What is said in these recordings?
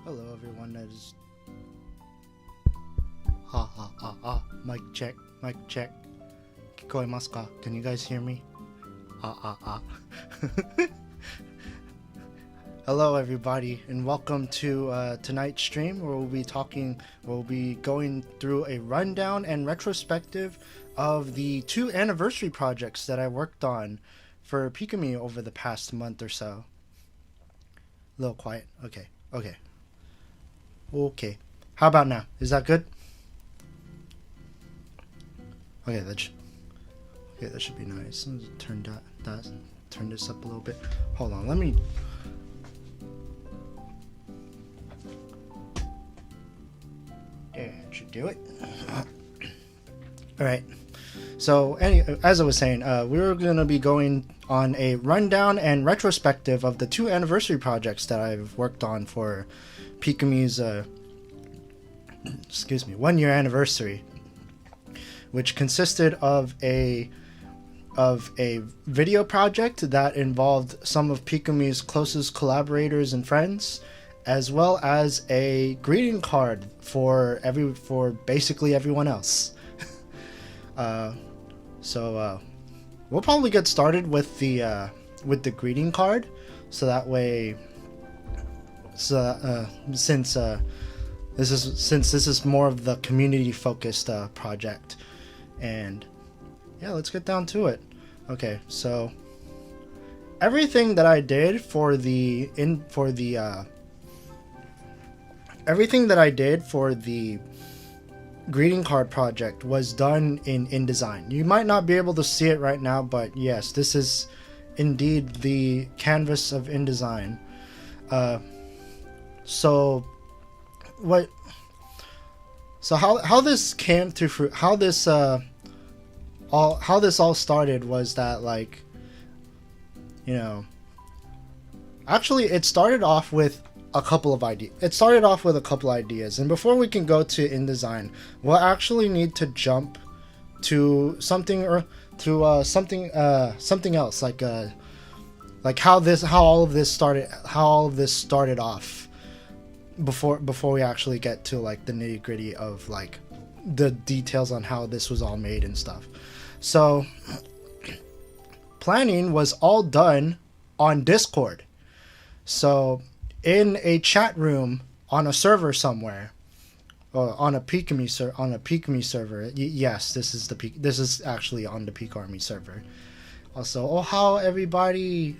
Hello everyone, that is mic check, mic check. Kikoemasu ka? Can you guys hear me? Hello everybody, and welcome to tonight's stream where we'll be going through a rundown and retrospective of the 2 anniversary projects that I worked on for Pikamee over the past month or so. A little quiet. Okay. How about now? Is that good? Okay, that should be nice. Let's turn this up a little bit. Hold on, let me. That should do it. All right. So, as I was saying, we were going to be going on a rundown and retrospective of the 2 anniversary projects that I've worked on for Pikamee's 1-year anniversary, which consisted of a video project that involved some of Pikamee's closest collaborators and friends, as well as a greeting card for basically everyone else. So we'll probably get started with the greeting card, so that way, since this is more of the community focused project, and yeah, let's get down to it. Okay, so everything that I did for the greeting card project was done in InDesign. You might not be able to see it right now, but yes, this is indeed the canvas of InDesign. So how this came to fruit, how this all started was that, like, actually it started off with a couple of ideas. And before we can go to InDesign, we'll actually need to jump to something else, like how all of this started off before we actually get to like the nitty-gritty of like the details on how this was all made and stuff. So planning was all done on Discord. So in a chat room on a server somewhere, or on a Pikamee server. Yes, this is actually on the Peak Army server. Also, how everybody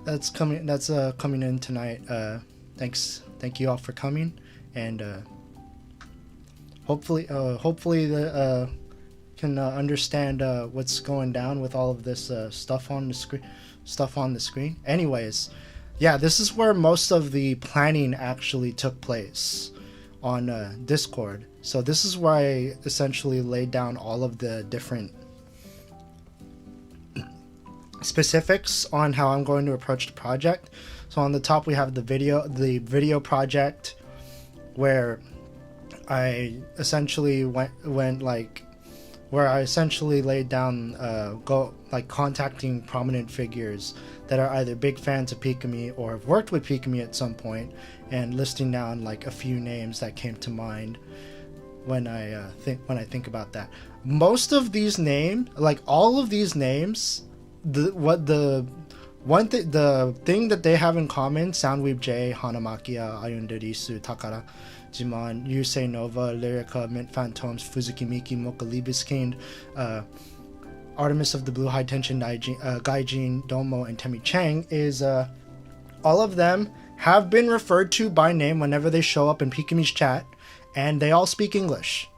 that's coming in tonight. Thank you all for coming, and hopefully the can understand what's going down with all of this stuff on the screen. Anyways, yeah, this is where most of the planning actually took place, on Discord. So this is where I essentially laid down all of the different specifics on how I'm going to approach the project. So on the top we have the video project, where I essentially laid down contacting prominent figures that are either big fans of Pikamee or have worked with Pikamee at some point, and listing down like a few names that came to mind when I think about that. Most of these names, like all of these names, the thing that they have in common: Soundweave J, Hanamakia, Ayundarisu, Takara, Jimon, Yusei Nova, Lyrica, Mint Phantoms, Fuzuki Miki, Mocha Liebeskind, Artemis of the Blue, High Tension, Gaijin, Domo, and Temi Chang, is all of them have been referred to by name whenever they show up in Pikamee's chat, and they all speak English.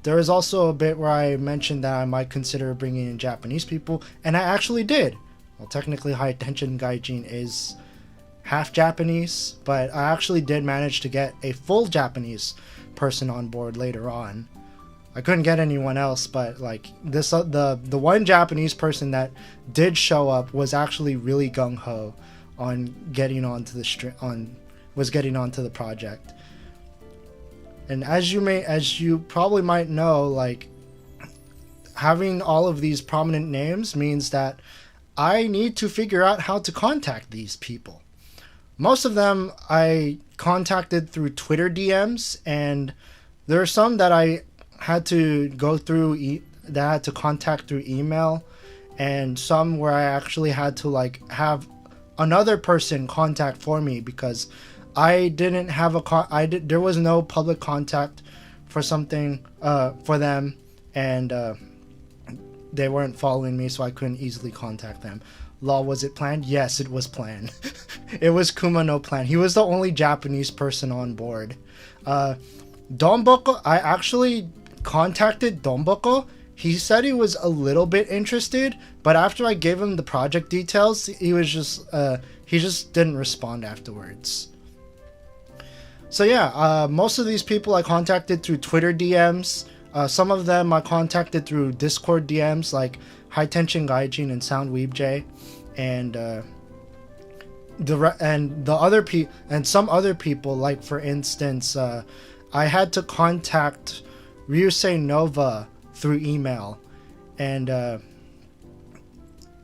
There is also a bit where I mentioned that I might consider bringing in Japanese people, and I actually did. Well, technically High Tension Gaijin is half Japanese, but I actually did manage to get a full Japanese person on board later on. I couldn't get anyone else, but like this, the one Japanese person that did show up was actually really gung ho on getting onto the project. And as you probably might know, like, having all of these prominent names means that I need to figure out how to contact these people. Most of them I contacted through Twitter DMs, and there are some that I had to go through that I had to contact through email, and some where I actually had to like have another person contact for me because I didn't have there was no public contact for something for them, and they weren't following me, so I couldn't easily contact them. Lol, was it planned? Yes, it was planned. It was Kuma no plan. He was the only Japanese person on board. Donboko, I actually contacted Donboko. He said he was a little bit interested, but after I gave him the project details, he just didn't respond afterwards. So yeah, most of these people I contacted through Twitter DMs. Some of them I contacted through Discord DMs, like High Tension Gaijin and Sound Weebj, and some other people, like for instance, I had to contact Ryusei Nova through email, and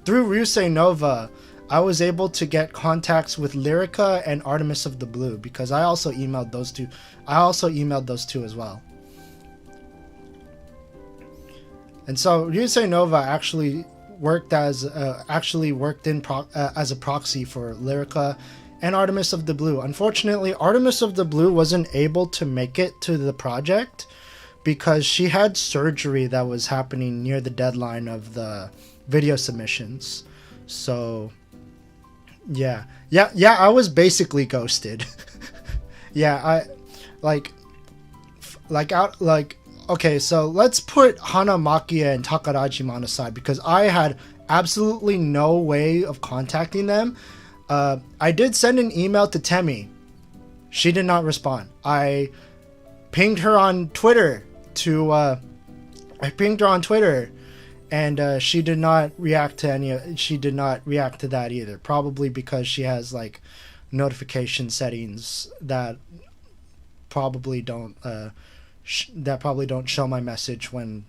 through Ryusei Nova, I was able to get contacts with Lyrica and Artemis of the Blue, because I also emailed those two. As well. And so Ryusei Nova actually worked as a proxy for Lyrica and Artemis of the Blue. Unfortunately, Artemis of the Blue wasn't able to make it to the project because she had surgery that was happening near the deadline of the video submissions. So yeah, I was basically ghosted. Okay, so let's put Hanamakia and Takarajima aside because I had absolutely no way of contacting them. I did send an email to Temi. She did not respond. I pinged her on Twitter and she did not react to that either. Probably because she has like notification settings that probably don't show my message when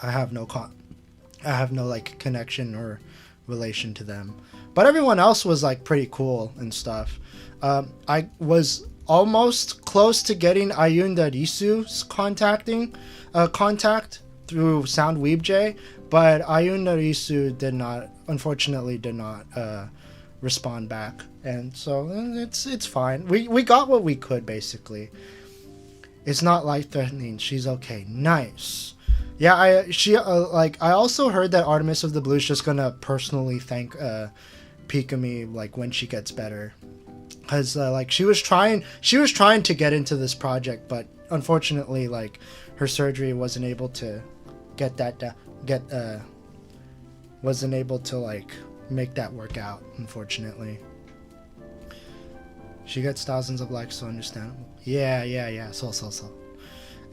I have no like connection or relation to them. But everyone else was like pretty cool and stuff. I was almost close to getting Ayunda Risu's contact through Sound Weebj, but Ayunda Risu unfortunately did not respond back, and so it's fine. We got what we could, basically. It's not life-threatening. She's okay. Nice. Yeah, I also heard that Artemis of the Blue is just gonna personally thank Pikamee like when she gets better, because like she was trying to get into this project, but unfortunately like her surgery wasn't able to make that work out, unfortunately. She gets thousands of likes, so understandable. Yeah. So.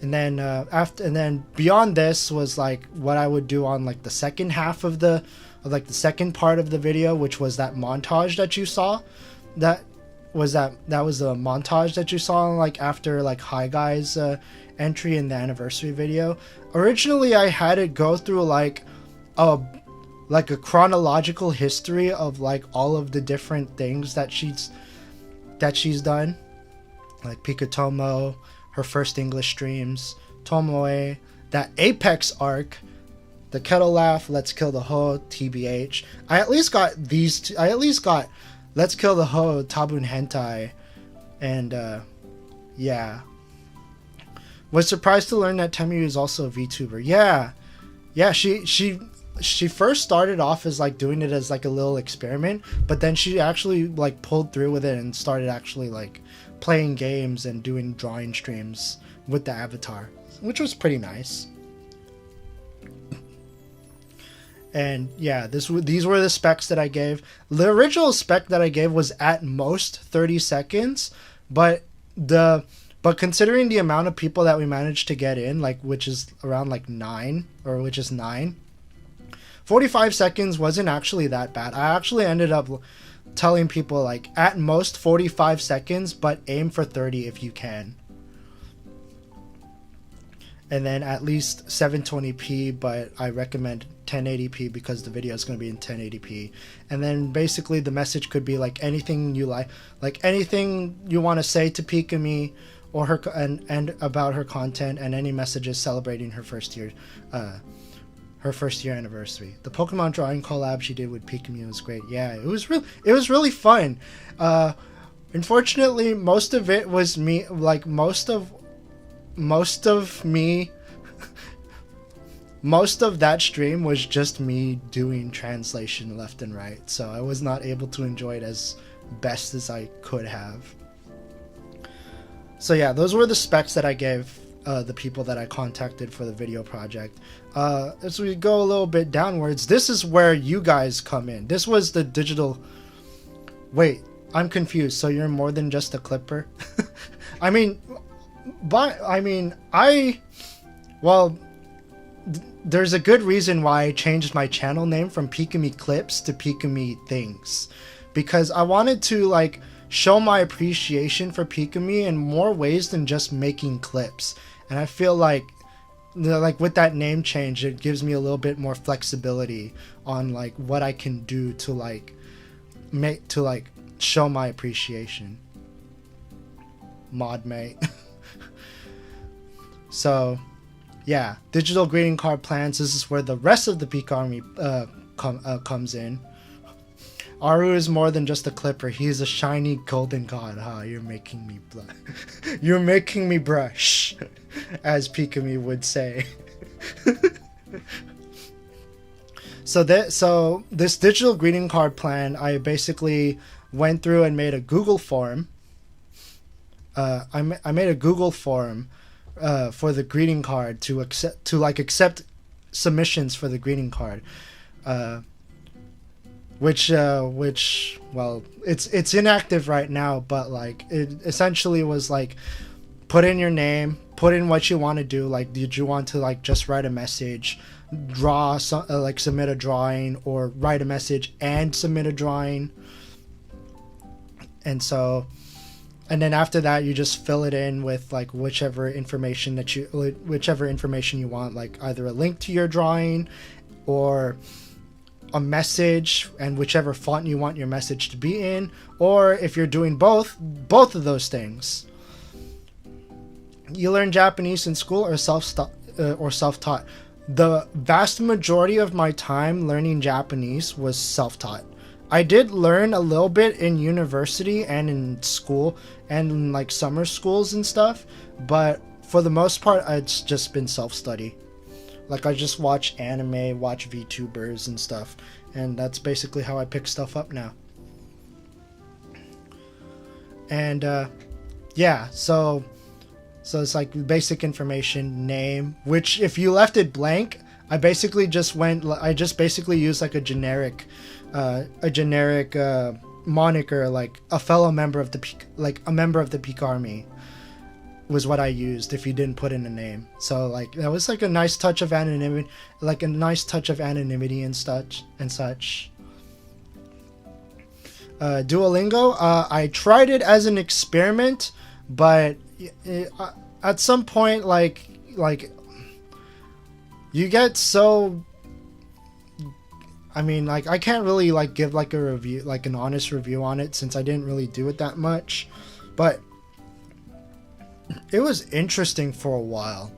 And then beyond this was like what I would do on like the second half of the second part of the video, which was that montage that you saw. That was the montage that you saw like after like Hi Guy's entry in the anniversary video. Originally I had it go through like a chronological history of like all of the different things that she's done, like Pikatomo, her first English streams, Tomoe, that Apex arc, the Kettle Laugh, Let's Kill the Ho, TBH. I at least got these two. I at least got Let's Kill the Ho, Tabun Hentai, and yeah. Was surprised to learn that Temu is also a VTuber. Yeah, she first started off as like doing it as like a little experiment, but then she actually like pulled through with it and started actually like playing games and doing drawing streams with the avatar, which was pretty nice. And yeah, these were the specs that I gave. The original spec that I gave was at most 30 seconds, but considering the amount of people that we managed to get in, like which is 9, 45 seconds wasn't actually that bad. I actually ended up telling people like at most 45 seconds, but aim for 30 if you can. And then at least 720p, but I recommend 1080p because the video is going to be in 1080p. And then basically the message could be like anything you like anything you want to say to Pikamee or her and about her content, and any messages celebrating her first year anniversary. The Pokemon drawing collab she did with Pikamee was great. Yeah, it was really fun. Unfortunately, most of it was me, like most of that stream was just me doing translation left and right, so I was not able to enjoy it as best as I could have. So yeah, those were the specs that I gave the people that I contacted for the video project. As we go a little bit downwards, this is where you guys come in. This was the digital... Wait, I'm confused. So you're more than just a clipper? There's a good reason why I changed my channel name from Pikamee Clips to Pikamee Things, because I wanted to like show my appreciation for Pikamee in more ways than just making clips. And I feel like with that name change, it gives me a little bit more flexibility on like what I can do to like show my appreciation. Modmate. So yeah, digital greeting card plans. This is where the rest of the Pikamee comes in. Aru is more than just a clipper. He's a shiny golden god. You're making me you're making me brush, as Pikamee would say. So this digital greeting card plan, I basically went through and made a Google form. I made a Google form for the greeting card to accept submissions for the greeting card. Which well, it's inactive right now, but like it essentially was like, put in your name, put in what you want to do. Like, did you want to like just write a message, submit a drawing, or write a message and submit a drawing? And then after that, you just fill it in with like whichever information you want, like either a link to your drawing or a message and whichever font you want your message to be in, or if you're doing both of those things. You learn Japanese in school or self-taught? The vast majority of my time learning Japanese was self-taught. I did learn a little bit in university and in school and in like summer schools and stuff, but for the most part, it's just been self-study. Like, I just watch anime, watch VTubers and stuff, and that's basically how I pick stuff up now. And yeah, so it's like basic information, name, which if you left it blank, I just basically used like a generic moniker, like a member of the Pikamee was what I used if you didn't put in a name. So like that was like a nice touch of anonymity, and such. Duolingo, I tried it as an experiment, but at some point like you get so, I can't really like give like a review, like an honest review on it, since I didn't really do it that much, but it was interesting for a while.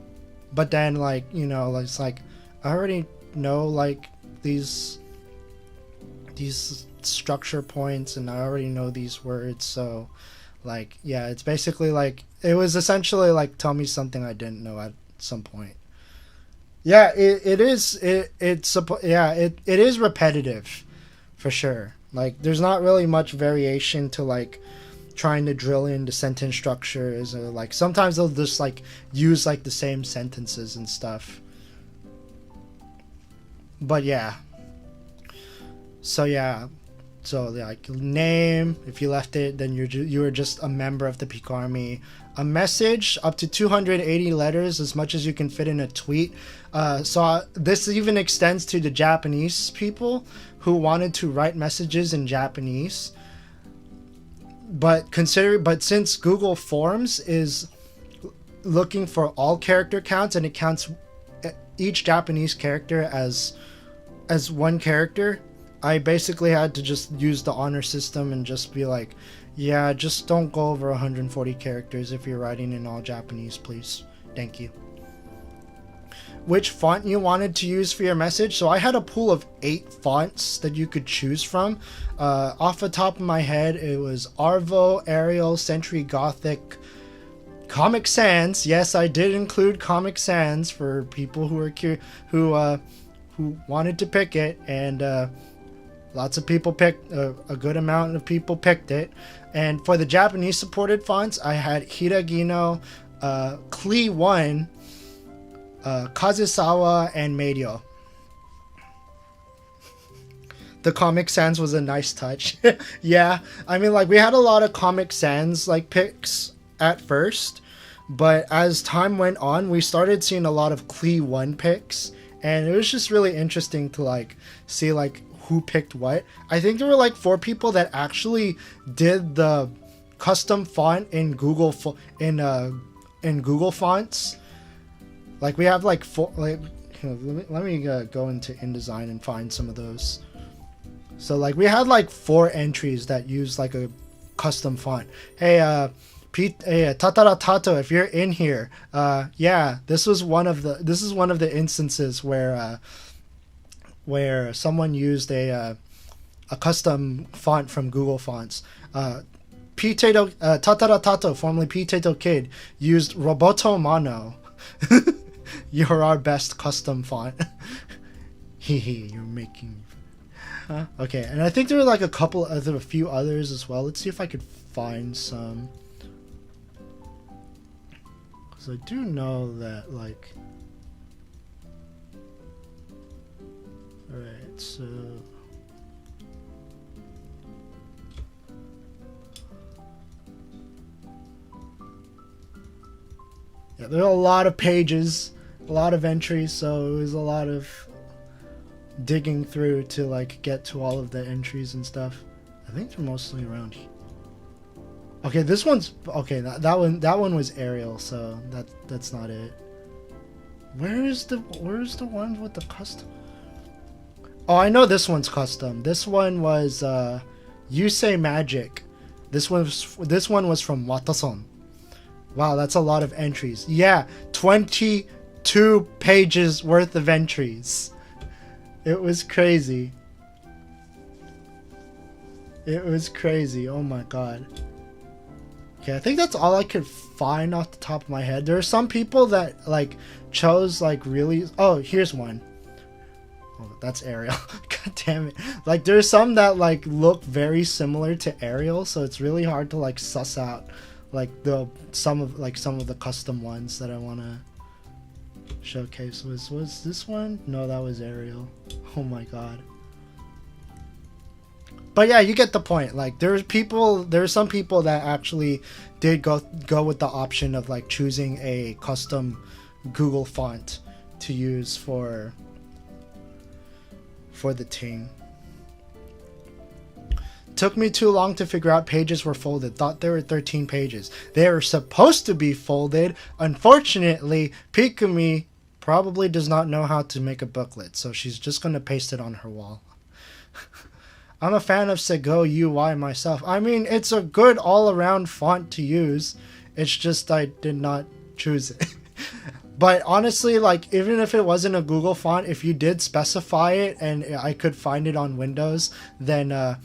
But then it's like I already know like these structure points, and I already know these words, so like yeah, it's basically like it was essentially like tell me something I didn't know at some point. Yeah, it is repetitive for sure. Like there's not really much variation to like trying to drill into sentence structures, or like sometimes they'll just like use like the same sentences and stuff. But yeah. So like name, if you left it, then you were just a member of the Pikamee. A message up to 280 letters, as much as you can fit in a tweet. So this even extends to the Japanese people who wanted to write messages in Japanese. But since Google Forms is looking for all character counts, and it counts each Japanese character as as one character, I basically had to just use the honor system and just be like, yeah, just don't go over 140 characters if you're writing in all Japanese, please. Thank you. Which font you wanted to use for your message? So I had a pool of 8 fonts that you could choose from. Off the top of my head, it was Arvo, Arial, Century Gothic, Comic Sans. Yes, I did include Comic Sans for people who are who wanted to pick it, and lots of people picked, a good amount of people picked it. And for the Japanese supported fonts, I had Hiragino, Klee 1, Kazusawa, and Medio. The Comic Sans was a nice touch. Yeah, I mean, like, we had a lot of Comic Sans like picks at first, but as time went on, we started seeing a lot of Klee 1 picks, and it was just really interesting to like see like who picked what. I think there were like 4 people that actually did the custom font in Google Fonts. Like, we have like 4, like, let me go into InDesign and find some of those. So like we had like 4 entries that used like a custom font. Hey, Tatara Tato, if you're in here, yeah, this is one of the instances where someone used a custom font from Google Fonts. Tatara Tato, formerly Potato Kid, used Roboto Mano. You're our best custom font. Hehe, you're making... Okay, and I think there were like a few others as well. Let's see if I could find some. Because I do know that, like... Alright, so... Yeah, there are a lot of pages, a lot of entries, so it was a lot of digging through to like get to all of the entries and stuff. I think they're mostly around here. Okay, this one's okay. That one was Arial, so that's not it. Where's the one with the custom? Oh, I know this one's custom. This one was Yusei Magic. This one was from Watason. Wow, that's a lot of entries. Yeah, 22 pages worth of entries. It was crazy. It was crazy. Oh my god. Okay, I think that's all I could find off the top of my head. There are some people that like chose like really... Oh, here's one. Oh, that's Arial. God damn it. Like, there's some that like look very similar to Arial, so it's really hard to like suss out like some of the custom ones that I want to showcase. Was this one? No, that was Arial. Oh my god. But yeah, you get the point. Like, there's some people that actually did go with the option of like choosing a custom Google font to use for the team. Took me too long to figure out pages were folded. Thought there were 13 pages. They were supposed to be folded. Unfortunately, Pikamee probably does not know how to make a booklet, so she's just going to paste it on her wall. I'm a fan of Sego UI myself. I mean, it's a good all-around font to use. It's just I did not choose it. But honestly, like, even if it wasn't a Google font, if you did specify it and I could find it on Windows, then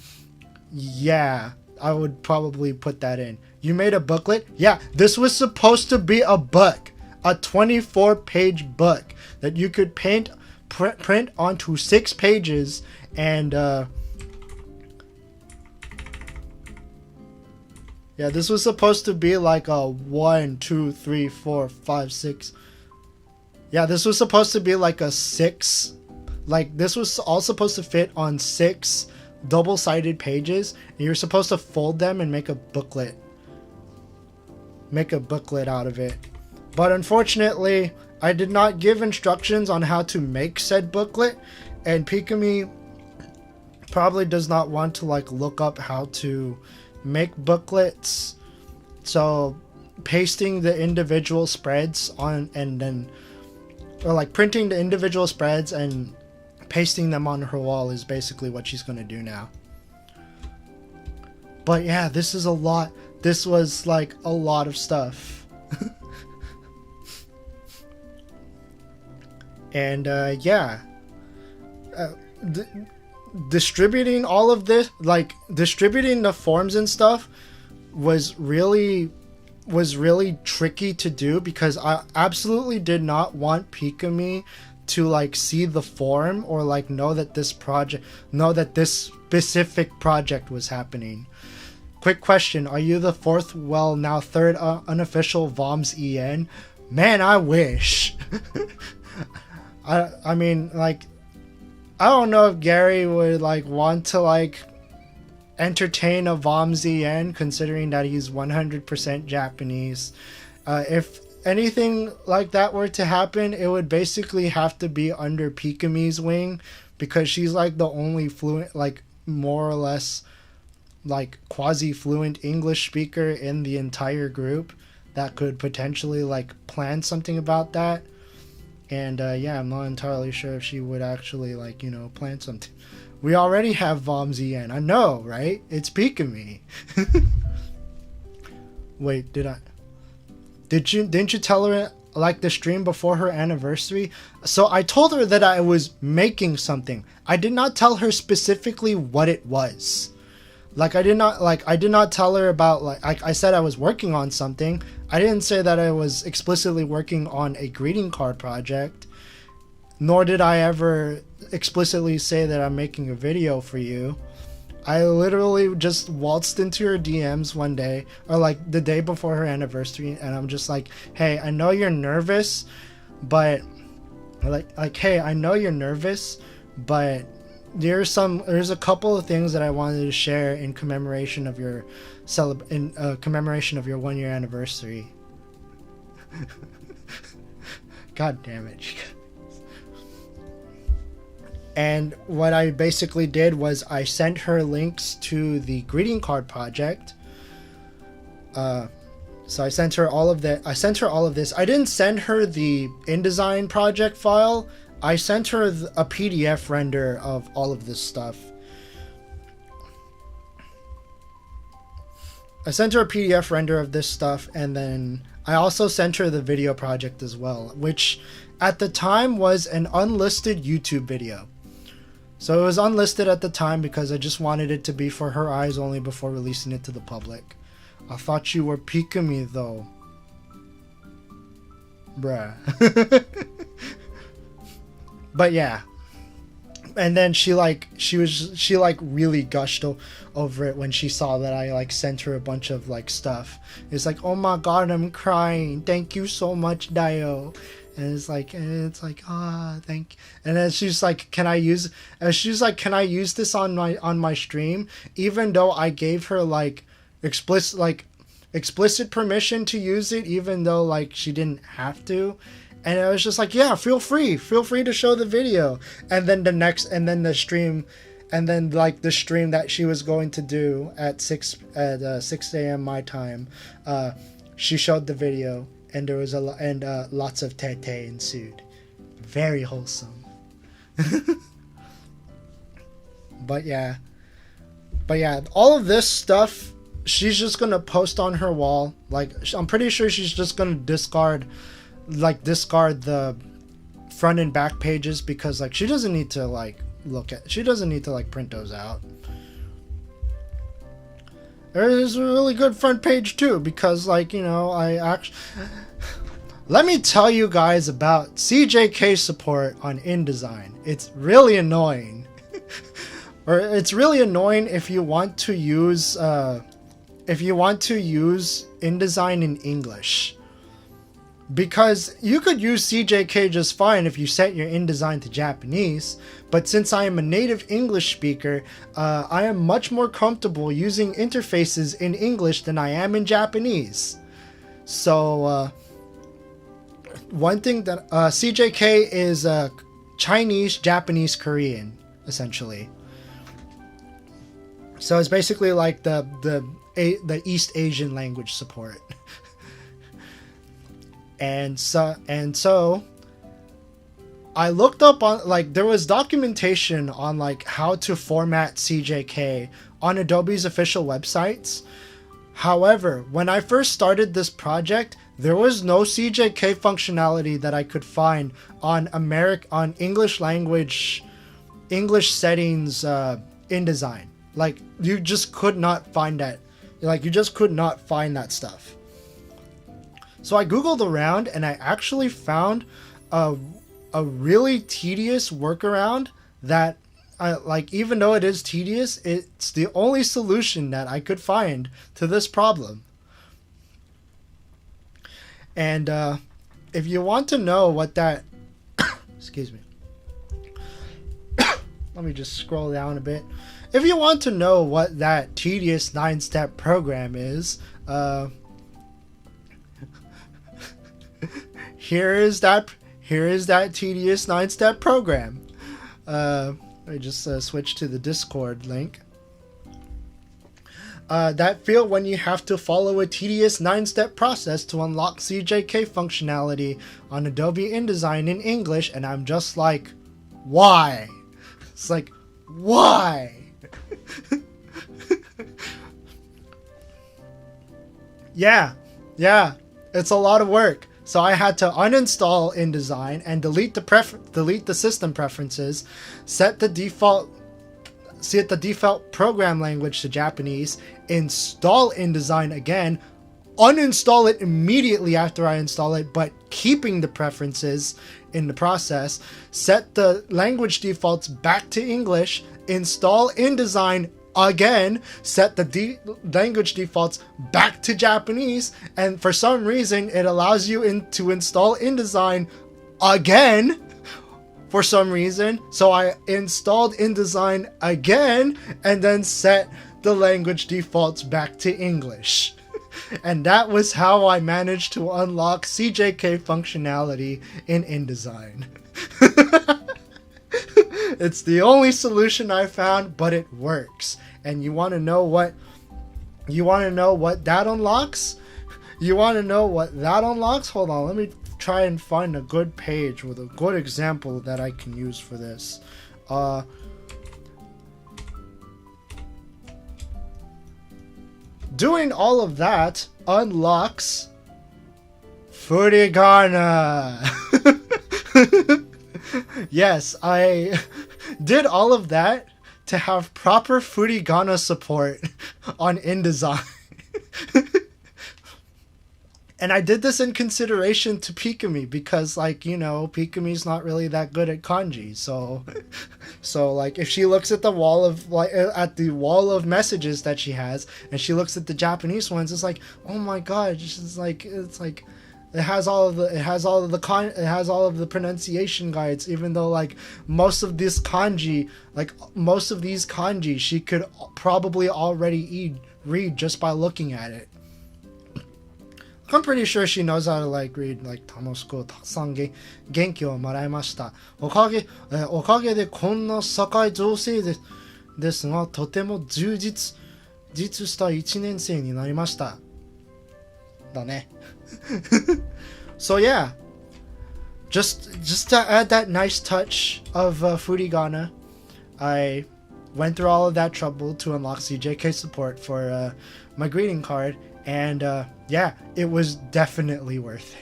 yeah, I would probably put that in. You made a booklet? Yeah, this was supposed to be a book. A 24-page book that you could print onto 6 pages and yeah, this was supposed to be like a 1, 2, 3, 4, 5, 6. Yeah, this was supposed to be like a 6. Like, this was all supposed to fit on 6 double-sided pages, and you're supposed to fold them and make a booklet out of it. But unfortunately, I did not give instructions on how to make said booklet, and Pikamee probably does not want to like look up how to make booklets, so pasting the individual spreads on, and then, or like printing the individual spreads and pasting them on her wall is basically what she's gonna do now. But yeah, this is a lot. This was like a lot of stuff. And yeah, distributing all of this, like distributing the forms and stuff, was really tricky to do, because I absolutely did not want Pikamee to like see the form or like know that this specific project was happening. Quick question: are you the fourth, well now third unofficial VOMS EN? Man, I wish. I mean, like, I don't know if Gary would like want to like entertain a VOMS EN, considering that he's 100% Japanese. If anything like that were to happen, it would basically have to be under Pikamee's wing, because she's like the only fluent, like more or less like quasi-fluent English speaker in the entire group that could potentially like plan something about that. And yeah, I'm not entirely sure if she would actually like, you know, plan something. We already have VOMS EN. I know, right? It's Pikamee. Wait, didn't you tell her like the stream before her anniversary? So I told her that I was making something. I did not tell her specifically what it was. Like I did not tell her about like I said I was working on something. I didn't say that I was explicitly working on a greeting card project, nor did I ever explicitly say that I'm making a video for you. I literally just waltzed into her DMs one day, or like the day before her anniversary, and I'm just like, hey, I know you're nervous, but hey, I know you're nervous, but there's a couple of things that I wanted to share in commemoration of your commemoration of your 1 year anniversary. God damn it. And what I basically did was I sent her links to the greeting card project. So I sent her all of that. I didn't send her the InDesign project file. I sent her a PDF render of all of this stuff. I sent her a PDF render of this stuff, and then I also sent her the video project as well, which at the time was an unlisted YouTube video. So it was unlisted at the time because I just wanted it to be for her eyes only before releasing it to the public. I thought you were Pikamee though. Bruh. But yeah. And then she really gushed over it when she saw that I like sent her a bunch of like stuff. It's like, oh my god, I'm crying. Thank you so much, Dio. And it's like thank you. And then she's like, can I use this on my stream? Even though I gave her like explicit permission to use it, even though like she didn't have to. And I was just like, yeah, feel free to show the video. And then the stream that she was going to do at 6 a.m. my time, she showed the video, and there was lots of tete ensued. Very wholesome. But yeah, all of this stuff she's just gonna post on her wall. Like, I'm pretty sure she's just gonna discard the front and back pages, because like she doesn't need to print those out. There's a really good front page too, because like, you know, let me tell you guys about CJK support on InDesign. It's really annoying. Or it's really annoying if you want to use InDesign in English. Because you could use CJK just fine if you set your InDesign to Japanese, but since I am a native English speaker, I am much more comfortable using interfaces in English than I am in Japanese. So, one thing that CJK is Chinese, Japanese, Korean, essentially. So it's basically like the East Asian language support. And so I looked up on, like, there was documentation on, like, how to format CJK on Adobe's official websites. However, when I first started this project, there was no CJK functionality that I could find on English language, English settings InDesign. Like, you just could not find that. Like, you just could not find that stuff. So I Googled around and I actually found a really tedious workaround that, like, even though it is tedious, it's the only solution that I could find to this problem. And if you want to know what that excuse me, let me just scroll down a bit. If you want to know what that tedious 9-step program is, here is that tedious 9-step program. I just switch to the Discord link. That field when you have to follow a tedious 9-step process to unlock CJK functionality on Adobe InDesign in English, and I'm just like, why? It's like, why? Yeah, it's a lot of work. So I had to uninstall InDesign and delete the system preferences, set the default program language to Japanese, install InDesign again, uninstall it immediately after I install it, but keeping the preferences in the process, set the language defaults back to English, install InDesign again, set the language defaults back to Japanese, and for some reason it allows you to install InDesign again for some reason. So I installed InDesign again and then set the language defaults back to English. And that was how I managed to unlock CJK functionality in InDesign. It's the only solution I found, but it works. And you want to know what that unlocks? Hold on, let me try and find a good page with a good example that I can use for this. Doing all of that unlocks Furigana. Yes, I did all of that to have proper Furigana support on InDesign. And I did this in consideration to Pikamee because, like, you know, Pikamee's not really that good at kanji. So like, if she looks at the wall of messages that she has, and she looks at the Japanese ones, it's like, oh my god, it's like it has all of the pronunciation guides, even though, like, most of these kanji she could probably already read just by looking at it. I'm pretty sure she knows how to, like, read, like, 楽しくたくさん元気をもらいました。おかげでこんな社会情勢ですが、とても充実した1年生になりました。だね。So yeah, just to add that nice touch of Furigana, I went through all of that trouble to unlock CJK support for my greeting card, and yeah, it was definitely worth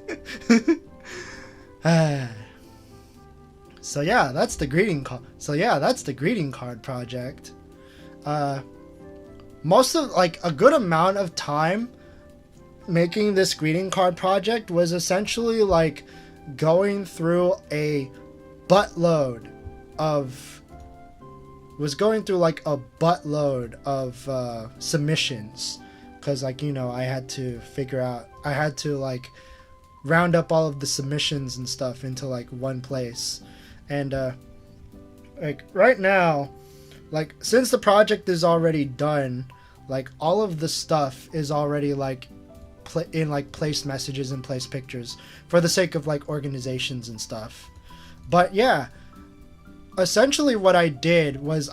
it. So yeah, that's the greeting card project. Most of, like, a good amount of time making this greeting card project was essentially like going through a buttload of submissions, because, like, you know, I had to like round up all of the submissions and stuff into, like, one place. And like, right now, like, since the project is already done, like, all of the stuff is already, like, in, like, placed messages and placed pictures for the sake of, like, organizations and stuff. But yeah, essentially what I did was,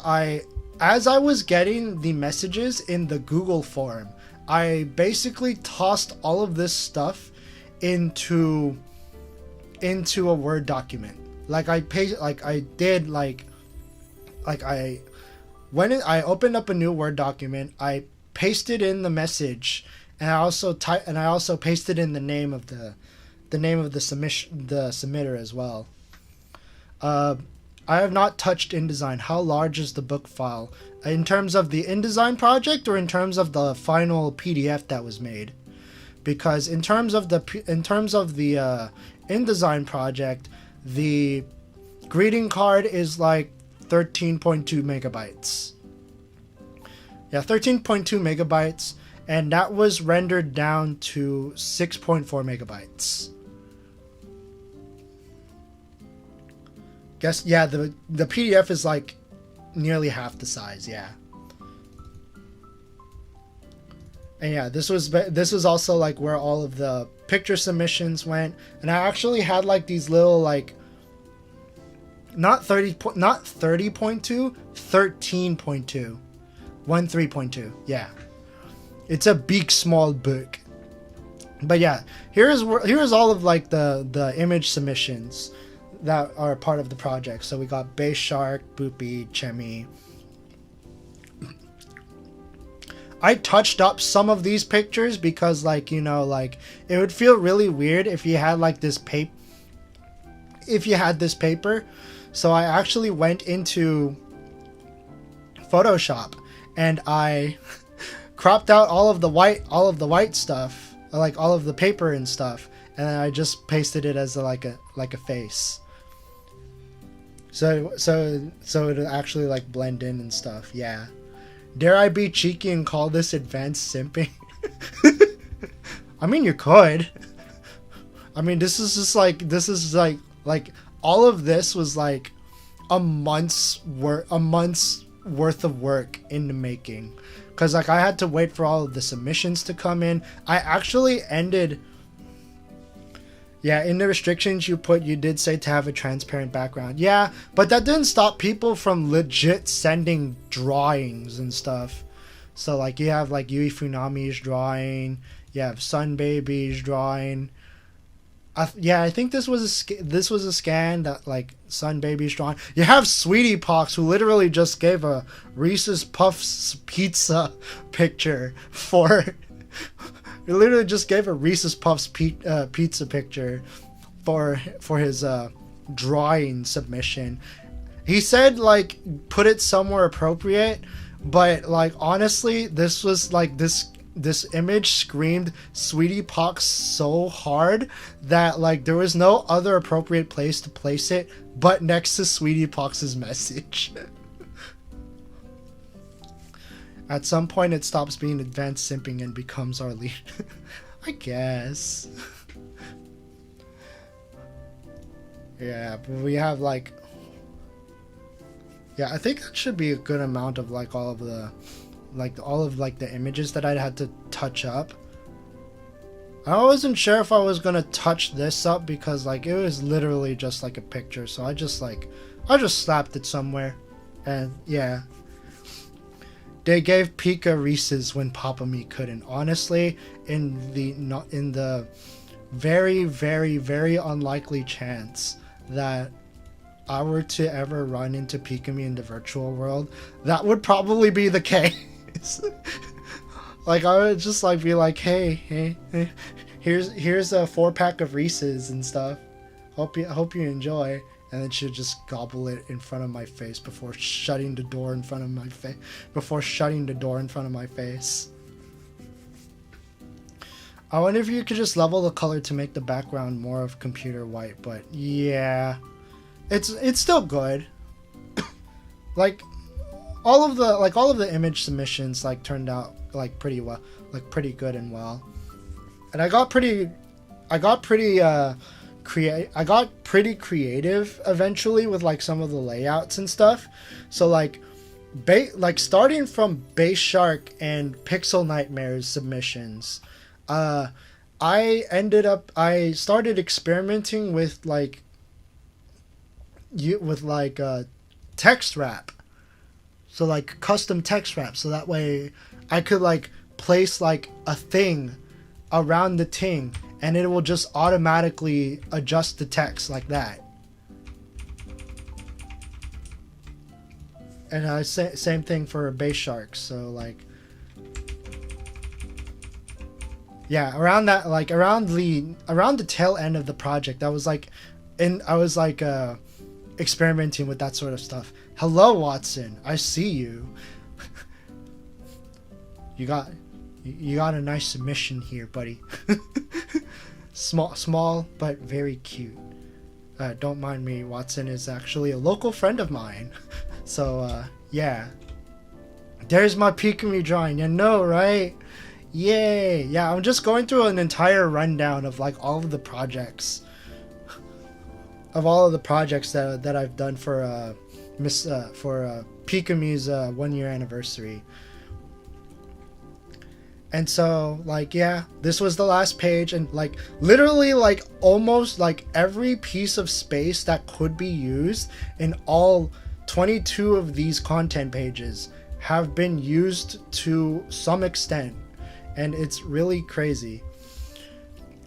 as I was getting the messages in the Google form, I basically tossed all of this stuff into a Word document. Like I did I when I opened up a new Word document, I pasted in the message, and I also pasted in the name of the submitter as well. I have not touched InDesign. How large is the book file in terms of the InDesign project, or in terms of the final PDF that was made? Because in terms of the InDesign project, the greeting card is like 13.2 megabytes. Yeah, 13.2 megabytes, and that was rendered down to 6.4 megabytes. Guess, yeah, the PDF is like nearly half the size, yeah. And yeah, this was also like where all of the picture submissions went, and I actually had like these little like not 30.2, 13.2. 13.2. Yeah. It's a big small book. But yeah, here's all of like the image submissions that are part of the project. So we got Bay Shark, Boopy, Chemi. I touched up some of these pictures because, like, you know, like it would feel really weird if you had like this paper. If you had this paper, so I actually went into Photoshop and I cropped out all of the white stuff, like all of the paper and stuff, and then I just pasted it as like a face. So it'll actually like blend in and stuff. Yeah. Dare I be cheeky and call this advanced simping? I mean, you could. I mean, this is like all of this was like a month's worth of work in the making, because like I had to wait for all of the submissions to come in. I actually ended, yeah, in the restrictions you did say to have a transparent background. Yeah, but that didn't stop people from legit sending drawings and stuff. So like you have like Yui Funami's drawing, you have Sun Baby's drawing. I think this was a scan that like Sun Baby's drawing. You have Sweetie Pox, who literally just gave a Reese's Puffs pizza picture for. He literally just gave a Reese's Puffs pizza picture for his drawing submission. He said like put it somewhere appropriate, but like honestly, this was like this image screamed Sweetie Pox so hard that like there was no other appropriate place to place it but next to Sweetie Pox's message. At some point it stops being advanced simping and becomes our lead. I guess. Yeah, but we have like, yeah, I think that should be a good amount of like all of the images that I'd had to touch up. I wasn't sure if I was gonna touch this up because like it was literally just like a picture, so I just slapped it somewhere. And yeah, they gave Pika Reese's when Papa Me couldn't. Honestly, in the very, very, very unlikely chance that I were to ever run into Pikamee in the virtual world, that would probably be the case. Like I would just like be like, hey, here's a 4-pack of Reese's and stuff. Hope you enjoy, and then she'd just gobble it in front of my face before shutting the door in front of my face. I wonder if you could just level the color to make the background more of computer white, but yeah, it's still good. like all of the image submissions like turned out like pretty well, like pretty good and well. And I got pretty creative eventually with like some of the layouts and stuff. So like starting from Base Shark and Pixel Nightmares submissions, I started experimenting with text wrap. So like custom text wrap, so that way I could like place like a thing around the ting and it will just automatically adjust the text like that. And same thing for base sharks. So like, yeah, around that, like around the tail end of the project, I was like experimenting with that sort of stuff. Hello, Watson, I see you. You got a nice submission here, buddy. Small but very cute. Don't mind me. Watson is actually a local friend of mine. So yeah, there's my Pikamee drawing. You know, right? Yay! Yeah, I'm just going through an entire rundown of like all of the projects, that I've done for Pikamee's 1 year anniversary. And so, like, yeah, this was the last page, and like literally like almost like every piece of space that could be used in all 22 of these content pages have been used to some extent, and it's really crazy.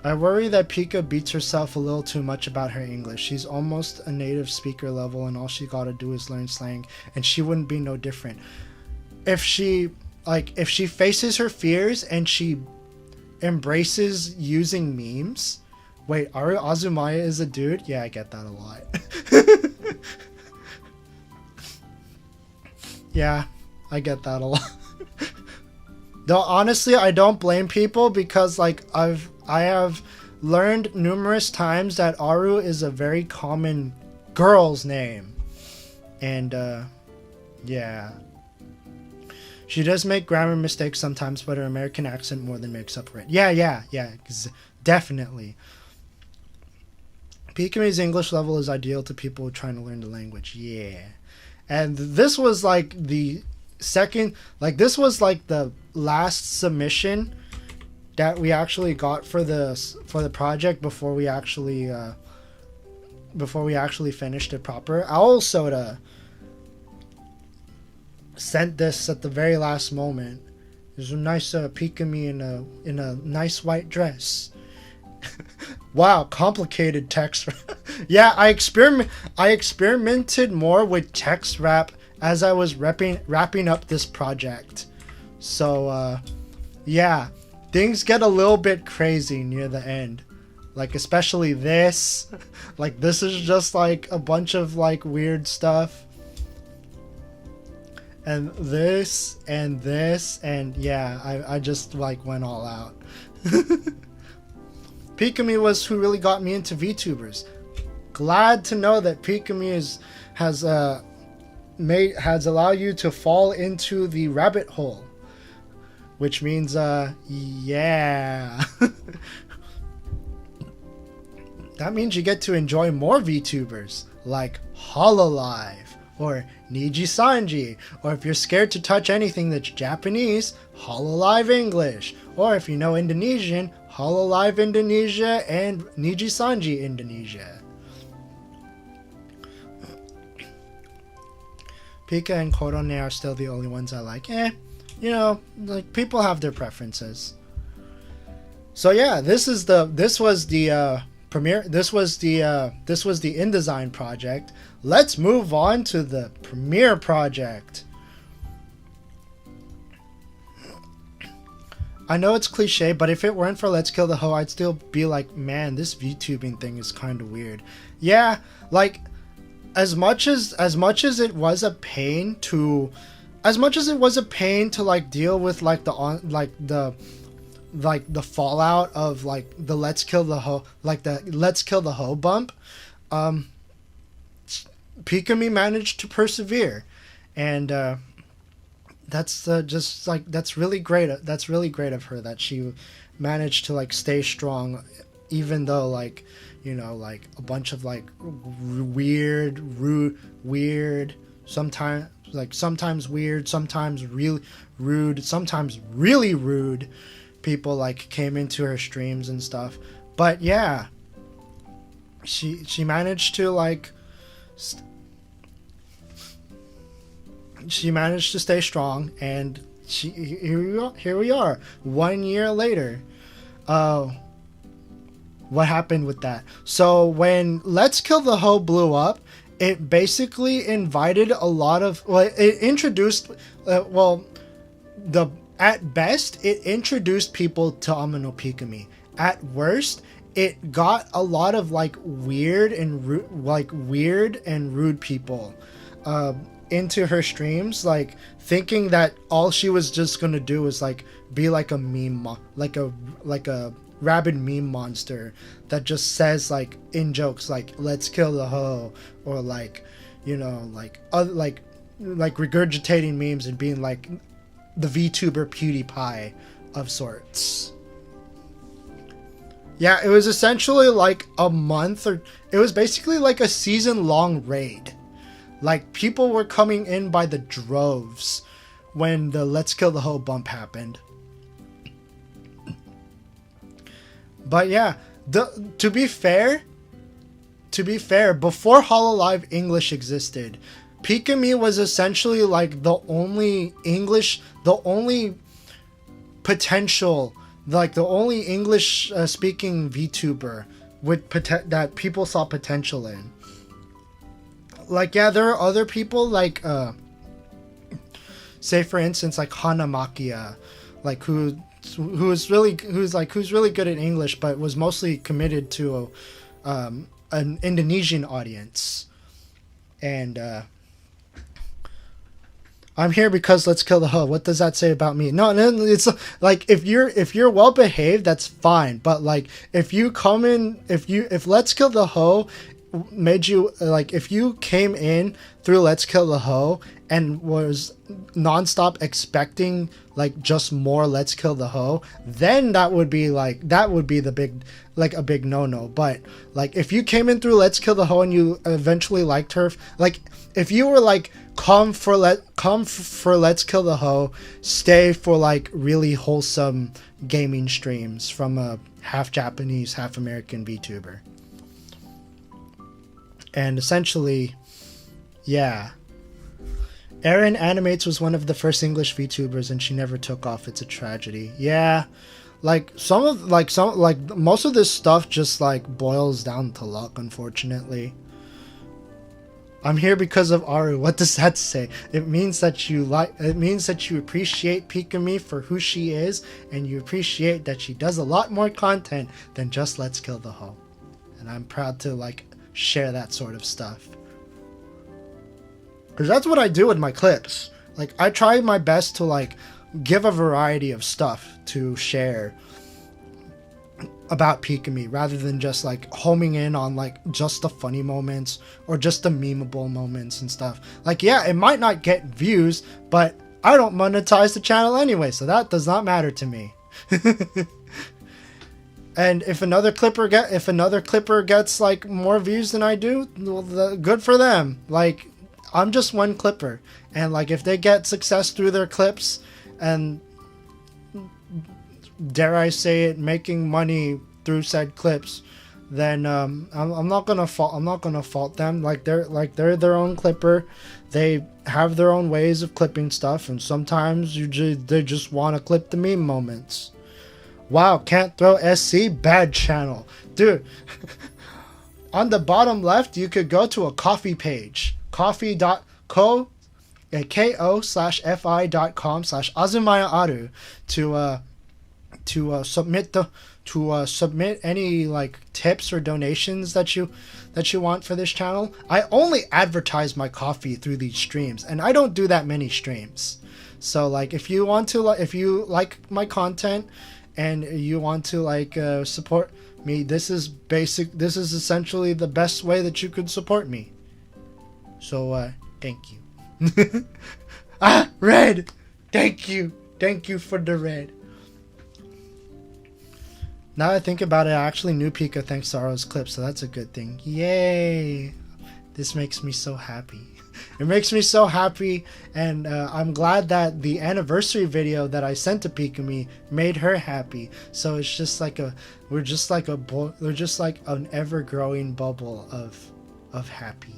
I worry that Pika beats herself a little too much about her English. She's almost a native speaker level, and all she gotta do is learn slang, and she wouldn't be no different. If she faces her fears and she embraces using memes. Wait, Aru Azumaya is a dude? Yeah, I get that a lot. Yeah, I get that a lot. Though honestly, I don't blame people, because like I have learned numerous times that Aru is a very common girl's name. And yeah. She does make grammar mistakes sometimes, but her American accent more than makes up for it. Yeah, definitely. Pikamee's English level is ideal to people trying to learn the language. Yeah. And this was like the second, like this was like the last submission that we actually got for the project before we actually finished it proper. Owl Soda sent this at the very last moment. There's a nice Pikamee in a nice white dress. Wow, complicated text. Yeah, I experimented more with text rap as I was wrapping up this project. So yeah, things get a little bit crazy near the end. Like especially this. Like this is just like a bunch of like weird stuff. And this, and yeah, I just like went all out. Pikamee was who really got me into VTubers. Glad to know that Pikamee has allowed you to fall into the rabbit hole, which means yeah. That means you get to enjoy more VTubers like Hololive or Niji Sanji, or if you're scared to touch anything that's Japanese, Hololive English, or if you know Indonesian, Hololive Indonesia and Niji Sanji Indonesia. Pika and Korone are still the only ones I like. You know, like people have their preferences. So yeah, this was the InDesign project. Let's move on to the Premiere project. I know it's cliche, but if it weren't for Let's Kill the Hoe, I'd still be like, man, this VTubing thing is kind of weird. Yeah, like as much as it was a pain to like deal with like the fallout of like the Let's Kill the Hoe bump, Pikamee managed to persevere, and that's really great. That's really great of her that she managed to like stay strong, even though like, you know, like a bunch of like weird, sometimes weird, sometimes really rude people like came into her streams and stuff. But yeah, she managed to like she managed to stay strong, and here we are 1 year later. What happened with that? So when Let's Kill the Hoe blew up, it basically invited a lot of, well, it introduced, at best, it introduced people to Amano Pikamee. At worst, it got a lot of like weird and rude people into her streams, like thinking that all she was just gonna do was like be like a like a rabid meme monster that just says like in jokes like "let's kill the hoe," or like, you know, like other like regurgitating memes and being like the VTuber PewDiePie of sorts. Yeah, it was essentially like a month, or it was basically like a season-long raid. Like, people were coming in by the droves when the "let's kill the hoe" bump happened. But yeah, to be fair, before Hololive English existed, Pikamee was essentially like the only English speaking VTuber that people saw potential in. Like, yeah, there are other people like, say for instance, like Hanamakia, like who's really good at English, but was mostly committed to an Indonesian audience. And I'm here because "let's kill the hoe." What does that say about me? No, it's like if you're well behaved, that's fine. But like if "let's kill the hoe" made you, like, if you came in through "let's kill the hoe" and was nonstop expecting like just more "let's kill the hoe," then that would be the big, like, a big no-no. But like if you came in through "let's kill the hoe" and you eventually liked her, like if you were like come for "let's kill the hoe," stay for like really wholesome gaming streams from a half Japanese, half American VTuber. And essentially, yeah, Erin Animates was one of the first English VTubers, and she never took off. It's a tragedy. Yeah, like most of this stuff just like boils down to luck, unfortunately. I'm here because of Aru. What does that say? It means that you appreciate Pikamee for who she is, and you appreciate that she does a lot more content than just "let's kill the hoe. And I'm proud to like share that sort of stuff, because that's what I do with my clips. Like, I try my best to like give a variety of stuff to share about Pikamee, rather than just like homing in on like just the funny moments or just the memeable moments and stuff. Like, yeah, it might not get views, but I don't monetize the channel anyway, so that does not matter to me. And if another clipper gets like more views than I do, well, good for them. Like, I'm just one clipper, and like if they get success through their clips, and dare I say it, making money through said clips, then I'm not gonna fault them. Like, they're their own clipper. They have their own ways of clipping stuff, and sometimes they just want to clip the meme moments. Wow, can't throw SC, bad channel. Dude, on the bottom left, you could go to a Ko-fi page. Ko-fi.co, ko/fi.com/azumaya-aru to submit any like tips or donations that you want for this channel. I only advertise my Ko-fi through these streams, and I don't do that many streams. So like if you like my content and you want to like support me, this is essentially the best way that you could support me. So thank you. Red, thank you for the red. Now that I think about it, I actually knew Pika thanks to Aro's clip, so that's a good thing. Yay! This makes me so happy. It makes me so happy, and I'm glad that the anniversary video that I sent to Pikamee made her happy. So it's just like we're just like an ever-growing bubble of happy.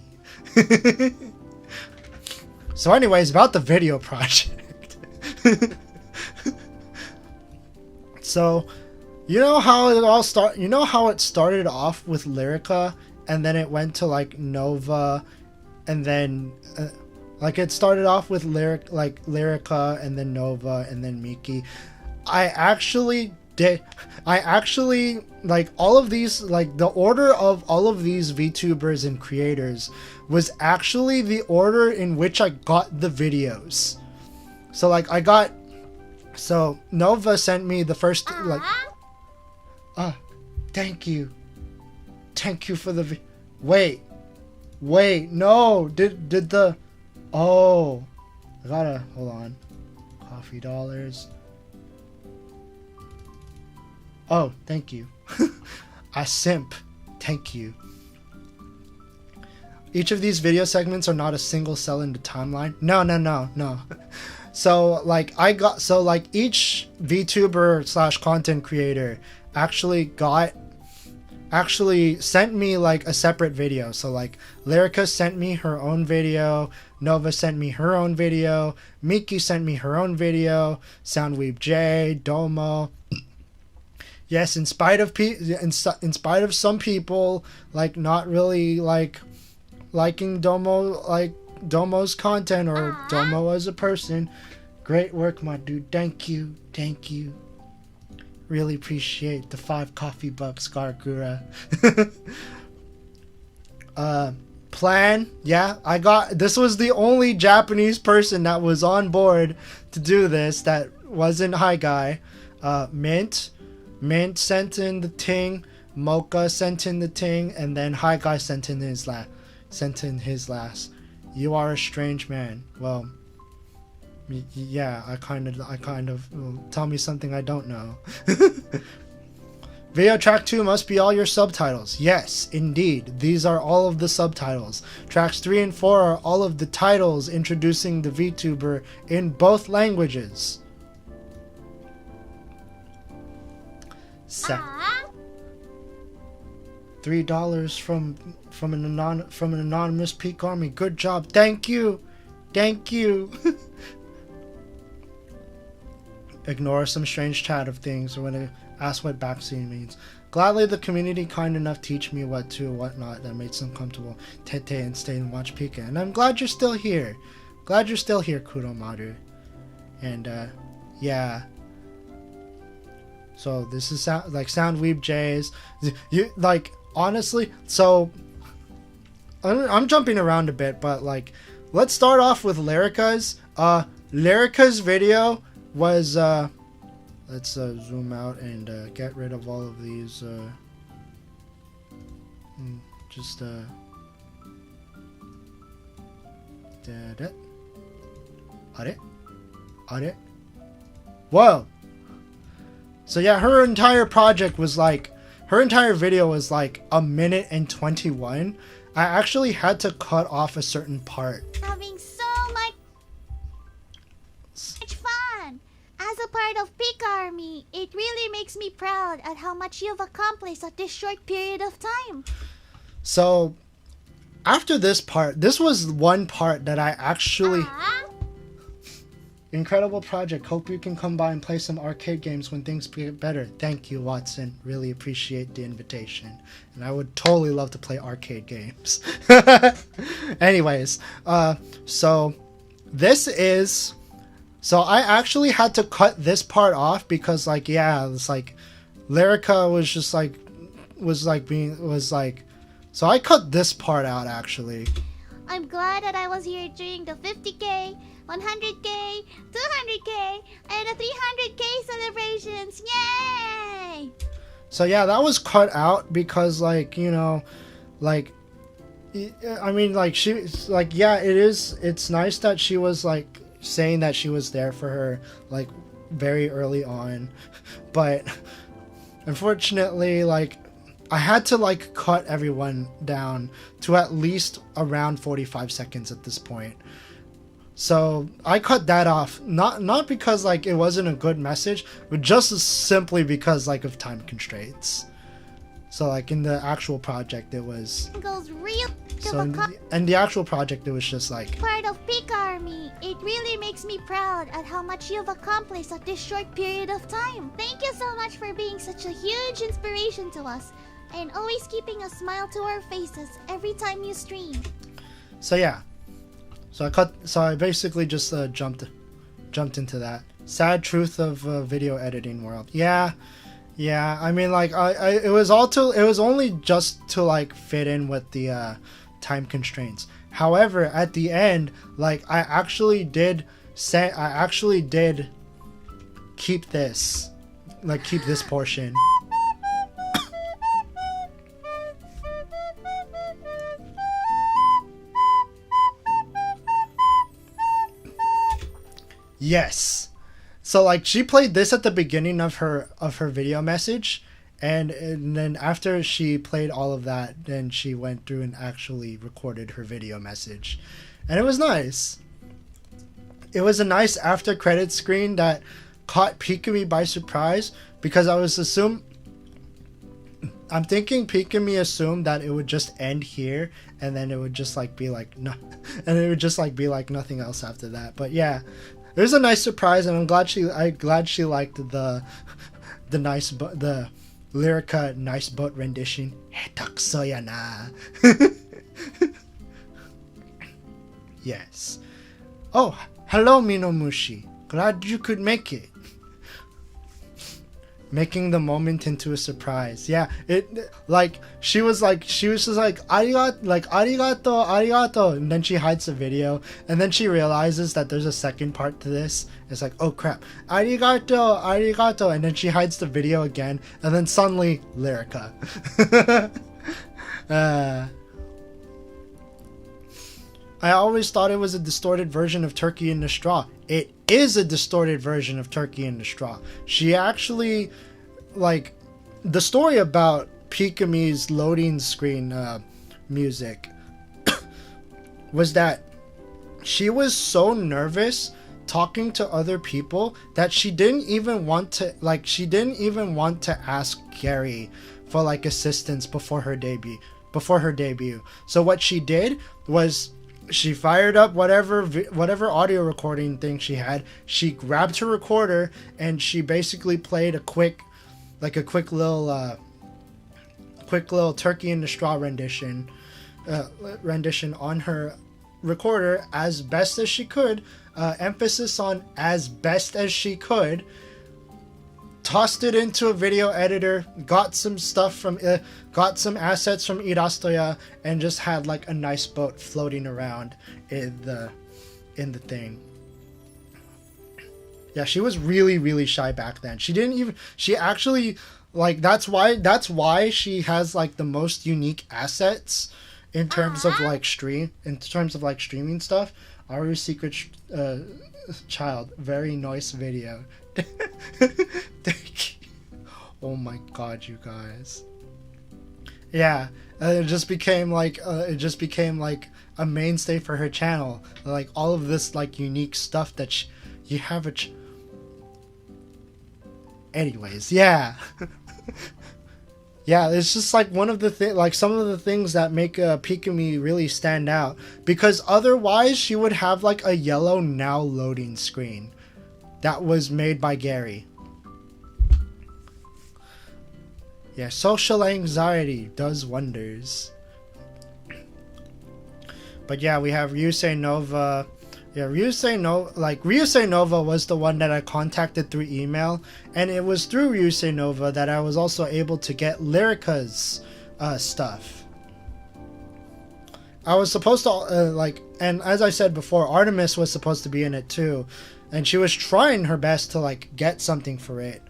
So anyways, about the video project. So, you know how it started off with Lyrica, and then it went to like Nova and then like it started off with Lyrica, and then Nova, and then Miki. I actually like all of these, like the order of all of these VTubers and creators was actually the order in which I got the videos. So like so Nova sent me the first like thank you for the wait no, did the I gotta hold on. Coffee dollars. Oh, thank you. I simp. Thank you. Each of these video segments are not a single cell in the timeline. No. So like each VTuber / content creator actually sent me like a separate video. So like Lyrica sent me her own video, Nova sent me her own video, Miki sent me her own video, Soundweeb J, Domo. Yes, in spite of some people like not really like liking Domo's content or Domo as a person. Great work, my dude. Thank you. Really appreciate the 5 coffee bucks, Gargura. Plan, yeah, this was the only Japanese person that was on board to do this that wasn't Hi Guy. Mint sent in the ting, Mocha sent in the ting, and then Hi Guy sent in his last. You are a strange man. Well, yeah, I kind of tell me something I don't know. Video track 2 must be all your subtitles. Yes, indeed. These are all of the subtitles. Tracks 3 and 4 are all of the titles introducing the VTuber in both languages. $3 from an anonymous Peak Army. Good job. Thank you. Ignore some strange chat of things or when I ask what backseat means. Gladly the community kind enough teach me what to and what not that makes them comfortable. Tete and stay and watch Pika. And I'm glad you're still here. Kuromaru. And yeah. So this is Soundweeb J's. You like honestly. So I'm jumping around a bit, but like let's start off with Lyrica's. Lyrica's video was let's zoom out and get rid of all of these. Whoa. So yeah, her entire video was like 1 minute and 21. I actually had to cut off a certain part. Having so much fun. As a part of Peak Army, it really makes me proud at how much you've accomplished at this short period of time. So after this part, this was one part that I actually... Incredible project. Hope you can come by and play some arcade games when things get better. Thank you, Watson. Really appreciate the invitation. And I would totally love to play arcade games. Anyways, so this is... So I actually had to cut this part off because like, yeah, it's like Lyrica was like, so I cut this part out actually. I'm glad that I was here during the 50K, 100K, 200K, and the 300K celebrations. Yay! So yeah, that was cut out because like, you know, like, I mean, like she, like, yeah, it's nice that she was like saying that she was there for her like very early on, but unfortunately, like, I had to like cut everyone down to at least around 45 seconds at this point. So I cut that off, not because like it wasn't a good message, but just simply because like of time constraints. So like in the actual project it was in the actual project it was just like part of Peak Army. It really makes me proud at how much you've accomplished at this short period of time. Thank you so much for being such a huge inspiration to us and always keeping a smile to our faces every time you stream. So yeah, so I basically just jumped into that sad truth of video editing world. Yeah. I mean, like it was only just to like fit in with the time constraints. However, at the end, like I actually did keep this portion. Yes. So like she played this at the beginning of her video message, and then after she played all of that, then she went through and actually recorded her video message. And it was nice. It was a nice after credit screen that caught Pikamee by surprise, because I'm thinking Pikamee assumed that it would just end here, and then it would just like be like no, and it would just like be like nothing else after that. But yeah, it was a nice surprise, and I'm glad she liked the Lyrica nice boat rendition. Hetaksoyana. Yes. Oh, hello Minomushi. Glad you could make it. Making the moment into a surprise. Yeah, she was just like arigato, and then she hides the video, and then she realizes that there's a second part to this. It's like, oh crap, arigato, and then she hides the video again, and then suddenly Lyrica. I always thought it was a distorted version of Turkey in the Straw. It is a distorted version of Turkey in the Straw. She actually, like, the story about Pikamee's loading screen music was that she was so nervous talking to other people that she didn't even want to ask Gary for like assistance before her debut. So what she did was she fired up whatever audio recording thing she had. She grabbed her recorder and she basically played a quick little Turkey in the Straw rendition on her recorder as best as she could. Emphasis on as best as she could. Tossed it into a video editor, got some assets from Irastoya, and just had like a nice boat floating around in the thing. Yeah, she was really, really shy back then. She actually, like, that's why she has like the most unique assets in terms of like streaming stuff. Aru's Secret Child, very nice video. Thank you. Oh my god, you guys. Yeah, it just became like a mainstay for her channel. Like all of this like unique stuff that you have anyways, yeah. Yeah, it's just like one of the some of the things that make Pikamee really stand out, because otherwise she would have like a yellow now loading screen that was made by Gary. Yeah, social anxiety does wonders. But yeah, we have Ryusei Nova. Yeah, Ryusei Nova was the one that I contacted through email, and it was through Ryusei Nova that I was also able to get Lyrica's stuff. I was supposed to and as I said before, Artemis was supposed to be in it too, and she was trying her best to like get something for it,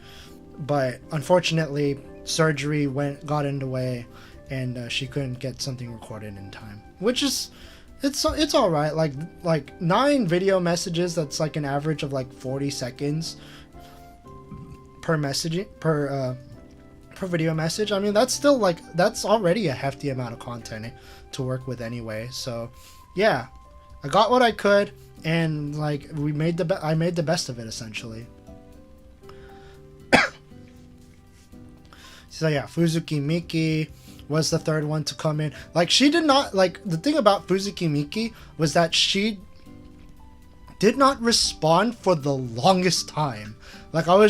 but unfortunately surgery got in the way, and she couldn't get something recorded in time, which is. It's all right. Like 9 video messages. That's like an average of like 40 seconds per message per video message. I mean, that's still that's already a hefty amount of content to work with anyway. So, yeah, I got what I could, and like I made the best of it essentially. So yeah, Fuzuki Miki was the third one to come in. Like, she did not, like, the thing about Fuzuki Miki was that she did not respond for the longest time. Like, I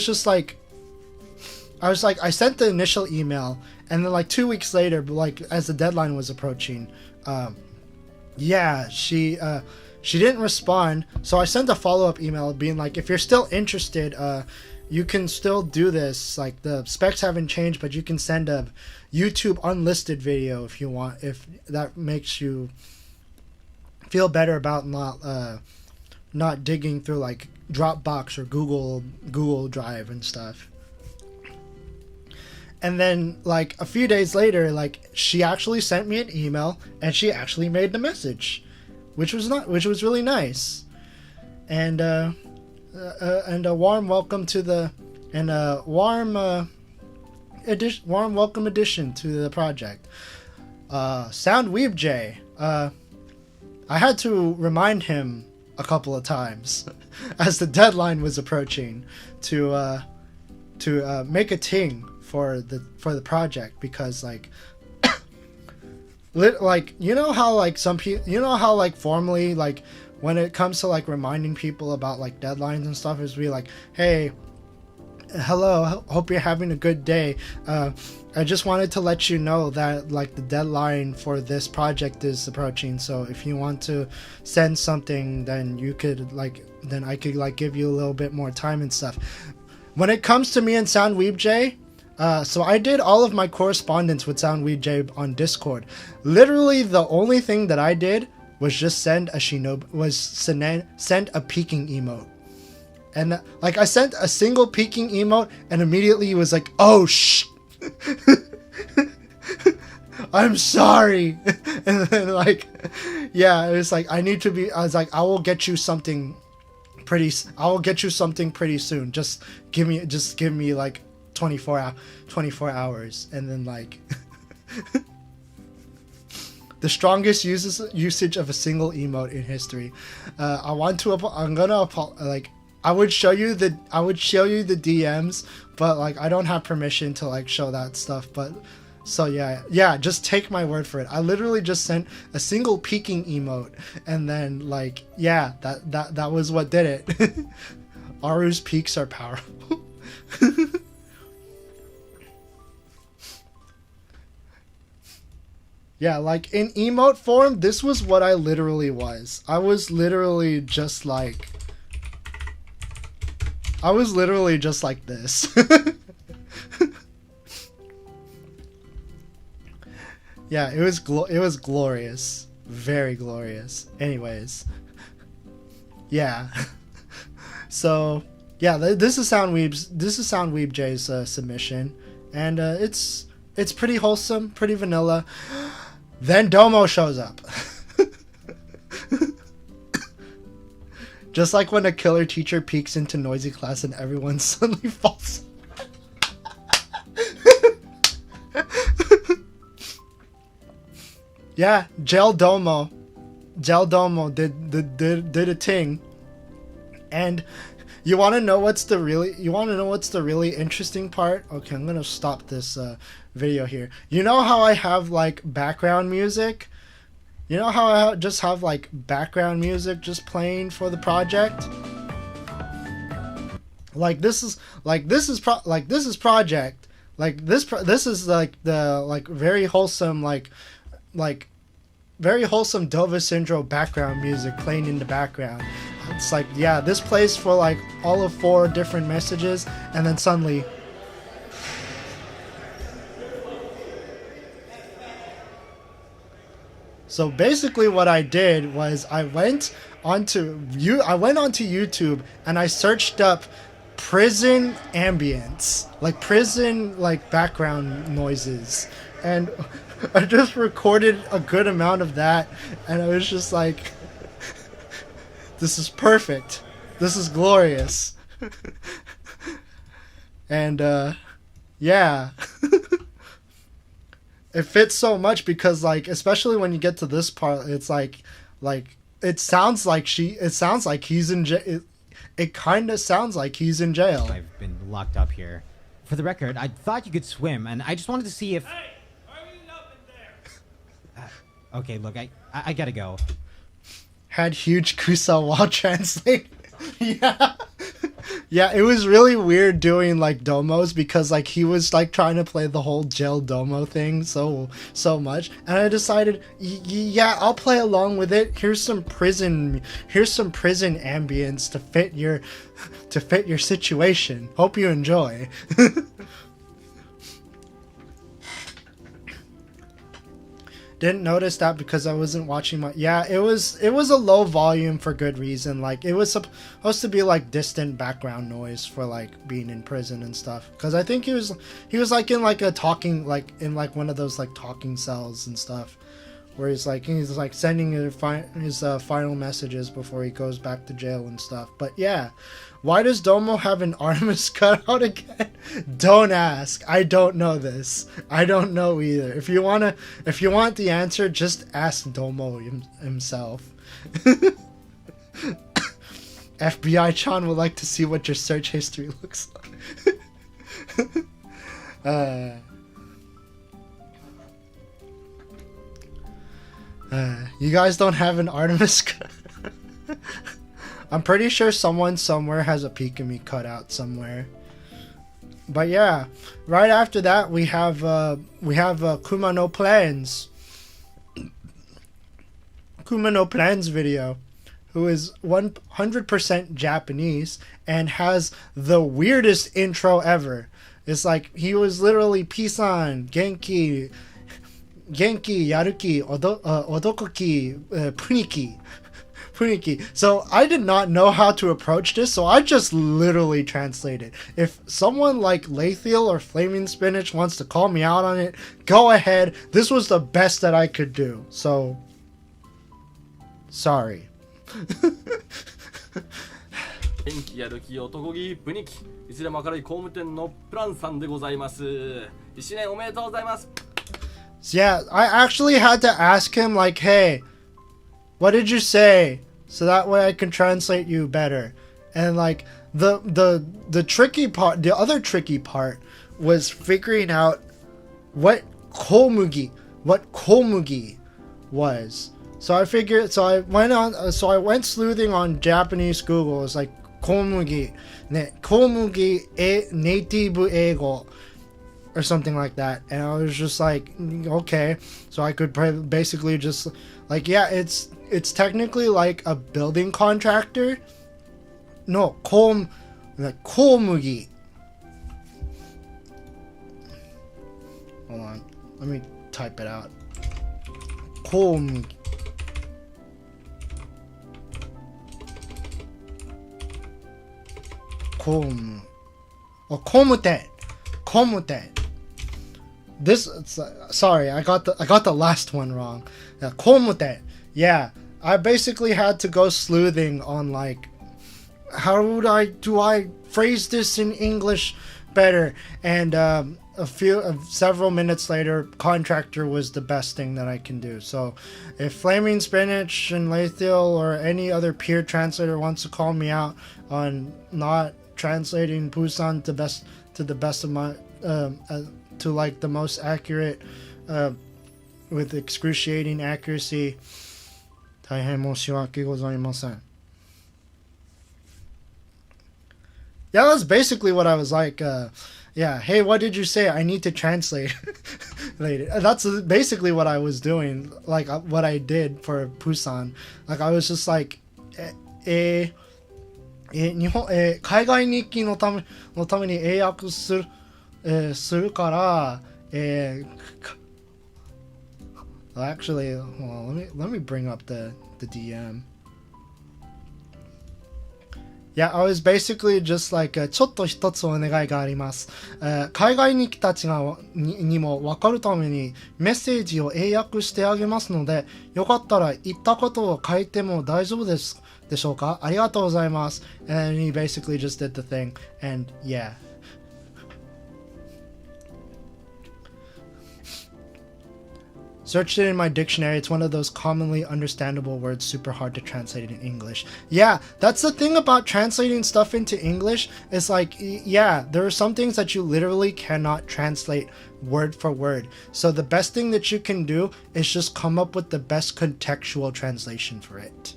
sent the initial email, and then like 2 weeks later, like as the deadline was approaching, yeah, she didn't respond, so I sent a follow-up email being like, if you're still interested, you can still do this. Like, the specs haven't changed, but you can send a YouTube unlisted video if you want, if that makes you feel better about not digging through like Dropbox or Google Drive and stuff. And then like a few days later, like she actually sent me an email and she actually made the message, which was really nice. And a warm welcome to the warm welcome addition to the project. Soundweeb J. I had to remind him a couple of times as the deadline was approaching to make a ting for the project, because like like you know how like some people, you know how like formally, like when it comes to like reminding people about like deadlines and stuff, is be like, hey, hello, hope you're having a good day. I just wanted to let you know that like the deadline for this project is approaching, so if you want to send something, then you could like, then I could like give you a little bit more time and stuff. When it comes to me and Soundweeb J, so I did all of my correspondence with Soundweeb J on Discord. Literally the only thing that I did was just send a peeking emote. And like I sent a single peeking emote and immediately he was like, oh shh. I'm sorry. And then like, yeah, it was like, I was like, I will get you something pretty soon. Just give me like 24 hours. And then like the strongest usage of a single emote in history. I would show you the DMs, but like I don't have permission to like show that stuff. But so yeah, just take my word for it. I literally just sent a single peeking emote, and then like yeah, that was what did it. Aru's peaks are powerful. Yeah, like in emote form, this was what I literally was. I was literally just like this. Yeah, it was glorious. Very glorious. Anyways. Yeah. So, yeah, this is Soundweeb J's submission, and it's pretty wholesome, pretty vanilla. Then Domo shows up. Just like when a killer teacher peeks into noisy class and everyone suddenly falls. Yeah, Gel Domo did a ting. And you want to know what's the really interesting part? Okay, I'm going to stop this video here. You know how I have like background music? You know how I just have like background music just playing for the project? This is project. This is like the like very wholesome very wholesome Dova Syndrome background music playing in the background. It's like, yeah, this plays for like all of 4 different messages, and then suddenly so basically what I did was I went onto YouTube and I searched up prison ambience, like prison like background noises, and I just recorded a good amount of that, and I was just like, this is perfect, this is glorious. And yeah. It fits so much because like, especially when you get to this part, it's like it sounds like he's in jail. It kind of sounds like he's in jail. I've been locked up here. For the record, I thought you could swim, and I just wanted to see if... Hey! Hurry up in there! Okay, look, I gotta go. Had huge Kusawa translate. Yeah. Yeah, it was really weird doing like domos because like he was like trying to play the whole jail domo thing so much, and I decided, yeah, I'll play along with it. Here's some prison ambience to fit your situation. Hope you enjoy. Didn't notice that because I wasn't watching my... Yeah, it was a low volume for good reason. Like, it was supposed to be like distant background noise for like being in prison and stuff. Because I think he was like in like a talking, like in like one of those like talking cells and stuff, where he's like sending his final messages before he goes back to jail and stuff. But yeah, why does Domo have an Artemis cutout again? Don't ask. I don't know this. I don't know either. If you want the answer, just ask Domo himself. FBI-chan would like to see what your search history looks like. You guys don't have an Artemis cut. I'm pretty sure someone somewhere has a Pikamee cutout somewhere. But yeah, right after that we have Kuma no Plans. Kuma no Plans video, who is 100% Japanese and has the weirdest intro ever. It's like he was literally Pisan, Genki, Yaruki, Odokoki, Puniki. So I did not know how to approach this, so I just literally translated. If someone like Lathiel or Flaming Spinach wants to call me out on it, go ahead. This was the best that I could do. So, sorry. 元気やる気男気ブニキいずれも明るい工務店のプランさんでございます。1年おめでとうございます。 Yeah, I actually had to ask him like, hey, what did you say? So that way I can translate you better. And like the tricky part, the other tricky part was figuring out what komugi was. So I went sleuthing on Japanese Google. It's like komugi e native eigo or something like that, and I was just like, okay, so I could basically just like, yeah, it's technically like a building contractor. No, komugi. Hold on, let me type it out. Komugi. Komuten. This, sorry, I got the last one wrong. Komuten. Yeah, I basically had to go sleuthing on like, how do I phrase this in English better? And several minutes later, contractor was the best thing that I can do. So if Flaming Spinach and Lathiel or any other peer translator wants to call me out on not translating Busan to the best of my to like the most accurate with excruciating accuracy, 大変申し訳ございません. Yeah, that's basically what I was like. Yeah, hey, what did you say? I need to translate later. That's basically what I was doing, like what I did for Busan. Like I was just like, 日本、海外日記のために英訳するから、actually, hold on, let me bring up the DM. Yeah, I was basically just like, ちょっと一つお願いがあります。海外日記たちにも分かるためにメッセージを英訳してあげますので、よかったら言ったことを書いても大丈夫ですでしょうか？ありがとうございます。And he basically just did the thing, and yeah. Searched it in my dictionary. It's one of those commonly understandable words, super hard to translate in English. Yeah, that's the thing about translating stuff into English. It's like, yeah, there are some things that you literally cannot translate word for word. So the best thing that you can do is just come up with the best contextual translation for it.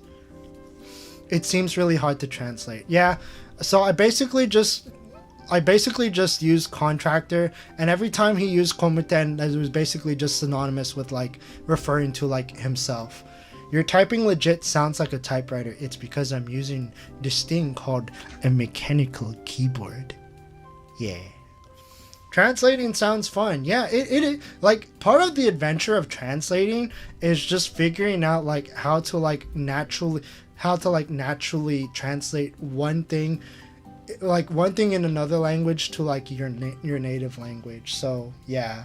It seems really hard to translate. Yeah, So I basically just used contractor, and every time he used komuten, it was basically just synonymous with like referring to like himself. Your typing legit sounds like a typewriter. It's because I'm using this thing called a mechanical keyboard. Yeah. Translating sounds fun. Yeah, it like part of the adventure of translating is just figuring out like how to naturally translate one thing in another language to like your native language. So yeah,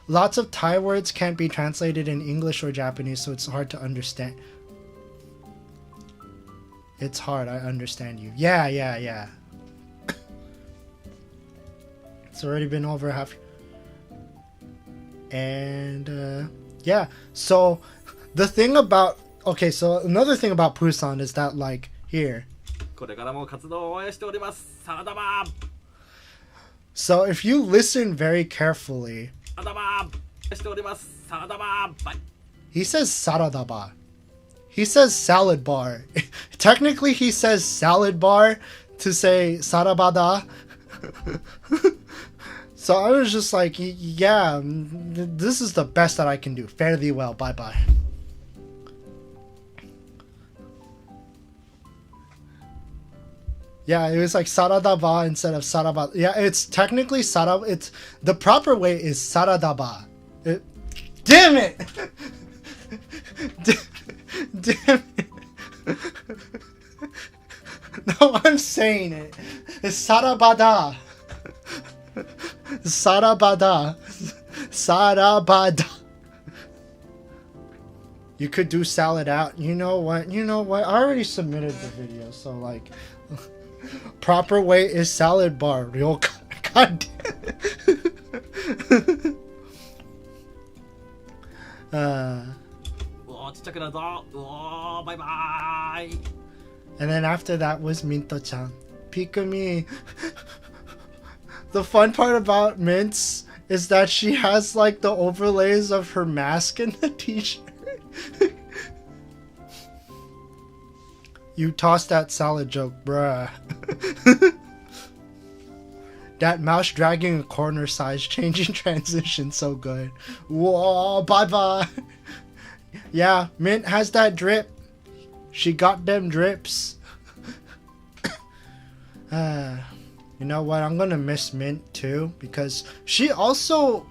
lots of Thai words can't be translated in English or Japanese, so it's hard to understand. It's hard, I understand you. Yeah. It's already been over half. And yeah, so the thing about so another thing about Busan is that like here. これからも活動を応援しております。サラダバー So if you listen very carefully, サラダバーしております。サラダバー he says saradaba. He says salad bar. Technically, he says salad bar to say sarabada. So I was just like, yeah, this is the best that I can do. Fare thee well. Bye-bye. Yeah, it was like saradaba instead of saraba. Yeah, it's technically sarab. It's the proper way is saradaba. Damn it! Damn it! No, I'm saying it. It's sarabada. Sarabada. Sarabada. You could do salad out. You know what? I already submitted the video, so like. Proper way is salad bar. Real god damn. ちっちゃくなるぞ。バイバイ。 And then after that was Minto-chan. Pikamee. The fun part about Mints is that she has like the overlays of her mask in the t-shirt. You tossed that salad joke, bruh. That mouse dragging a corner size changing transition so good. Whoa, bye-bye. Yeah, Mint has that drip. She got them drips. You know what? I'm gonna miss Mint too because she also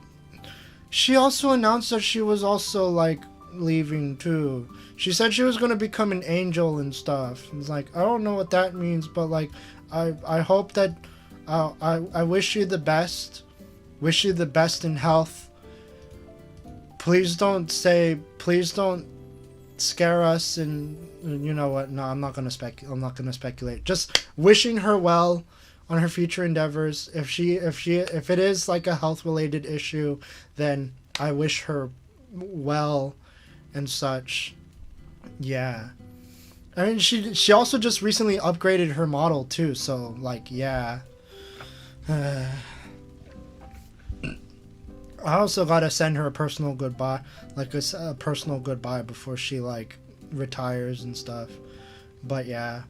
announced that she was also like leaving too. She said she was gonna become an angel and stuff. It's like I don't know what that means, but like I hope that I wish you the best. Wish you the best in health. Please don't scare us, and you know what? No, I'm not gonna speculate. Just wishing her well on her future endeavors. If it is like a health related issue, then I wish her well and such. Yeah. I mean, she also just recently upgraded her model too, so like yeah. I also gotta send her a personal goodbye, like a personal goodbye before she like retires and stuff. But yeah,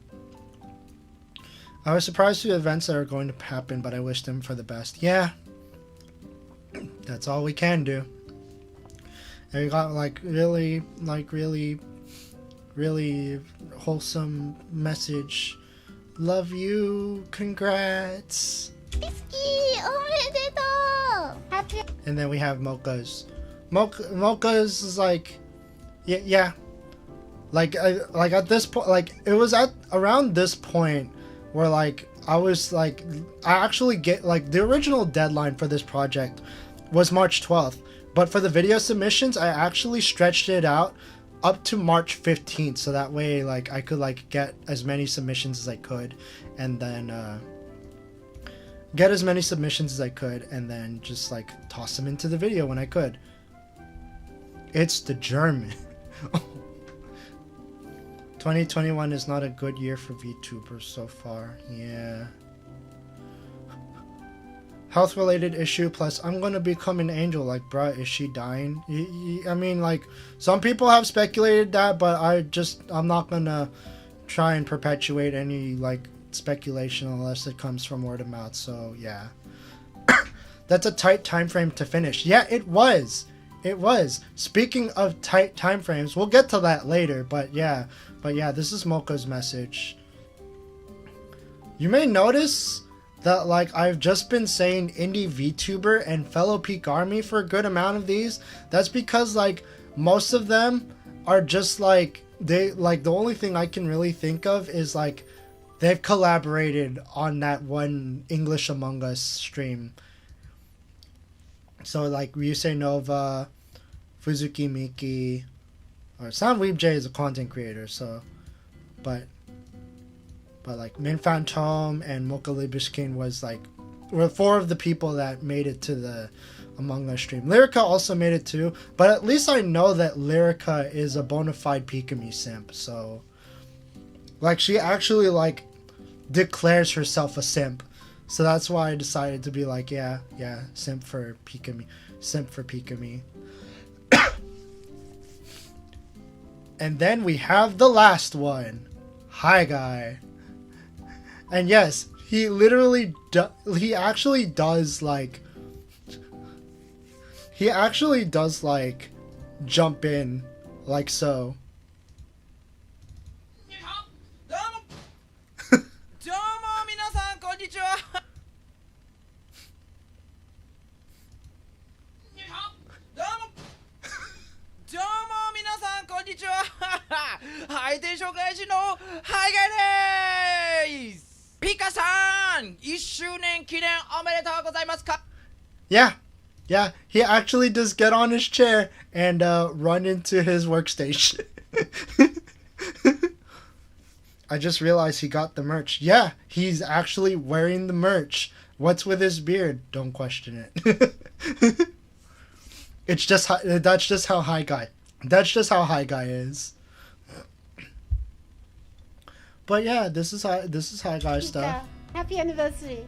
I was surprised to the events that are going to happen, but I wish them for the best. Yeah, that's all we can do. And we got like really wholesome message. Love you. Congrats. And then we have Mocha's. Mocha's is like, yeah. Like at this point, like it was at around this point where like I was like, I actually get like the original deadline for this project was March 12th, but for the video submissions, I actually stretched it out up to March 15th, so that way like I could like get as many submissions as I could, and then just like toss them into the video when I could. It's the German. 2021 is not a good year for VTubers so far. Yeah. Health related issue plus I'm gonna become an angel. Like, bruh, is she dying? I mean, like, some people have speculated that, but I'm not gonna try and perpetuate any like speculation unless it comes from word of mouth. So yeah, that's a tight time frame to finish. Yeah, it was. It was. Speaking of tight time frames, we'll get to that later. But yeah, this is Mocha's message. You may notice that like I've just been saying indie VTuber and fellow Peak Army for a good amount of these. That's because like most of them are just like they like the only thing I can really think of is like they've collaborated on that one English Among Us stream. So like Ryusei Nova, Fuzuki Miki, or Soundweeb J is a content creator, so but like Min Phantom and Mocha Libishkin were 4 of the people that made it to the Among Us stream. Lyrica also made it too, but at least I know that Lyrica is a bona fide Pikamee simp, so like she actually like declares herself a simp. So that's why I decided to be like, yeah, simp for Pikamee. And then we have the last one, Hi Guy. And yes, he literally he actually does like jump in like so. どうも皆さんこんにちは。どうも皆さんこんにちは。ハイテンション外人のハイガイです。ピカさん、1周年記念おめでとうございますか？ Yeah, he actually does get on his chair and run into his workstation. I just realized he got the merch. Yeah, he's actually wearing the merch. What's with his beard? Don't question it. That's just how Hi Guy is. But yeah, this is Hi Guy stuff. Happy anniversary.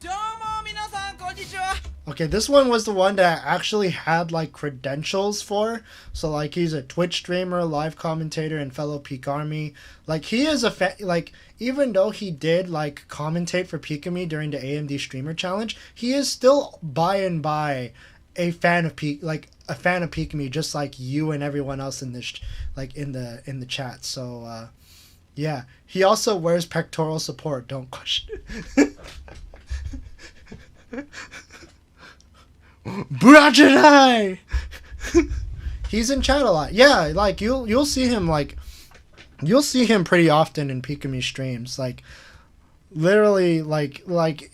どうも皆さんこんにちは。 Okay, this one was the one that I actually had like credentials for. So like he's a Twitch streamer, live commentator, and fellow Peak Army. Like he is like even though he did like commentate for Pikamee during the AMD Streamer Challenge, he is still by and by a fan of Pikamee, just like you and everyone else in this like in the chat. So yeah, he also wears pectoral support. Don't question. Brajadai! He's in chat a lot. Yeah, like you'll see him pretty often in Pikamee streams. Like literally like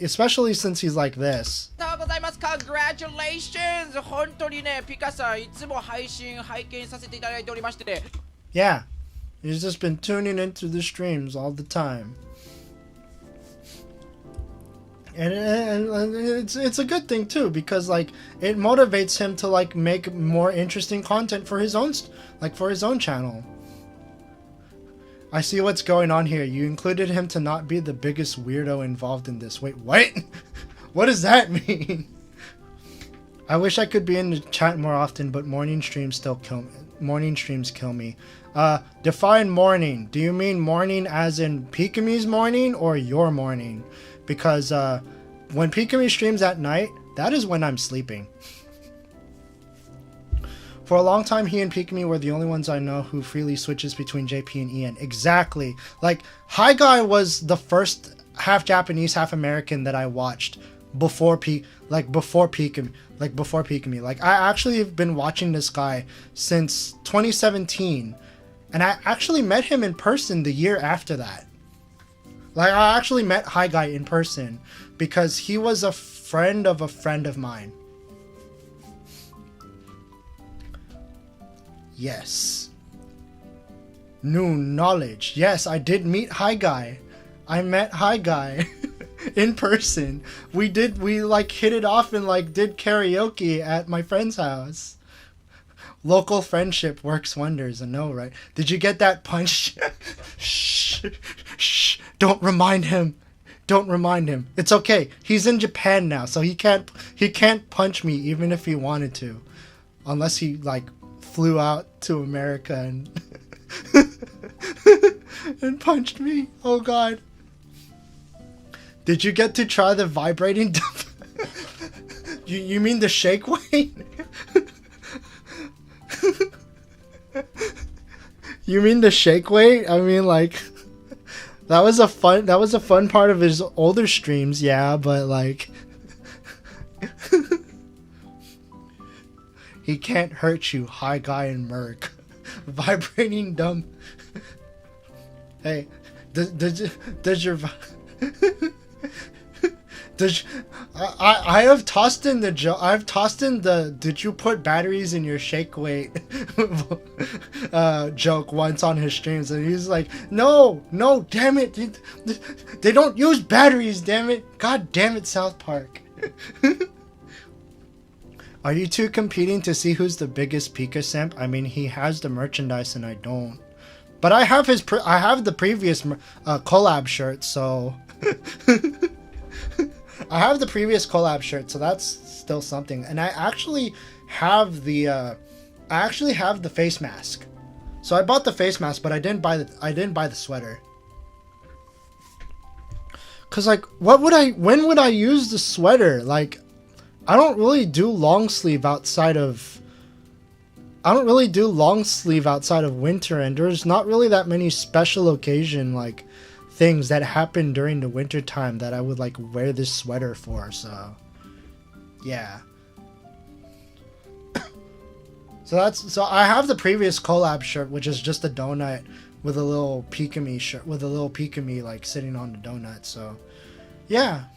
especially since he's like this. ありがとうございます。Congratulations! 本当にね、ピカさんいつも配信拝見させていただいておりましてね。Yeah. He's just been tuning into the streams all the time. And it's a good thing too, because like it motivates him to like make more interesting content for his own channel. I see what's going on here. You included him to not be the biggest weirdo involved in this. Wait, what? What does that mean? I wish I could be in the chat more often, but morning streams kill me. Define morning. Do you mean morning as in Pikamee's morning or your morning? Because when Pikamee streams at night, that is when I'm sleeping. For a long time, he and Pikamee were the only ones I know who freely switches between JP and EN. Exactly. Like, Hi Guy was the first half Japanese, half American that I watched before Pikamee. Like, I actually have been watching this guy since 2017. And I actually met him in person the year after that. Like, I actually met Hi Guy in person because he was a friend of mine. Yes. New knowledge. Yes, I did meet Hi Guy. I met Hi Guy in person. We like hit it off and like did karaoke at my friend's house. Local friendship works wonders, I know, right? Did you get that punch? Shh. Shh. Don't remind him. Don't remind him. It's okay. He's in Japan now, so he can't punch me even if he wanted to. Unless he like flew out to America and and punched me. Oh god. Did you get to try the vibrating you mean the shake weight? You mean the shake weight? I mean, like, that was a fun part of his older streams, yeah, but like he can't hurt you, High Guy and Merc. Vibrating dumb. Hey, does your I have tossed in the joke. I've tossed in the "Did you put batteries in your shake weight?" Joke once on his streams, and he's like, "No, damn it, they don't use batteries, damn it, god damn it, South Park." Are you two competing to see who's the biggest Pika simp? I mean, he has the merchandise and I don't, but I have I have the previous collab shirt, so. I have the previous collab shirt, so that's still something. And I actually have the face mask. So I bought the face mask, but I didn't buy the sweater. Cause like, when would I use the sweater? Like, I don't really do long sleeve outside of winter, and there's not really that many special occasion like things that happen during the winter time that I would like wear this sweater for, so yeah. So I have the previous collab shirt, which is just a donut with a little Pikamee shirt, with a little Pikamee like sitting on the donut, so yeah.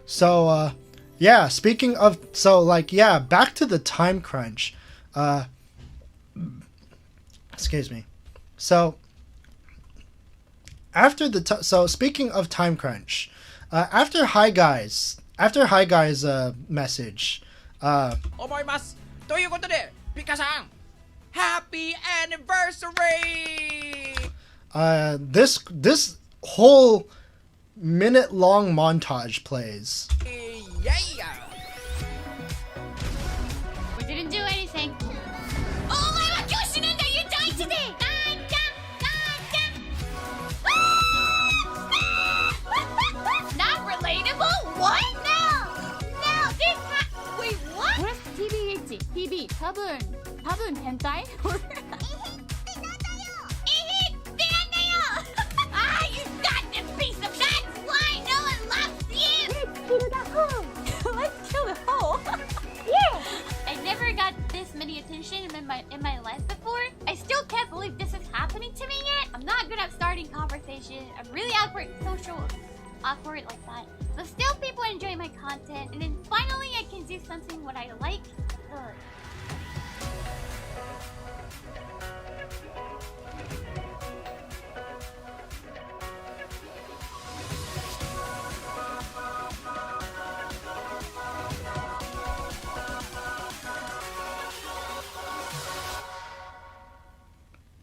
So yeah, speaking of, so like, yeah, back to the time crunch. Excuse me. So after so speaking of time crunch, after Hi Guys message, 思います。ということで、ピカさん、Happy Anniversary! this whole minute long montage plays. Yeah! We didn't do anything. Oh my god, Yoshinanda, you died today! Not relatable? What? No, this wait, what? What is TBH? TB, 多分変態? Ah, you got this piece of that's why no one loves you! Let's kill the hoe! Yeah! I never got this many attention in my life before. I still can't believe this is happening to me yet. I'm not good at starting conversation. I'm really awkward like that. But still people enjoy my content, and then finally I can do something what I like. Ugh.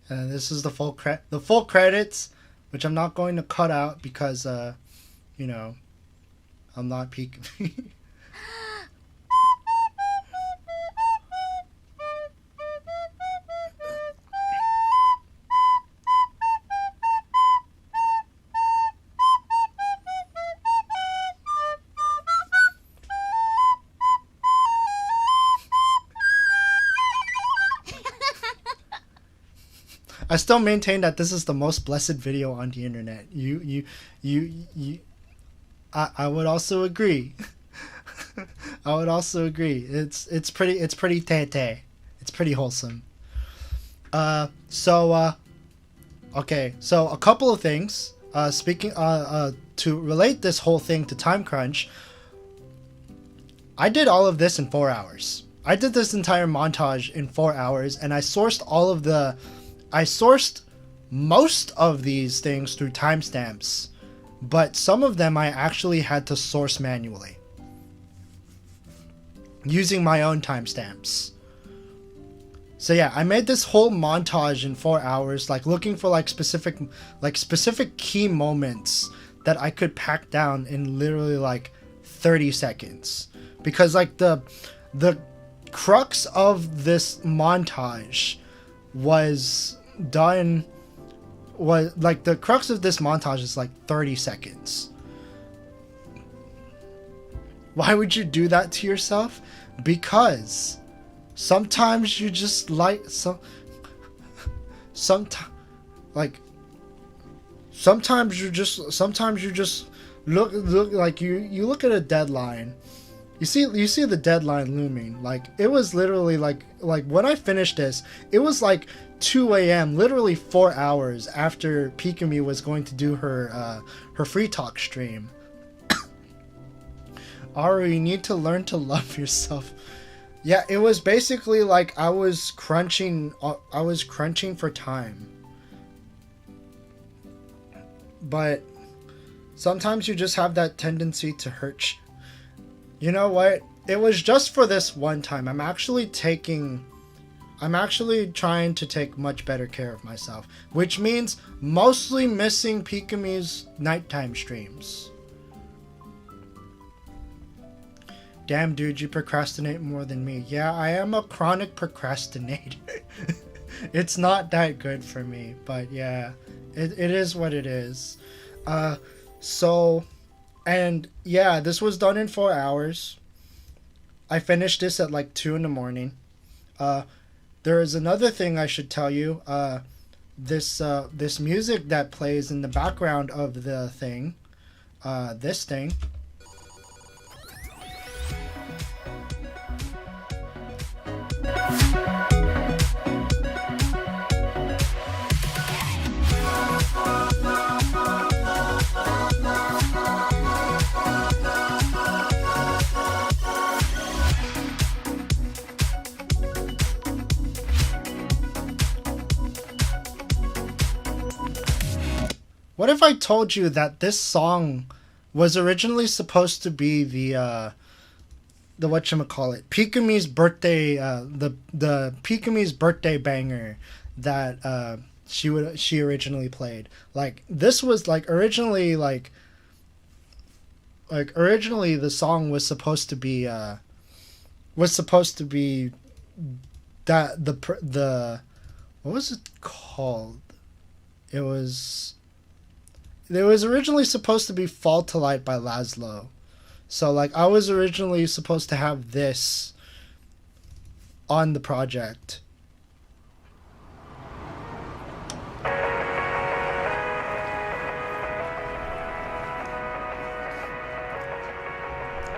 And this is the full credits, which I'm not going to cut out because you know, I'm not peeking. I still maintain that this is the most blessed video on the internet. I would also agree. I would also agree. It's pretty tete. It's pretty wholesome. Okay, so a couple of things. Speaking to relate this whole thing to time crunch. I did all of this in 4 hours. I did this entire montage in 4 hours, and I sourced most of these things through timestamps, but some of them I actually had to source manually using my own timestamps. So yeah, I made this whole montage in 4 hours, like looking for specific key moments that I could pack down in literally like 30 seconds. Because like the crux of this montage was done was like the crux of this montage is like 30 seconds. Why would you do that to yourself? Because sometimes you just like sometimes you just look like you look at a deadline. You see the deadline looming. Like it was literally like when I finished this, it was like 2 a.m. literally 4 hours after Pikamee was going to do her free talk stream. Aru, you need to learn to love yourself. Yeah, it was basically like I was crunching for time. But sometimes you just have that tendency to hurt. You know what? It was just for this one time. I'm actually trying to take much better care of myself, which means mostly missing Pikamee's nighttime streams. Damn, dude, you procrastinate more than me. Yeah, I am a chronic procrastinator. It's not that good for me, but yeah, it is what it is. And yeah, this was done in 4 hours. I finished this at like 2 in the morning. There is another thing I should tell you. This music that plays in the background of the thing, this thing. What if I told you that this song was originally supposed to be the whatchamacallit, Pikamee's birthday, the Pikamee's birthday banger that she originally played. Like this was originally the song was supposed to be that the what was it called? It was originally supposed to be Fall to Light by Laszlo. So like I was originally supposed to have this on the project.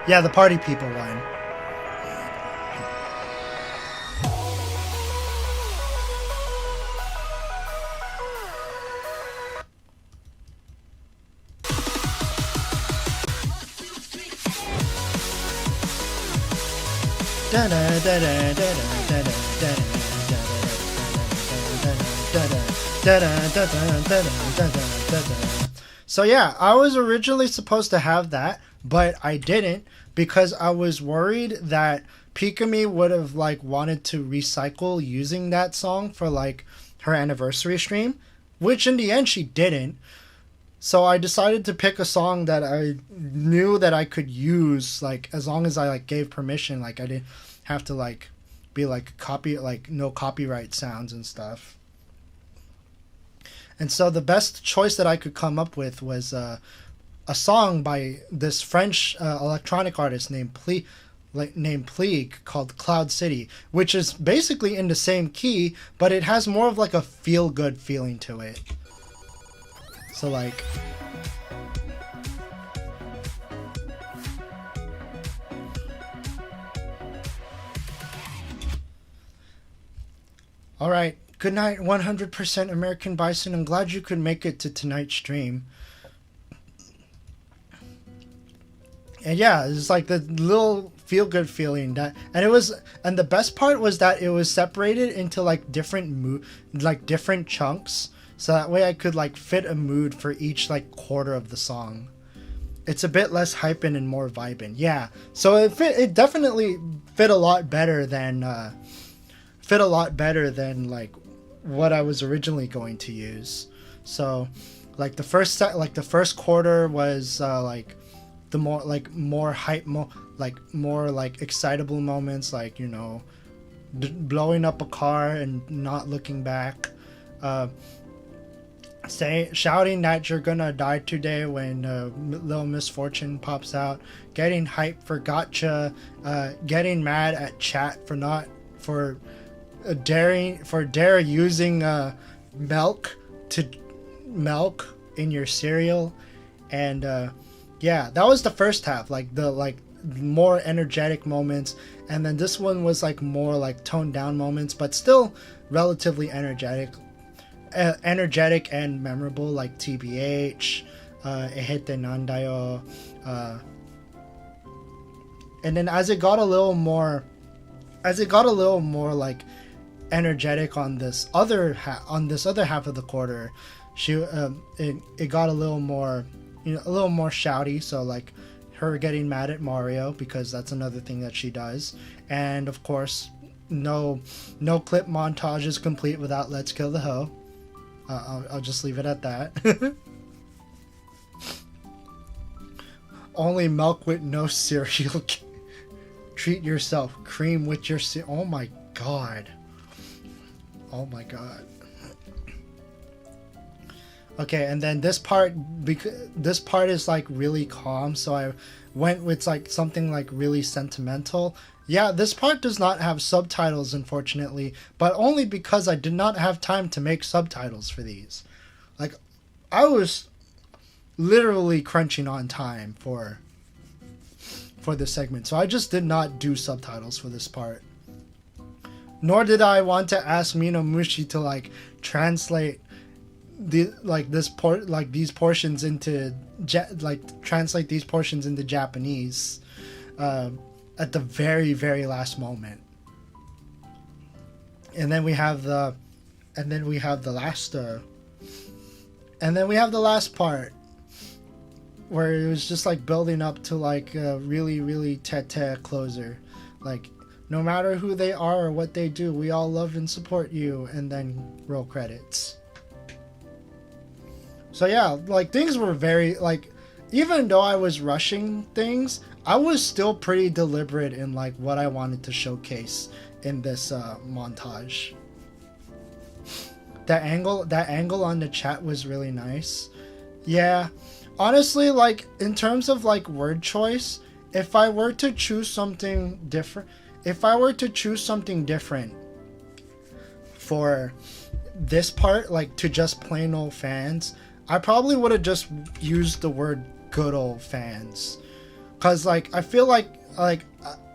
Yeah, the Party People one. So yeah, I was originally supposed to have that, but I didn't because I was worried that Pikamee would have wanted to recycle using that song for her anniversary stream, which in the end she didn't. So I decided to pick a song that I knew that I could use as long as I gave permission. I didn't have to be no copyright sounds and stuff. And so the best choice that I could come up with was a song by this French electronic artist named Pleek called Cloud City, which is basically in the same key, but it has more of a feel-good feeling to it. So all right, good night, 100% American Bison. I'm glad you could make it to tonight's stream. And yeah, it's the little feel-good feeling and the best part was that it was separated into different chunks. So that way I could fit a mood for each quarter of the song. It's a bit less hyping and more vibing. Yeah. So it definitely fit a lot better than what I was originally going to use. So the first quarter was the more hype more excitable moments, blowing up a car and not looking back. shouting that you're gonna die today when little misfortune pops out, getting hyped for gotcha, getting mad at chat for dare using milk in your cereal. And yeah, that was the first half, like the more energetic moments, and then this one was like more like toned down moments, but still relatively energetic and memorable, like TBH, Ehete Nandayo, and then as it got a little more like energetic on this other half of the quarter, it got a little more, a little more shouty. So like her getting mad at Mario, because that's another thing that she does, and of course no clip montage is complete without Let's Kill the Hoe. I'll just leave it at that. Only milk with no cereal. Treat yourself. Cream with your oh my god. Oh my god. Okay, and then this part is like really calm, so I went with like something like really sentimental. Yeah, this part does not have subtitles, unfortunately, but only because I did not have time to make subtitles for these. Like, I was literally crunching on time for this segment, so I just did not do subtitles for this part. Nor did I want to ask Minomushi to like translate these portions into translate these portions into Japanese at the very, very last moment. And then we have the last part where it was just like building up to like a really, really tete closer, like no matter who they are or what they do, we all love and support you, and then roll credits. So yeah, like things were very, like, even though I was rushing things, I was still pretty deliberate in like what I wanted to showcase in this montage. That angle on the chat was really nice. Yeah, honestly, like in terms of like word choice, if I were to choose something different for this part, like to just plain old fans, I probably would have just used the word good old fans. Cause like I feel like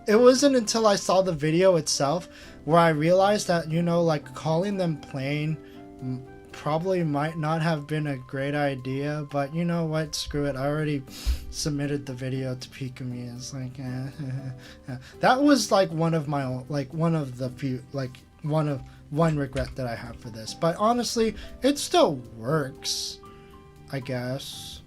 it wasn't until I saw the video itself where I realized that, you know, like calling them plain probably might not have been a great idea, but you know what, screw it, I already submitted the video to Pikamee. It's like that was like one of the few, like one regret that I have for this, but honestly it still works, I guess.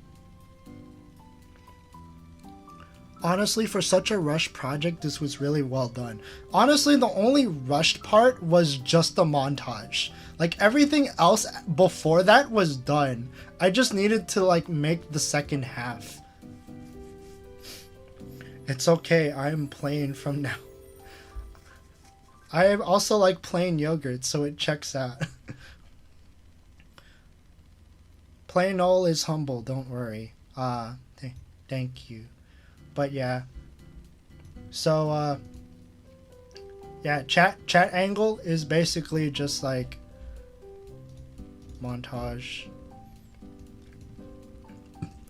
Honestly, for such a rushed project, this was really well done. Honestly, the only rushed part was just the montage. Like, everything else before that was done. I just needed to, like, make the second half. It's okay, I am plain from now. I also like plain yogurt, so it checks out. Plain ol is humble, don't worry. Thank you. But yeah, so yeah, chat angle is basically just like montage.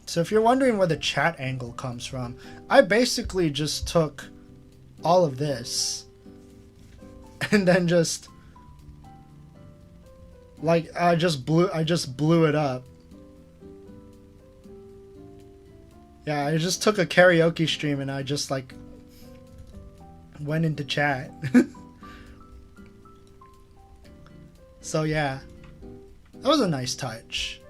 So if you're wondering where the chat angle comes from, I basically just took all of this and then just like I just blew it up. Yeah, I just took a karaoke stream and I just like went into chat. So yeah, that was a nice touch.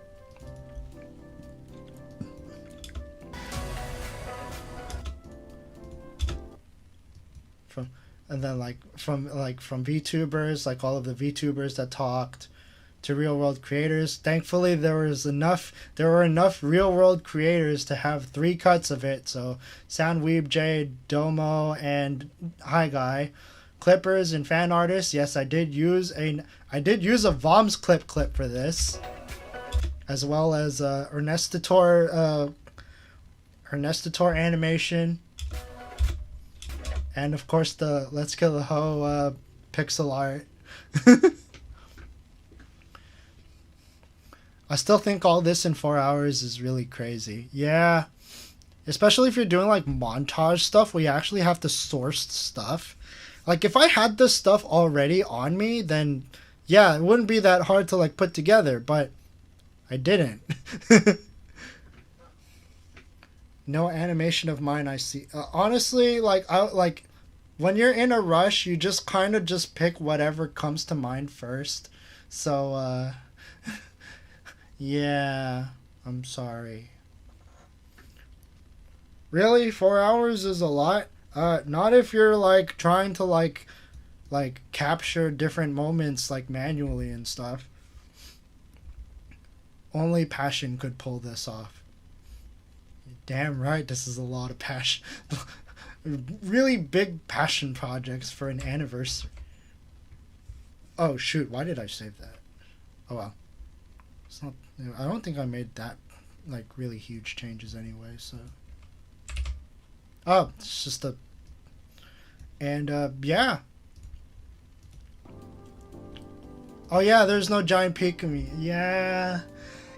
From VTubers, like all of the VTubers that talked, to real world creators. Thankfully there were enough real world creators to have 3 cuts of it. So Soundweeb, Jade, Domo, and Hi Guy. Clippers and fan artists. Yes, I did use a Voms clip for this. as well as Ernestator animation, and of course the Let's Kill a Hoe pixel art. I still think all this in 4 hours is really crazy. Yeah. Especially if you're doing like montage stuff where you actually have to source stuff. Like if I had this stuff already on me, then yeah, it wouldn't be that hard to like put together, but I didn't. No animation of mine I see. Honestly, like when you're in a rush, you just kind of just pick whatever comes to mind first. So yeah, I'm sorry. Really? 4 hours is a lot? Not if you're like trying to like capture different moments like manually and stuff. Only passion could pull this off. Damn right, this is a lot of passion. Really big passion projects for an anniversary. Oh shoot, why did I save that? Oh well. It's not, I don't think I made that like really huge changes anyway, so. Oh, it's just a. And yeah. Oh yeah, there's no giant Pikamee. Yeah.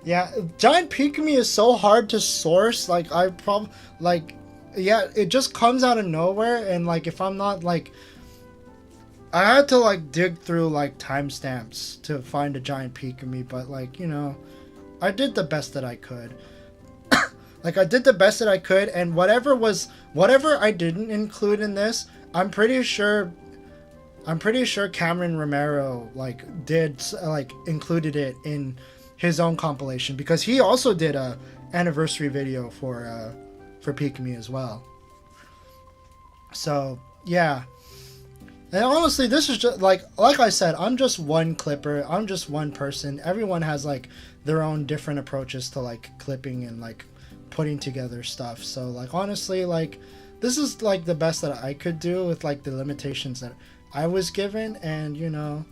Yeah, giant Pikamee is so hard to source. Like yeah, it just comes out of nowhere, and like if I'm not like, I had to like dig through like timestamps to find a giant Pikamee, but like, you know, I did the best that I could. Like I did the best that I could, and whatever I didn't include in this, I'm pretty sure Cameron Romero like did like included it in his own compilation, because he also did a anniversary video for Pikamee as well. So yeah, and honestly, this is just like I said, I'm just one clipper. I'm just one person. Everyone has like their own different approaches to like clipping and like putting together stuff. So like honestly, like this is like the best that I could do with like the limitations that I was given, and you know,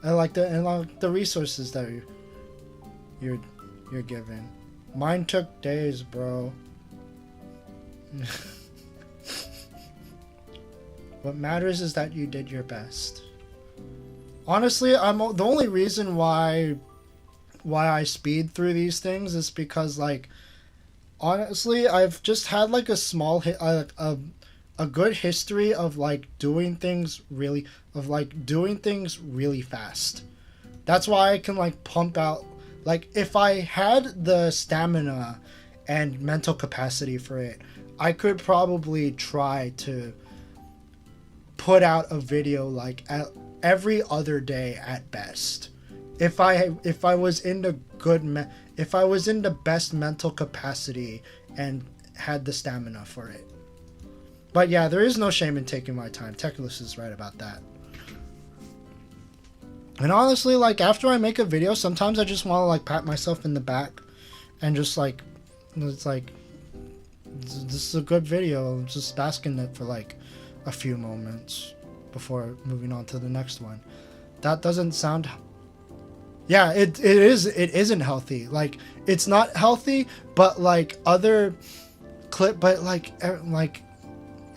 I like the resources that you're given. Mine took days, bro. What matters is that you did your best. Honestly, I'm the only reason why I speed through these things is because like honestly, I've just had like a small a good history of like doing things really fast. That's why I can like pump out, like if I had the stamina and mental capacity for it, I could probably try to put out a video like every other day at best. If I was in the best mental capacity and had the stamina for it. But yeah, there is no shame in taking my time. Techless is right about that. And honestly, like after I make a video, sometimes I just want to like pat myself in the back and just like, it's like, this is a good video. I'm just basking in it for like a few moments before moving on to the next one. That doesn't sound. Yeah, it isn't healthy. Like it's not healthy, but like other but like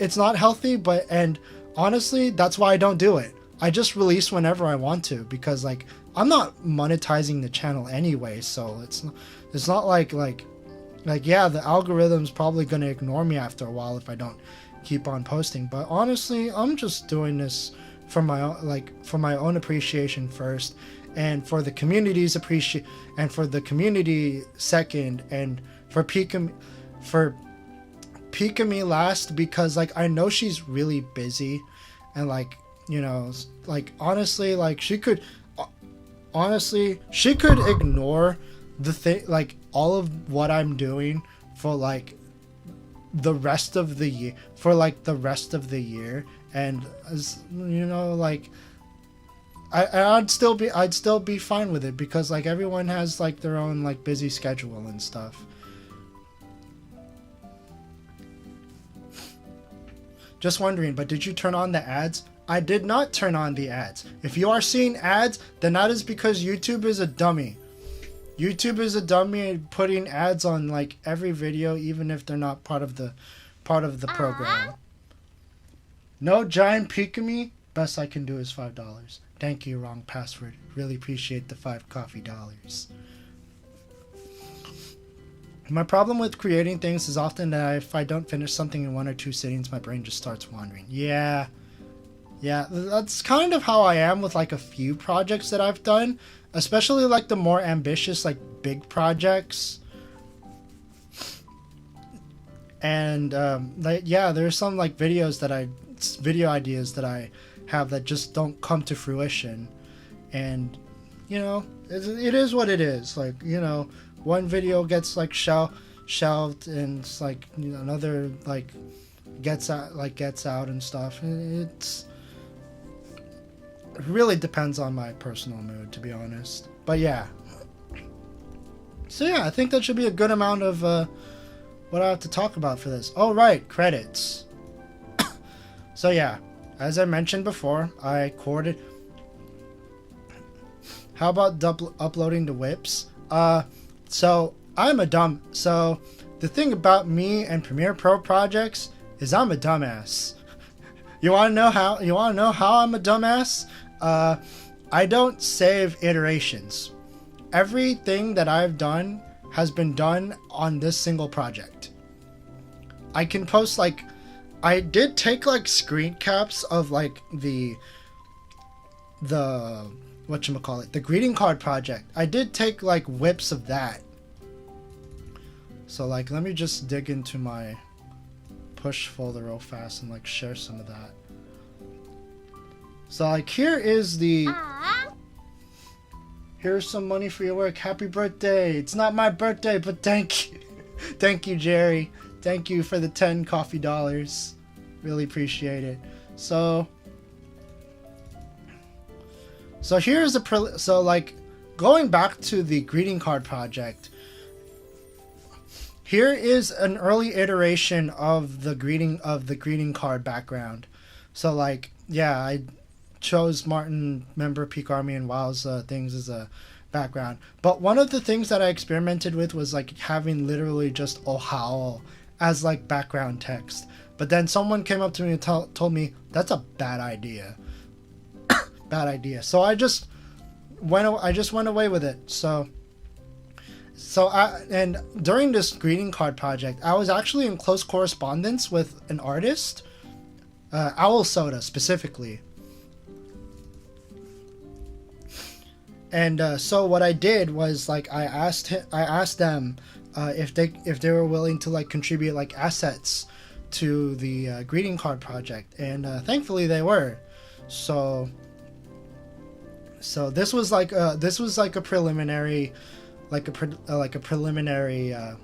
it's not healthy, but and honestly, that's why I don't do it. I just release whenever I want to, because like I'm not monetizing the channel anyway, so it's not like yeah, the algorithm's probably going to ignore me after a while if I don't keep on posting. But honestly, I'm just doing this for my own appreciation first, and for the community's and for the community second, and for Pikamee last, because like I know she's really busy, and like, you know, like honestly, like she could ignore the thing, like all of what I'm doing for like the rest of the year, and as you know, like I'd still be fine with it, because like everyone has like their own like busy schedule and stuff. Just wondering, but did you turn on the ads? I did not turn on the ads. If you are seeing ads, then that is because YouTube is a dummy. YouTube is a dummy at putting ads on like every video, even if they're not part of the program. No giant Pikamee. Best I can do is $5. Thank you, wrong password. Really appreciate the $5 coffee dollars. My problem with creating things is often that if I don't finish something in 1 or 2 sittings, my brain just starts wandering. Yeah, that's kind of how I am with like a few projects that I've done, especially like the more ambitious, like big projects. And there's some like video ideas that I have that just don't come to fruition, and you know, it is what it is. Like, you know, one video gets like shelved, and it's like, you know, another like gets out and stuff. It really depends on my personal mood, to be honest. But yeah, so yeah, I think that should be a good amount of what I have to talk about for this. Oh right, credits. So yeah, as I mentioned before, I recorded. How about uploading the whips? So the thing about me and Premiere Pro projects is I'm a dumbass. You wanna know how I'm a dumbass? I don't save iterations. Everything that I've done has been done on this single project. I can post like, I did take like screen caps of like the whatchamacallit, the greeting card project. I did take like whips of that. So like, let me just dig into my push folder real fast and like share some of that. So like, here's some money for your work. Happy birthday. It's not my birthday, but thank you. Thank you, Jerry. Thank you for the 10 coffee dollars. Really appreciate it. So here's so like, going back to the greeting card project, here is an early iteration of the greeting card background. So like, yeah, I chose Martin, member Pikamee and Wow's things as a background. But one of the things that I experimented with was like having literally just Ohio as like background text. But then someone came up to me and told me that's a bad idea. Bad idea. So I just went away with it. So and during this greeting card project, I was actually in close correspondence with an artist, Owl Soda specifically. And so what I did was like, I asked them if they were willing to like contribute like assets to the greeting card project, and thankfully they were. So this was like a preliminary,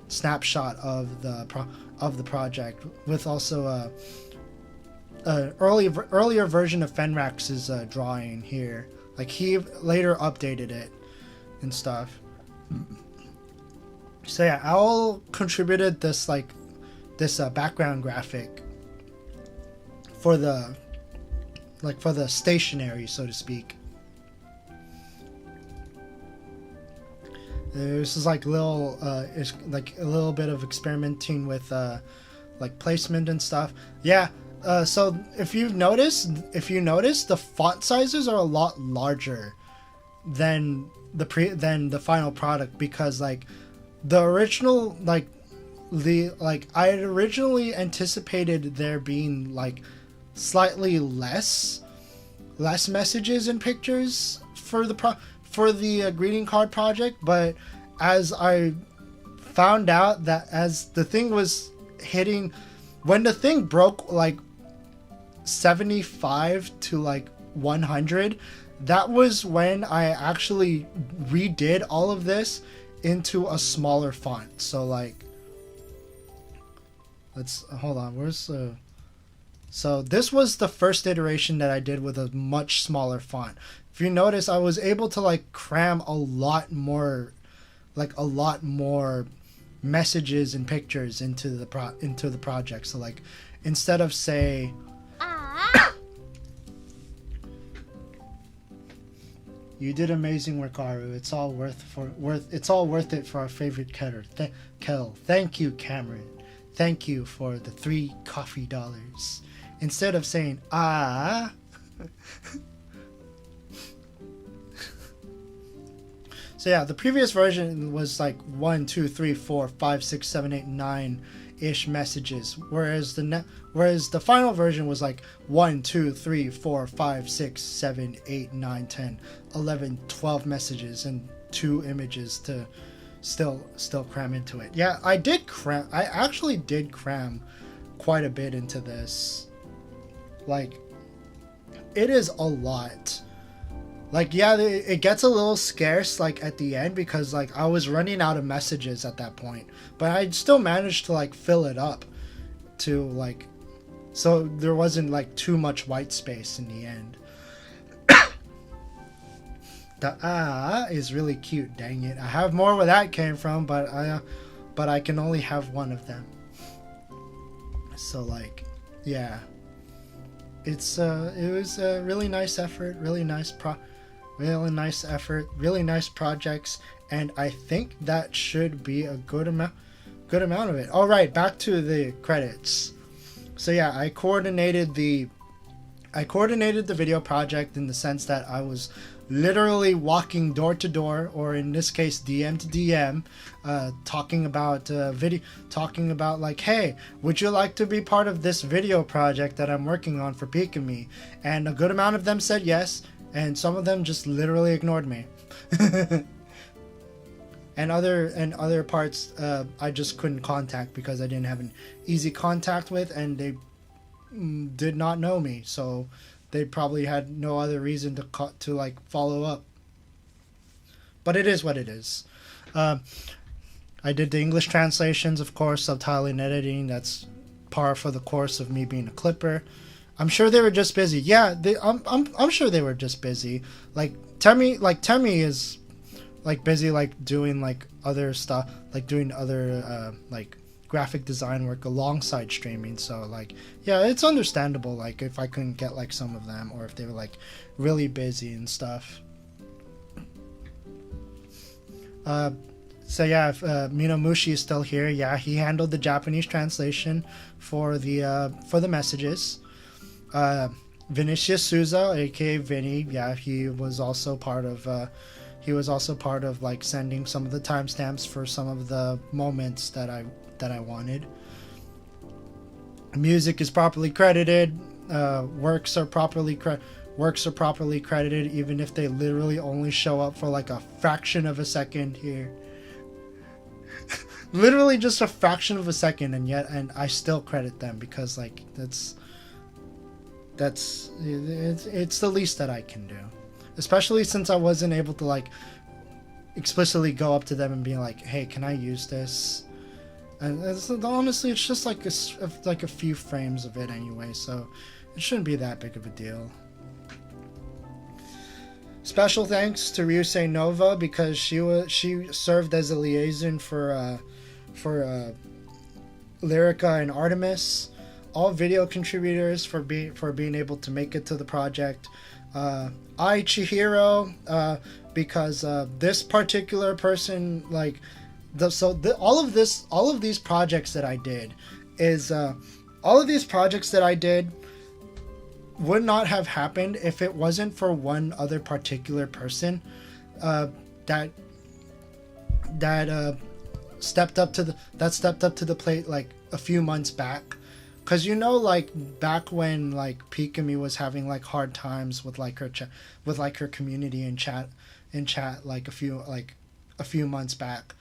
snapshot of the project, with also a earlier version of Fenrax's drawing here. Like, he later updated it and stuff. So yeah, Owl contributed this background graphic for the stationery, so to speak. This is like it's like a little bit of experimenting with like placement and stuff. Yeah. So if you notice, the font sizes are a lot larger than the final product, because like the original I had originally anticipated there being like slightly less messages and pictures for the greeting card project, but as I found out that as the thing was hitting, when the thing broke like 75 to like 100, that was when I actually redid all of this into a smaller font. So like, let's hold on, so this was the first iteration that I did with a much smaller font. If you notice, I was able to like cram a lot more messages and pictures into the project. So like, instead of You did amazing work, Aru. It's all worth it for our favorite Kel. Thank you, Cameron. Thank you for the $3 coffee. Instead of saying ah. So yeah, the previous version was like 1, 2, 3, 4, 5, 6, 7, 8, 9-ish messages, whereas the final version was like 1, 2, 3, 4, 5, 6, 7, 8, 9, 10, 11, 12 messages and 2 images to still cram into it. Yeah, I actually did cram quite a bit into this. Like, it is a lot. Like, yeah, it gets a little scarce, like, at the end, because, like, I was running out of messages at that point. But I still managed to, like, fill it up to, like... So there wasn't, like, too much white space in the end. The is really cute, dang it. I have more where that came from, but I can only have one of them. So, like, yeah. It was a really nice effort, really nice effort, really nice projects, and I think that should be a good amount of it. All right, back to the credits. So yeah, I coordinated the video project in the sense that I was literally walking door to door, or in this case DM to DM, talking about like, hey, would you like to be part of this video project that I'm working on for Pikamee? And a good amount of them said yes, and some of them just literally ignored me. and other parts I just couldn't contact because I didn't have an easy contact with, and they did not know me, so they probably had no other reason to like follow up. But it is what it is. I did the English translations, of course, subtitling and editing. That's par for the course of me being a clipper. I'm sure they were just busy. Yeah, I'm sure they were just busy. Like Temi is like busy like doing like other stuff, like doing other like graphic design work alongside streaming. So like, yeah, it's understandable like if I couldn't get like some of them, or if they were like really busy and stuff. So yeah, if Minomushi is still here, yeah, he handled the Japanese translation for the messages. Vinicius Souza, aka Vinny, yeah, he was also part of like sending some of the timestamps for some of the moments that I wanted. Music is properly credited. Works are properly credited, even if they literally only show up for like a fraction of a second here. Literally just a fraction of a second, and I still credit them because like it's the least that I can do, especially since I wasn't able to like explicitly go up to them and be like, hey, can I use this? And honestly, it's just like a few frames of it anyway, so it shouldn't be that big of a deal. Special thanks to Ryusei Nova, because she served as a liaison for Lyrica and Artemis. All video contributors for being able to make it to the project. I Chihiro, because this particular person, like, all of these projects that I did would not have happened if it wasn't for one other particular person that stepped up to the plate like a few months back. Cause like back when like Pikamee was having like hard times with like her community and chat like a few months back,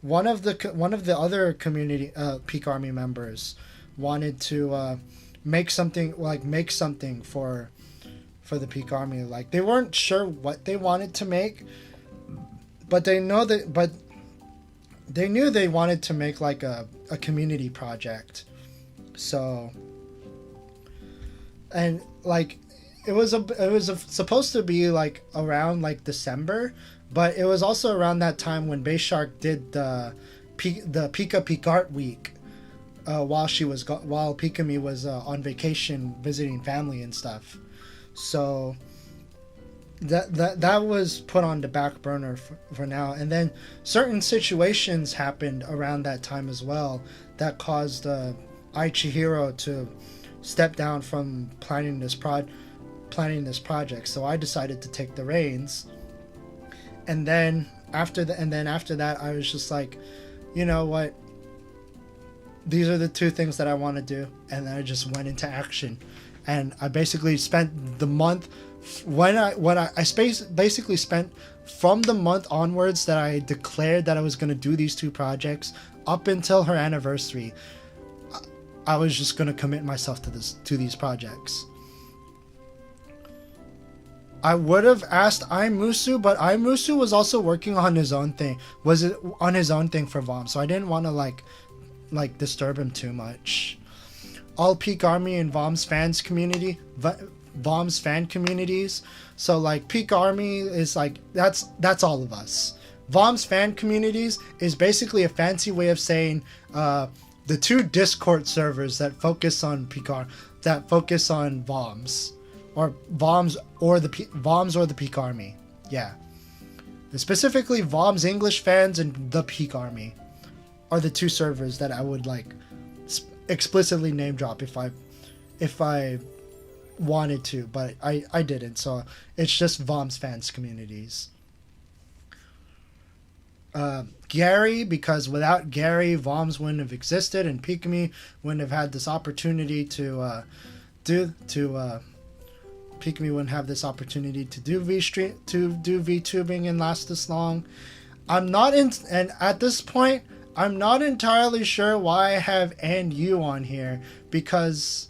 one of the other community Peak Army members wanted to make something for the Peak Army. Like, they weren't sure what they wanted to make, but they knew they wanted to make like a community project. So, and like it was supposed to be like around like December, but it was also around that time when Bayshark did the Pika Peak Art Week, while Pikamee was on vacation visiting family and stuff. So that was put on the back burner for now. And then certain situations happened around that time as well that caused Aichihiro to step down from planning this project. So I decided to take the reins. And then after that, I was just like, you know what? These are the two things that I want to do, and then I just went into action. And I basically spent the month basically spent from the month onwards that I declared that I was going to do these two projects up until her anniversary. I was just going to commit myself to these projects. I would have asked Aimusu, but Aimusu was also working on his own thing. For VOM, so I didn't want to like disturb him too much. All Peak Army and VOM's fan communities. So like Peak Army is like that's all of us. VOM's fan communities is basically a fancy way of saying the two Discord servers that focus on that focus on VOMs. Or VOMs or the Peak Army. Yeah. Specifically, VOM's English fans and the Peak Army are the two servers that I would like explicitly name drop if I wanted to, but I didn't. So it's just VOM's fans communities. Gary, because without Gary, VOMs wouldn't have existed, and Pikamee wouldn't have had this opportunity to Pikamee wouldn't have this opportunity to do VTubing and last this long. And at this point, I'm not entirely sure why I have "and you" on here, because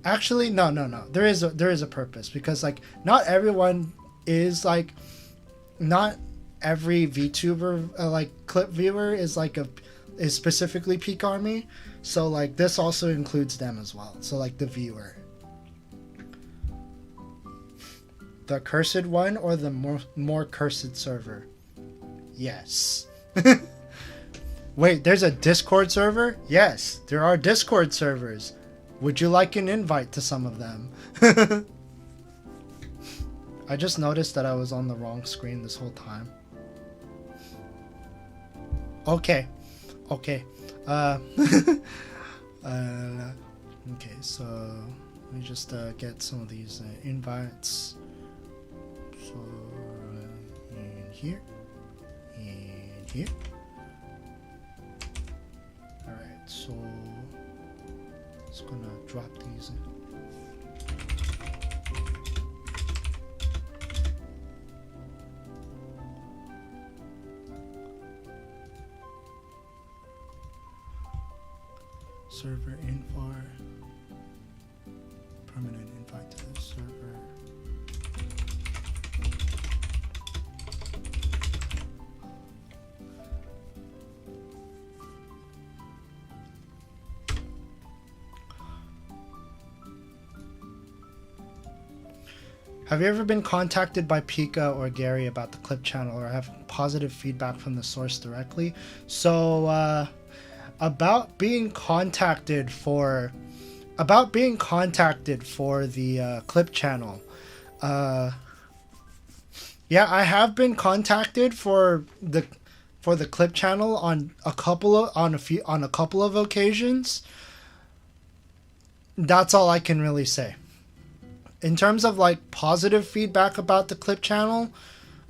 actually no. There is a purpose, because like not everyone is like, not every VTuber like clip viewer is specifically Peak Army. So like this also includes them as well. So like the viewer. The cursed one or the more cursed server? Yes. Wait, there's a Discord server? Yes, there are Discord servers. Would you like an invite to some of them? I just noticed that I was on the wrong screen this whole time. Okay. Okay, so let me just get some of these invites. So, in here, and here. Alright, so just gonna drop these in. Server info, permanent invite to the server. Have you ever been contacted by Pika or Gary about the clip channel, or have positive feedback from the source directly? So, about being contacted for the clip channel. Yeah, I have been contacted for the clip channel on a couple of occasions. That's all I can really say. In terms of like positive feedback about the clip channel,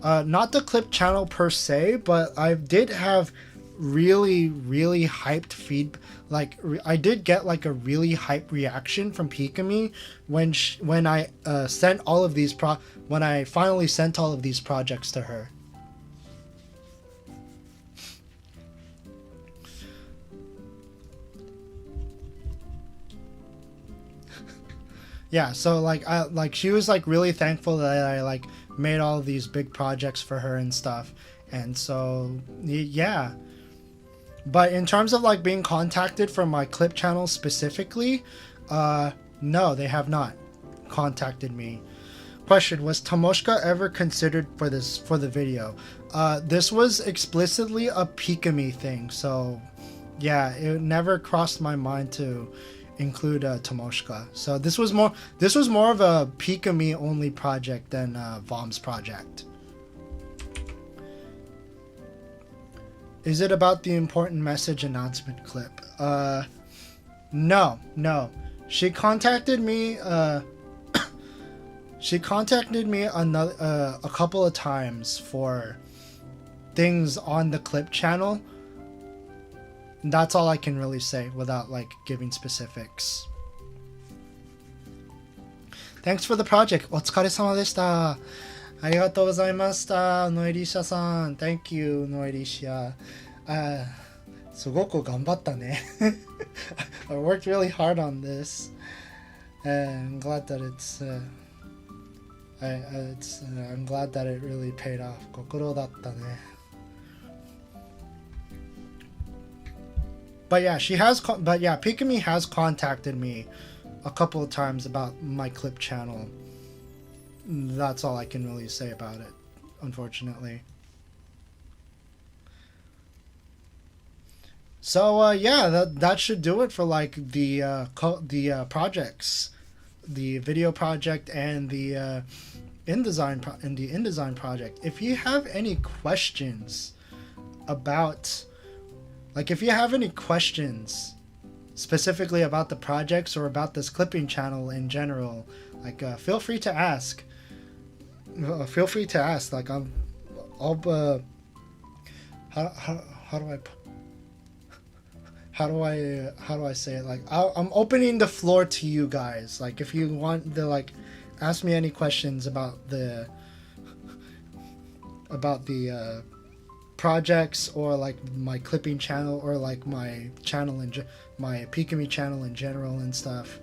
not the clip channel per se, but I did have really hyped I did get like a really hyped reaction from Pikamee when I sent all of these when I finally sent all of these projects to her. Yeah, so like she was like really thankful that I like made all of these big projects for her and stuff. And so yeah. But in terms of like being contacted from my clip channel specifically, no, they have not contacted me. Question: was Tomoshka ever considered for the video? This was explicitly a Pikamee thing, so yeah, it never crossed my mind to include Tomoshika. So this was more of a Pikamee only project than Vom's project. Is it about the important message announcement clip? No. She contacted me. She contacted me a couple of times for things on the clip channel. That's all I can really say without like giving specifics. Thanks for the project. お疲れ様でした。ありがとうございました。ノエリシャさん。Thank you, ノエリシャ。すごく頑張ったね。I worked really hard on this. I'm glad that I'm glad that it really paid off. ご苦労だったね。But yeah, Pikamee has contacted me a couple of times about my clip channel. That's all I can really say about it, unfortunately. So yeah, that should do it for like the projects, the video project and the InDesign project. If you have any questions about, like, if you have any questions specifically about the projects or about this clipping channel in general, like feel free to ask. Feel free to ask. Like how do I say it? Like I'm opening the floor to you guys. Like if you want to like ask me any questions about the projects or like my clipping channel or like my channel my Pikamee channel in general and stuff.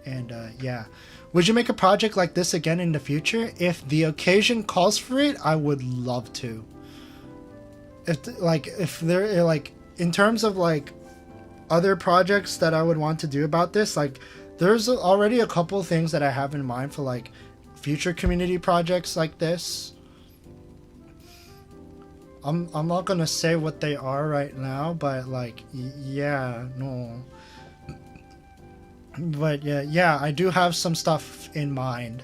And yeah, would you make a project like this again in the future? If the occasion calls for it, I would love to. If there like in terms of like other projects that I would want to do about this, like there's already a couple things that I have in mind for like future community projects like this. I'm not gonna say what they are right now, but like yeah, no. But yeah, I do have some stuff in mind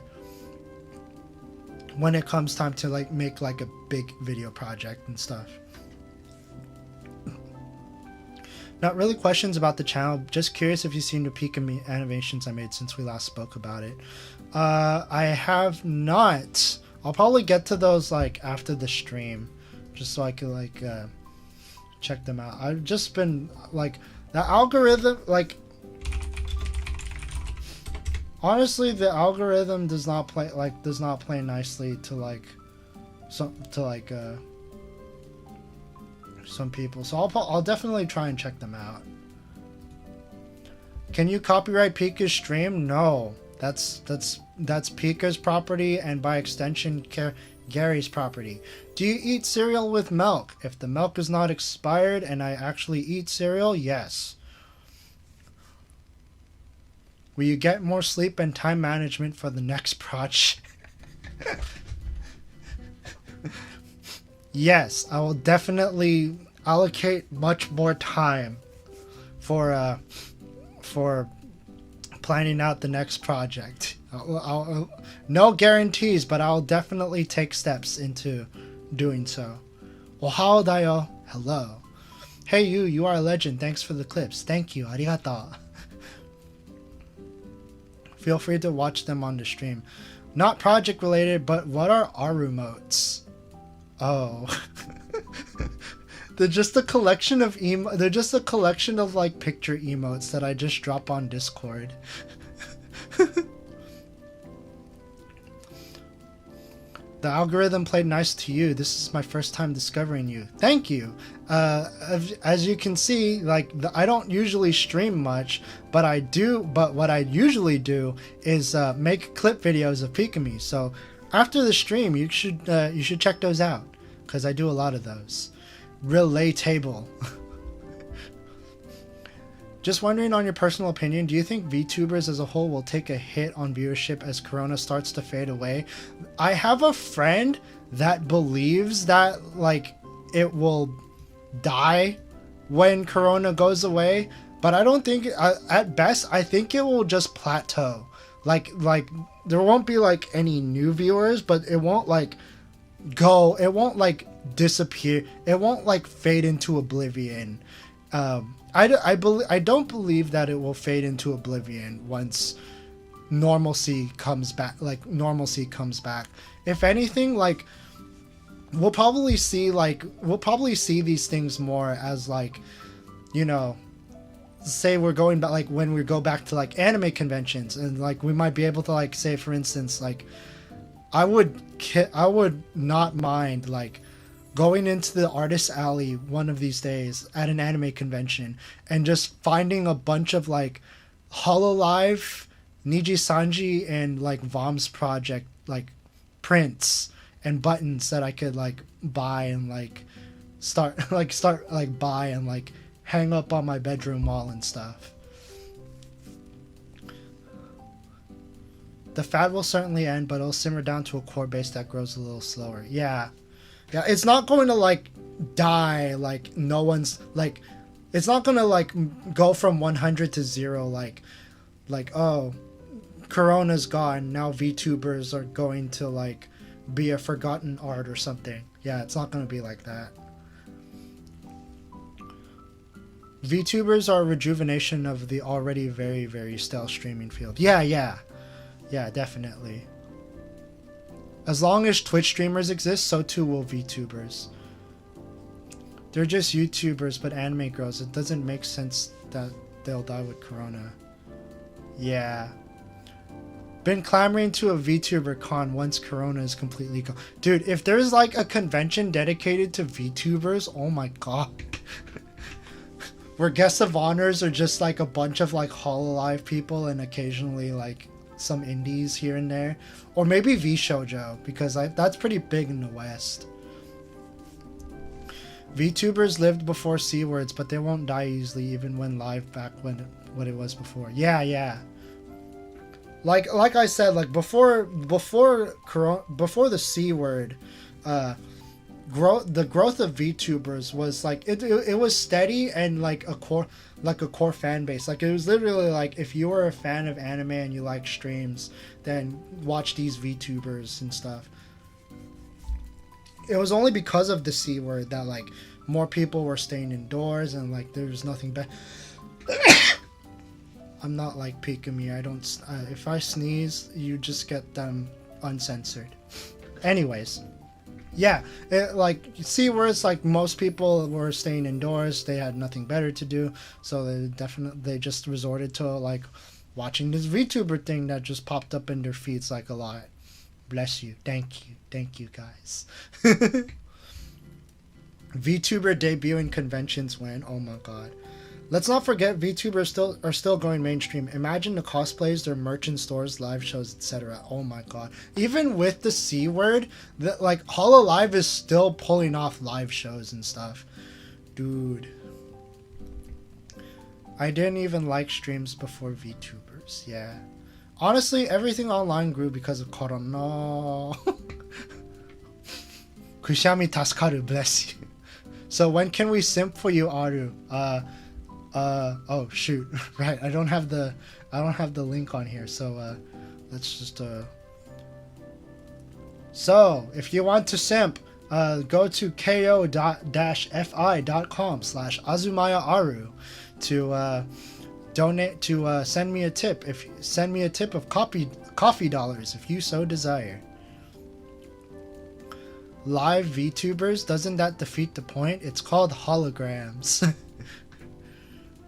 when it comes time to like make like a big video project and stuff. Not really questions about the channel, just curious if you've seen the Pikamee animations I made since we last spoke about it. I have not. I'll probably get to those like after the stream, just so I can like check them out. I've just been like the algorithm, like honestly the algorithm does not play nicely to like some people, so I'll definitely try and check them out. Can you copyright Pika's stream? No, that's Pika's property and by extension Gary's property. Do you eat cereal with milk? If the milk is not expired and I actually eat cereal, yes. Will you get more sleep and time management for the next project? Yes, I will definitely allocate much more time for planning out the next project. I'll no guarantees, but I'll definitely take steps into doing so. Ohao dayo. Hello. Hey you are a legend. Thanks for the clips. Thank you. Arigato. Feel free to watch them on the stream. Not project related, but what are our remotes? Oh. They're just a collection of like picture emotes that I just drop on Discord. The algorithm played nice to you. This is my first time discovering you. Thank you. As you can see, like I don't usually stream much, but what I usually do is make clip videos of Pikamee. So after the stream, you should check those out because I do a lot of those. Relatable. Just wondering on your personal opinion, do you think VTubers as a whole will take a hit on viewership as Corona starts to fade away? I have a friend that believes that like it will die when Corona goes away, but I don't think at best I think it will just plateau. Like there won't be like any new viewers, but it won't like it won't like disappear. It won't like fade into oblivion. I don't believe that it will fade into oblivion once normalcy comes back. If anything, like we'll probably see these things more as like, you know, say we're going back, like when we go back to like anime conventions, and like we might be able to like say, for instance, like I would not mind like going into the artist alley one of these days at an anime convention and just finding a bunch of like Hololive, Niji Sanji, and like Vom's project like prints and buttons that I could like buy and like start buy and like hang up on my bedroom wall and stuff. The fad will certainly end, but it'll simmer down to a core base that grows a little slower. Yeah, it's not going to like die. Like no one's like, it's not going to like go from 100 to 0. Like oh, Corona's gone now. VTubers are going to like be a forgotten art or something. Yeah, it's not going to be like that. VTubers are a rejuvenation of the already very, very stale streaming field. Yeah, definitely. As long as Twitch streamers exist, so too will VTubers. They're just YouTubers, but anime grows. It doesn't make sense that they'll die with Corona. Yeah. Been clamoring to a VTuber con once Corona is completely gone. Dude, if there's like a convention dedicated to VTubers, oh my god. Where guests of honors are just like a bunch of like Hololive people and occasionally like some indies here and there, or maybe VShojo, because that's pretty big in the West. VTubers lived before C words, but they won't die easily even when live back when what it was before. Yeah. Like I said, like before the C word, the growth of VTubers was like it was steady and like a core fan base. Like it was literally like if you were a fan of anime and you like streams, then watch these VTubers and stuff. It was only because of the C word that like more people were staying indoors and like there was nothing bad. I'm not like Pikamee. I don't. If I sneeze, you just get them uncensored. Anyways. Yeah, like C words, like most people were staying indoors. They had nothing better to do, so they just resorted to like watching this VTuber thing that just popped up in their feeds like a lot. Bless you, thank you guys. VTuber debuting conventions when, oh my god. Let's not forget VTubers are still going mainstream. Imagine the cosplays, their merch in stores, live shows, etc. Oh my god. Even with the C word, like Hololive is still pulling off live shows and stuff. Dude. I didn't even like streams before VTubers. Yeah. Honestly, everything online grew because of Corona. Kushami Taskaru, bless you. So when can we simp for you, Aru? Oh shoot, right, I don't have the link on here, so let's just so if you want to simp, go to ko-fi.com/azumaya-aru to donate, to send me a tip of coffee dollars if you so desire. Live VTubers, doesn't that defeat the point? It's called holograms.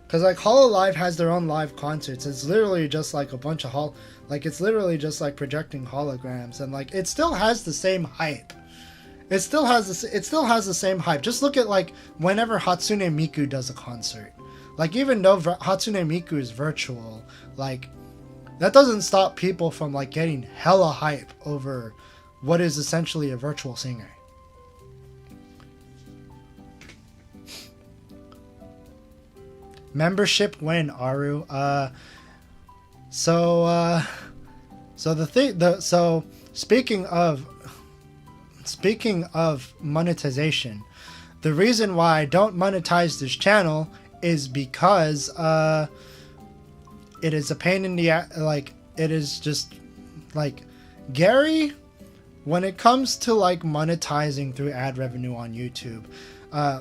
Because like Hololive has their own live concerts. It's literally just like a bunch of it's literally just like projecting holograms, and like it still has the same hype. It still has the same hype. Just look at like whenever Hatsune Miku does a concert. Like even though Hatsune Miku is virtual, like that doesn't stop people from like getting hella hype over what is essentially a virtual singer. Membership when, Aru? So speaking of monetization, the reason why I don't monetize this channel is because it is a pain in the like it is just like Gary, when it comes to like monetizing through ad revenue on YouTube,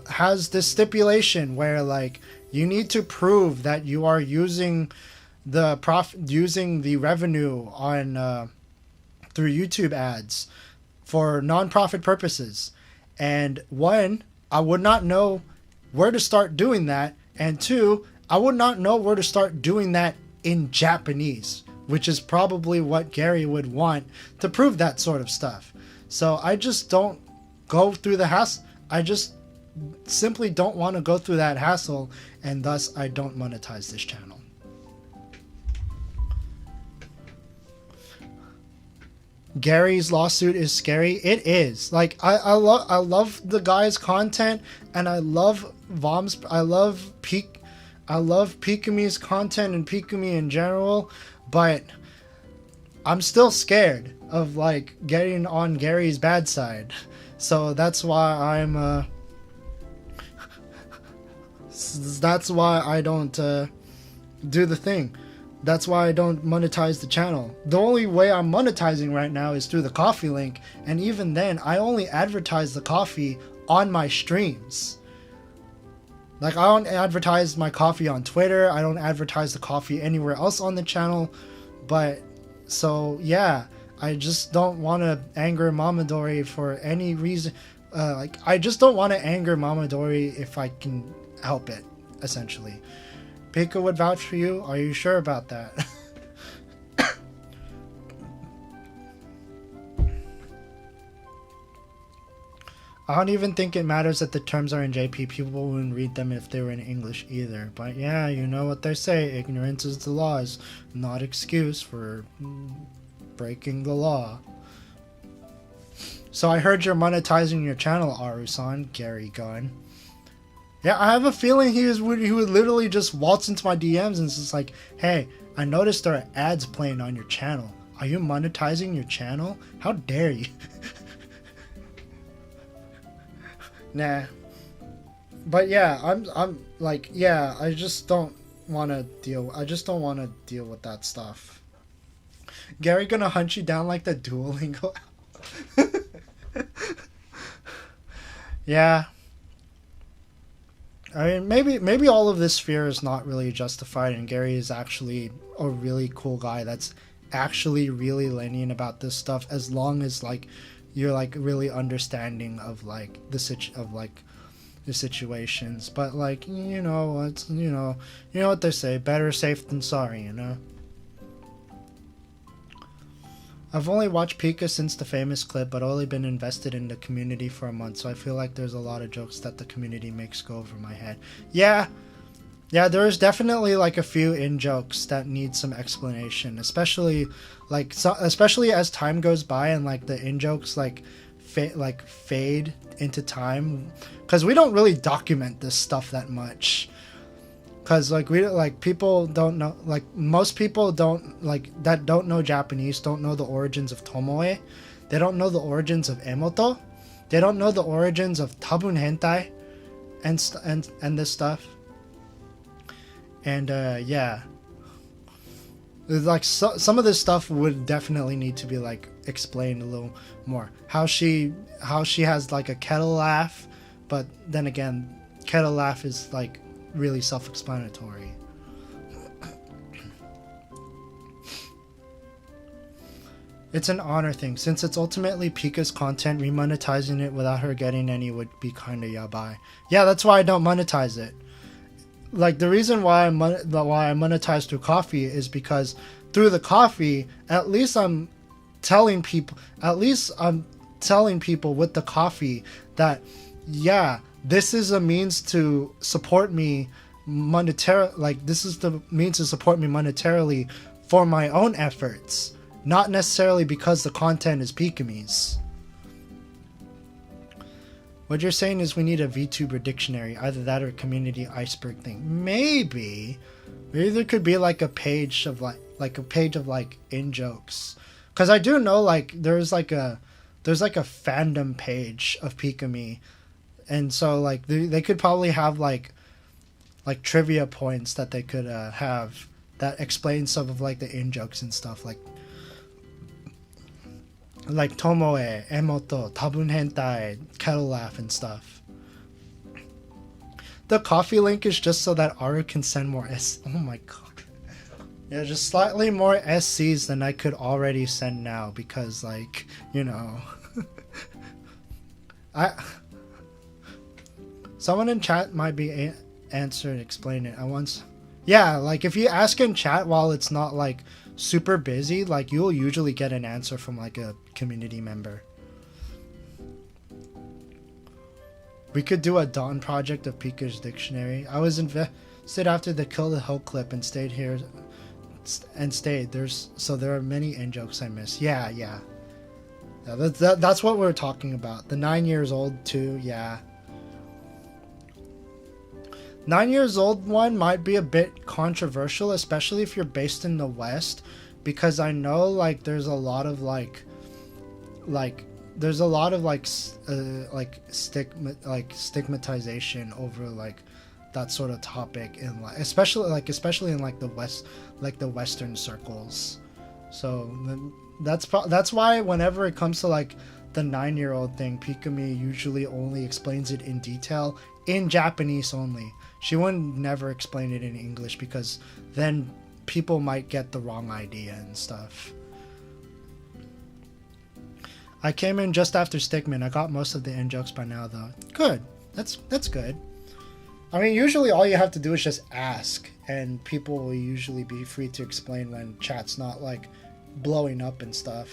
has this stipulation where like you need to prove that you are using the revenue on through YouTube ads for non-profit purposes. And one, I would not know where to start doing that, and two, I would not know where to start doing that in Japanese, which is probably what Gary would want to prove that sort of stuff. So I just don't go through the hassle. I just simply don't want to go through that hassle, and thus I don't monetize this channel. Gary's lawsuit is scary. It is. Like I love the guy's content, and I love Pikamee's content and Pikamee in general, but I'm still scared of like getting on Gary's bad side. So that's why I'm that's why I don't do the thing. That's why I don't monetize the channel. The only way I'm monetizing right now is through the coffee link, and even then I only advertise the coffee on my streams. Like, I don't advertise my coffee on Twitter, I don't advertise the coffee anywhere else on the channel. But so yeah, I just don't want to anger Mamadori for any reason. Like, I just don't want to anger Mamadori if I can help it, essentially. Pika would vouch for you? Are you sure about that? I don't even think it matters that the terms are in JP. People wouldn't read them if they were in English either. But yeah, you know what they say. Ignorance is the law, is not excuse for breaking the law. So I heard you're monetizing your channel, Aru-san. Gary Gunn. Yeah, I have a feeling he would literally just waltz into my DMs and it's just like, hey, I noticed there are ads playing on your channel. Are you monetizing your channel? How dare you? Nah. But yeah, I'm like, yeah, I just don't want to deal with that stuff. Gary gonna hunt you down like the Duolingo. Yeah. I mean, maybe all of this fear is not really justified, and Gary is actually a really cool guy that's actually really lenient about this stuff, as long as like you're like really understanding of like the situations. But like, you know, it's you know what they say, better safe than sorry, you know. I've only watched Pika since the famous clip, but only been invested in the community for a month, so I feel like there's a lot of jokes that the community makes go over my head. Yeah, there's definitely like a few in-jokes that need some explanation, especially as time goes by and like the in-jokes like fade into time, because we don't really document this stuff that much. Because people don't know, like most people don't don't know Japanese, don't know the origins of Tomoe, they don't know the origins of Emoto, they don't know the origins of Tabun Hentai, and this stuff. And yeah, like some of this stuff would definitely need to be like explained a little more. How she has like a kettle laugh, but then again, kettle laugh is like really self-explanatory. It's an honor thing. Since it's ultimately Pika's content, remonetizing it without her getting any would be kinda yabai. Yeah, that's why I don't monetize it. Like, the reason why I monetize through coffee is because through the coffee, at least I'm telling people with the coffee that, yeah, this is a means to support me monetarily. Like, this is the means to support me monetarily for my own efforts, not necessarily because the content is Pikamee's. What you're saying is we need a VTuber dictionary, either that or a community iceberg thing. Maybe there could be like a page of like in jokes, because I do know like there's like a fandom page of Pikamee. And so, like, they could probably have, like, like trivia points that they could have that explain some of like the in jokes and stuff, like tomoe, emoto, tabun hentai, kettle laugh and stuff. The coffee link is just so that Aru can send more oh my god. Yeah, just slightly more SCs than I could already send now because, like, you know, someone in chat might be answer and explain it. Yeah, like if you ask in chat while it's not like super busy, like you'll usually get an answer from like a community member. We could do a Dawn project of Pika's dictionary. I was invested after the Kill the Hoe clip and stayed here. There are many in jokes I miss. Yeah, that's what we're talking about. The 9 years old too. Yeah, 9 years old one might be a bit controversial, especially if you're based in the West, because I know like there's a lot of stigmatization over like that sort of topic in like especially in like the West, like the Western circles. So that's why whenever it comes to like the 9-year-old thing, Pikamee usually only explains it in detail in Japanese only. She wouldn't never explain it in English because then people might get the wrong idea and stuff. I came in just after Stickman. I got most of the in jokes by now though. Good. That's good. I mean, usually all you have to do is just ask, and people will usually be free to explain when chat's not like blowing up and stuff.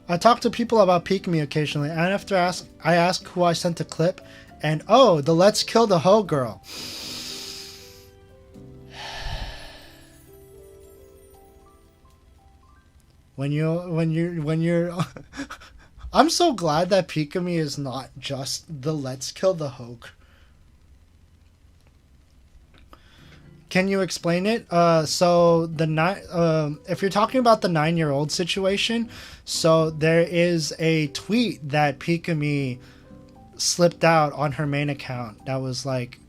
I talk to people about Pikamee occasionally, and after I ask who I sent a clip, and oh, the Let's Kill the Hoe girl. When you're I'm so glad that Pikamee is not just the Let's Kill the Hoe. Can you explain it? So if you're talking about the 9-year-old situation, so there is a tweet that Pikamee slipped out on her main account that was like,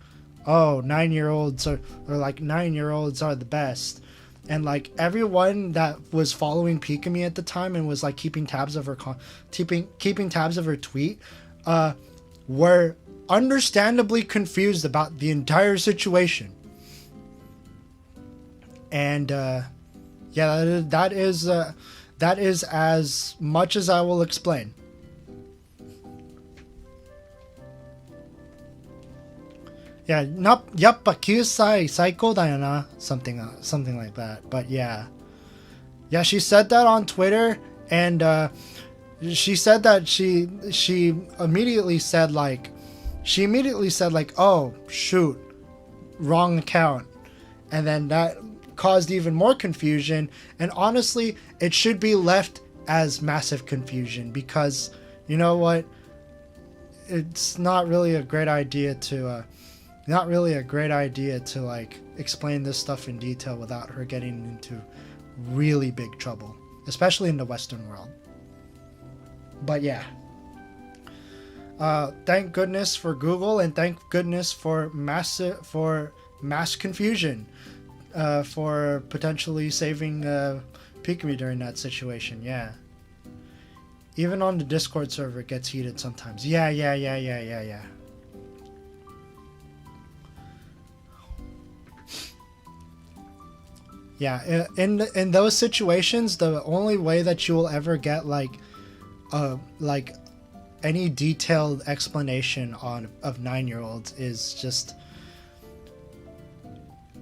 oh, 9-year-olds are the best. And like everyone that was following Pikamee at the time and was like keeping tabs of her tweet, were understandably confused about the entire situation. And yeah, that is as much as I will explain. Yeah, yappa kyusai saiko da yo na, something like that. But yeah, she said that on Twitter, and she said that she immediately said like, oh shoot, wrong account, and then that caused even more confusion. And honestly, it should be left as massive confusion, because you know what, it's not really a great idea to like explain this stuff in detail without her getting into really big trouble, especially in the Western world. But yeah, thank goodness for Google, and thank goodness for mass confusion, for potentially saving Pikamee during that situation. Yeah, even on the Discord server it gets heated sometimes. Yeah. Yeah, in those situations, the only way that you will ever get like any detailed explanation of 9-year-olds is just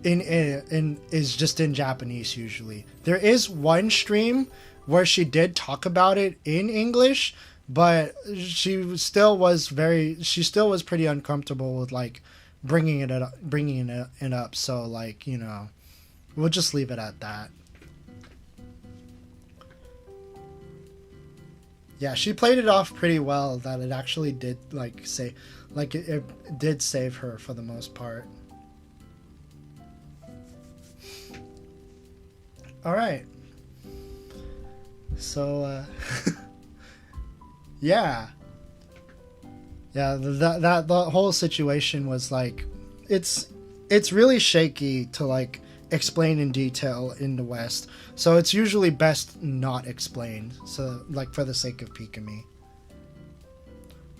in Japanese usually. There is one stream where she did talk about it in English, but she still was pretty uncomfortable with like bringing it up. So like, you know, we'll just leave it at that. Yeah, she played it off pretty well, that it actually did like say, like it did save her for the most part. All right. So yeah. Yeah, that the whole situation was like, it's really shaky to like explain in detail in the West, so it's usually best not explained. So like for the sake of Pikamee.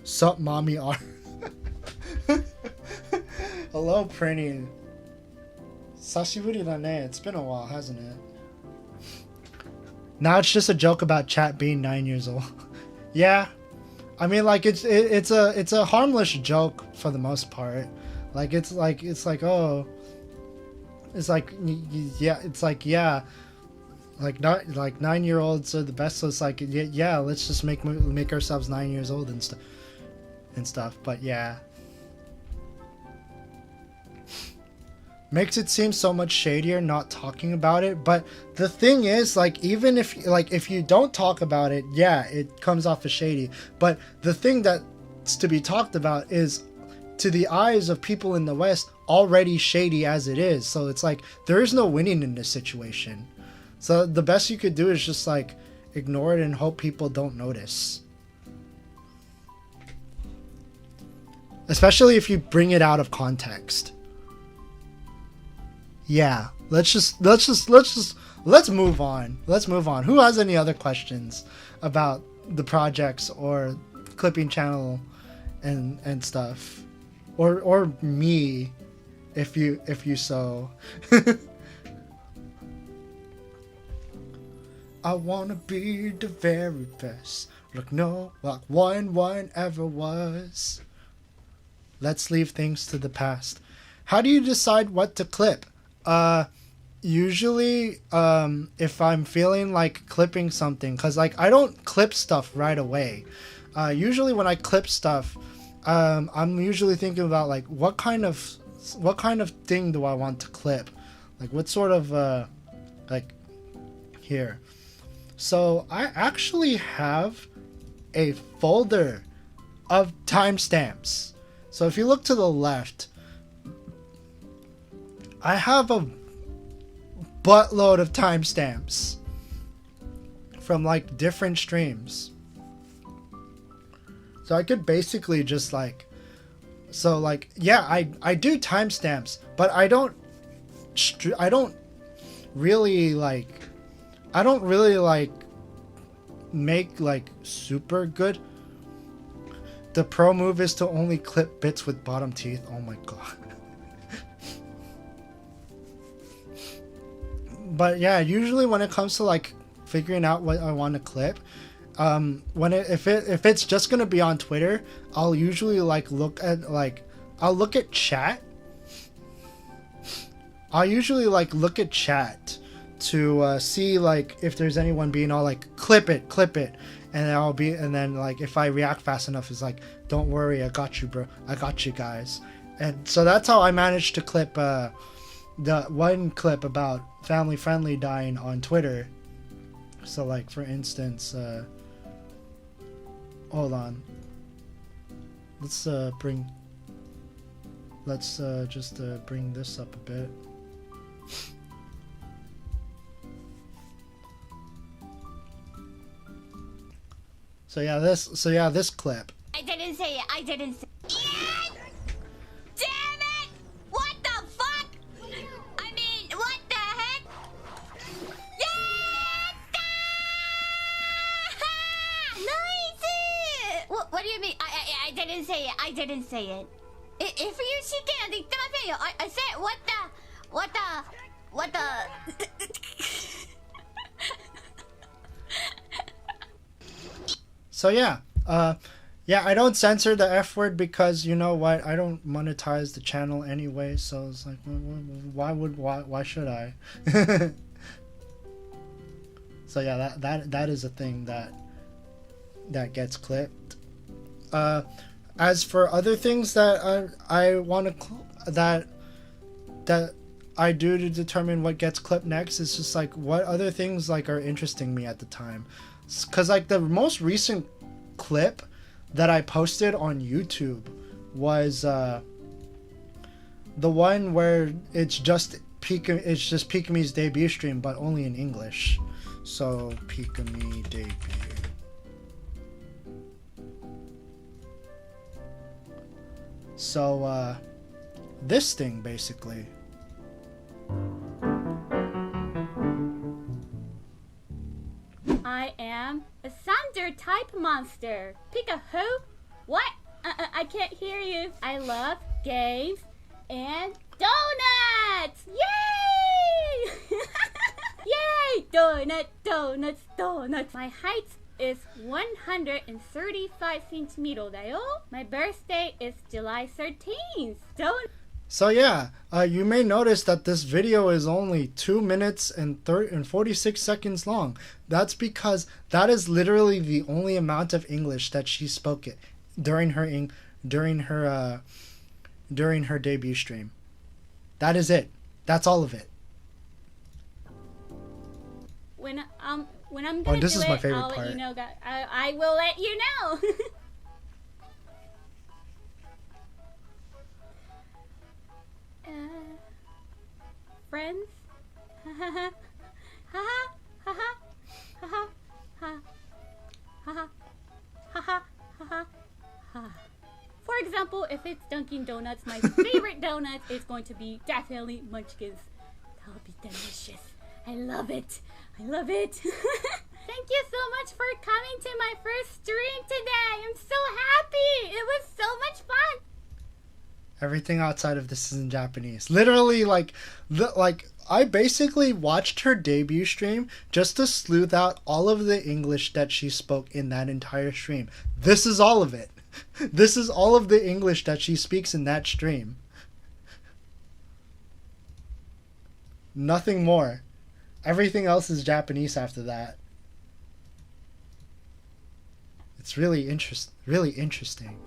Sup, mommy R. Hello, Prinny. Sashiburi da ne. It's been a while, hasn't it? Now it's just a joke about chat being 9 years old. Yeah, I mean, like it's a harmless joke for the most part. Like it's like oh, it's like yeah, like not like 9-year-olds are the best. So it's like yeah, let's just make ourselves 9 years old and stuff. But yeah. Makes it seem so much shadier not talking about it. But the thing is, like, even if you don't talk about it, yeah, it comes off as shady. But the thing that's to be talked about is, to the eyes of people in the West, already shady as it is. So it's like there is no winning in this situation. So the best you could do is just like ignore it and hope people don't notice. Especially if you bring it out of context. Yeah, let's move on. Let's move on. Who has any other questions about the projects or clipping channel and stuff, or me, if you so. I wanna be the very best. Look, no, like one ever was. Let's leave things to the past. How do you decide what to clip? Usually, if I'm feeling like clipping something, cause like I don't clip stuff right away. Usually when I clip stuff, I'm usually thinking about like what kind of thing do I want to clip, like what sort of like here. So I actually have a folder of timestamps. So if you look to the left, I have a buttload of timestamps from like different streams. So I could basically just like, so like, yeah, I do timestamps, but I don't really like make like super good. The pro move is to only clip bits with bottom teeth. Oh my god. But yeah, usually when it comes to like figuring out what I want to clip, if it's just gonna be on Twitter, I'll usually like I'll look at chat. I'll usually like look at chat to see like if there's anyone being all like clip it, and then like if I react fast enough, it's like, don't worry, I got you, bro, I got you guys. And so that's how I managed to clip the one clip about family friendly dying on Twitter. So like for instance, hold on, let's just bring this up a bit. So yeah, this clip. I didn't say it. Yes! Damn it! What the fuck? I mean, what the heck? Yes! Nice! What do you mean? I didn't say it. If you see it, I said what the So yeah, I don't censor the F word because you know what? I don't monetize the channel anyway, so it's like, why should I? So yeah, that is a thing that gets clipped. As for other things that I want to that I do to determine what gets clipped next, it's just like what other things like are interesting me at the time. Because like the most recent clip that I posted on YouTube was the one where it's just Pikamee's debut stream, but only in English. So Pikamee debut. So this thing basically. I am a thunder type monster. Pick a who? What? I can't hear you. I love games and donuts! Yay! Yay! Donuts. My height is 135 centimeters だよ. My birthday is July 13th. So yeah, you may notice that this video is only 2 minutes and 46 seconds long. That's because that is literally the only amount of English that she spoke it during her debut stream. That is it. That's all of it. When I'm gonna this do is it, my favorite I'll part. let you know. I will let you know. Friends. For example, if it's Dunkin' Donuts, my favorite donut is going to be definitely Munchkins. That'll be delicious. I love it. Thank you so much for coming to my first stream today. I'm so happy. It was so much fun. Everything outside of this is in Japanese. Literally, I basically watched her debut stream just to sleuth out all of the English that she spoke in that entire stream. This is all of it. This is all of the English that she speaks in that stream. Nothing more. Everything else is Japanese after that. It's really interesting.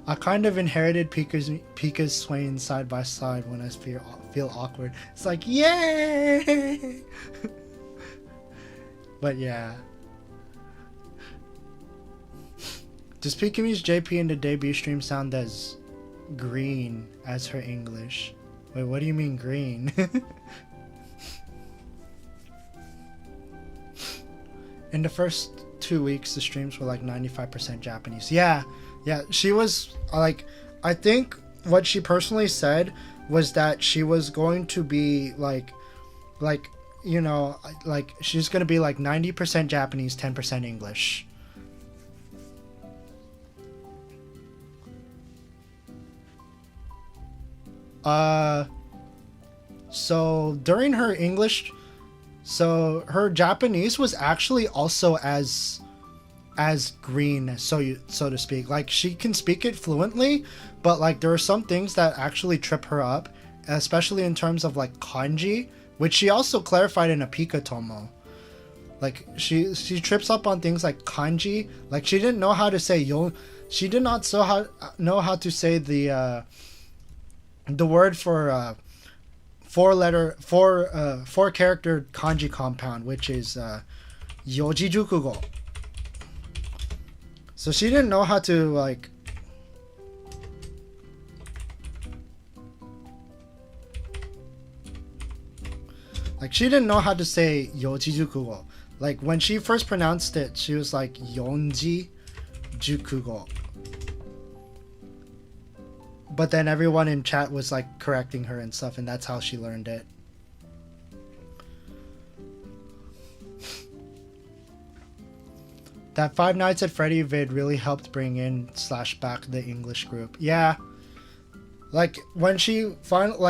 I kind of inherited Pika's swaying side by side when I feel awkward. It's like, yay! But yeah. Does Pikamee's JP in the debut stream sound as green as her English? Wait, what do you mean green? In the first 2 weeks, the streams were like 95% Japanese. Yeah, she was like, I think what she personally said was that she was going to be like she's going to be like 90% Japanese, 10% English. So during her English, so her Japanese was actually also as green, so to speak. Like, she can speak it fluently, but like there are some things that actually trip her up, especially in terms of like kanji, which she also clarified in a Pikatomo. Like she trips up on things like kanji. Like she didn't know how to say she did not know how to say the word for four character kanji compound, which is yojijukugo. So she didn't know how to like she didn't know how to say yojijukugo. Like when she first pronounced it, she was like yonji jukugo. But then everyone in chat was like correcting her and stuff, and that's how she learned it. That Five Nights at Freddy vid really helped bring in / back the English group. Yeah. Like when she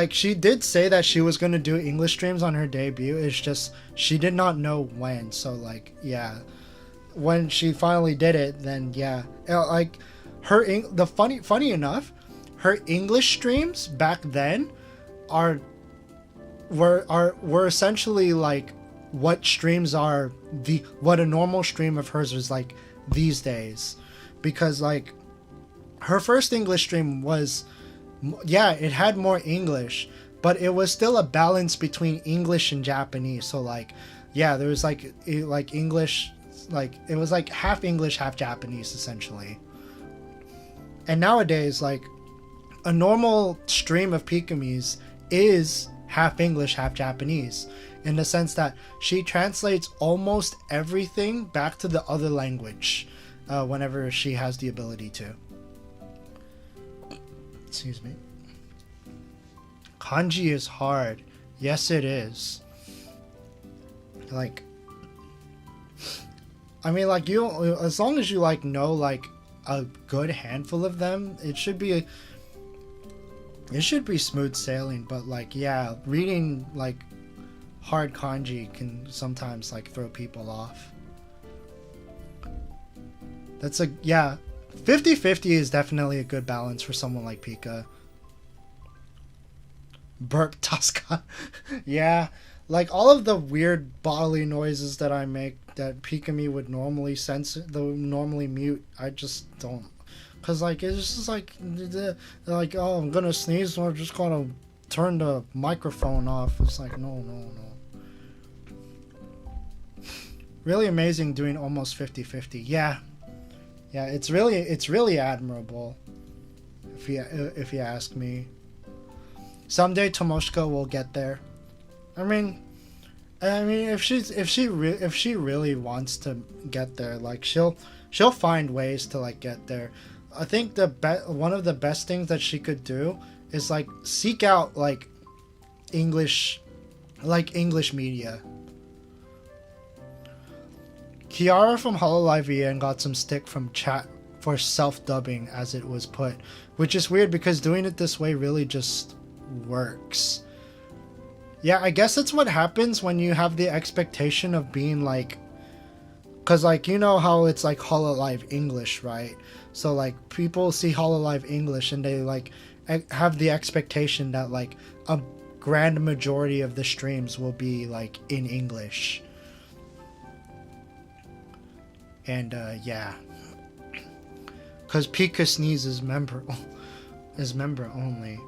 she did say that she was going to do English streams on her debut. It's just she did not know when. So like, yeah. When she finally did it, then yeah. Like funny enough, her English streams back then were essentially like what streams are what a normal stream of hers was like these days, because like her first English stream was, yeah, it had more English, but it was still a balance between English and Japanese. So like, yeah, there was like English, like it was like half English, half Japanese essentially. And nowadays, like a normal stream of Pikamee's is half English, half Japanese, in the sense that she translates almost everything back to the other language whenever she has the ability to. Excuse me. Kanji is hard. Yes, it is. Like, I mean, like, you, as long as you like know like a good handful of them, it should be smooth sailing. But like, yeah, reading like hard kanji can sometimes like throw people off. That's a, yeah, 50-50 is definitely a good balance for someone like Pika. Burp Tosca. Yeah, like all of the weird bodily noises that I make that Pikamee would normally normally mute, I just don't. Cause like it's just like oh, I'm gonna sneeze, so I'm just gonna turn the microphone off. It's like no. Really amazing doing almost 50-50. Yeah, it's really admirable. If you ask me. Someday Tomoshika will get there. I mean, if she really wants to get there, like she'll find ways to like get there. I think one of the best things that she could do is like seek out like English media. Kiara from Hololive EN got some stick from chat for self-dubbing, as it was put, which is weird because doing it this way really just works. Yeah, I guess that's what happens when you have the expectation of being like, because like, you know how it's like Hololive English, right? So like people see Hololive English and they like have the expectation that like a grand majority of the streams will be like in English. And yeah, because Pika Sneeze is member only.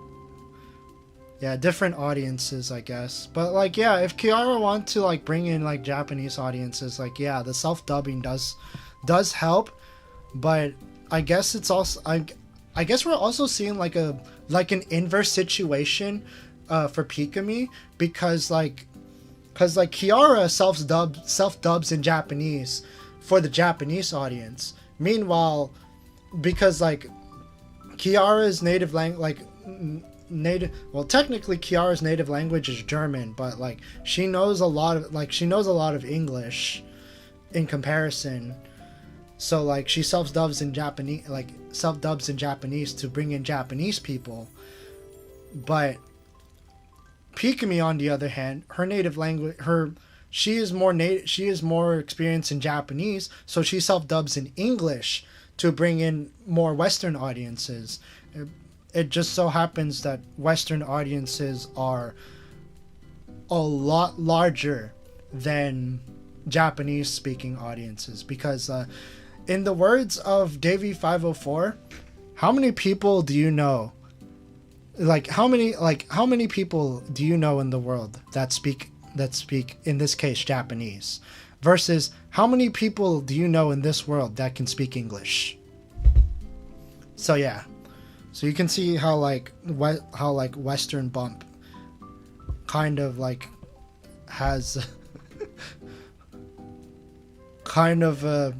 Yeah, different audiences, I guess. But like, yeah, if Kiara wants to like bring in like Japanese audiences, like, yeah, the self-dubbing does help. But I guess it's also I guess we're also seeing like an inverse situation for Pikamee, because Kiara self-dubs in Japanese for the Japanese audience. Meanwhile, because like Kiara's native language, technically Kiara's native language is German, but like she knows a lot of English in comparison. So like she self-dubs in Japanese to bring in Japanese people. But Pikamee, on the other hand, her native language, she is more experienced in Japanese, so she self-dubs in English to bring in more Western audiences. It just so happens that Western audiences are a lot larger than Japanese-speaking audiences, because in the words of Davey504, how many people do you know? How many people do you know in the world that speak in this case Japanese, versus how many people do you know in this world that can speak English? So yeah, so you can see how Western Bump kind of like has kind of a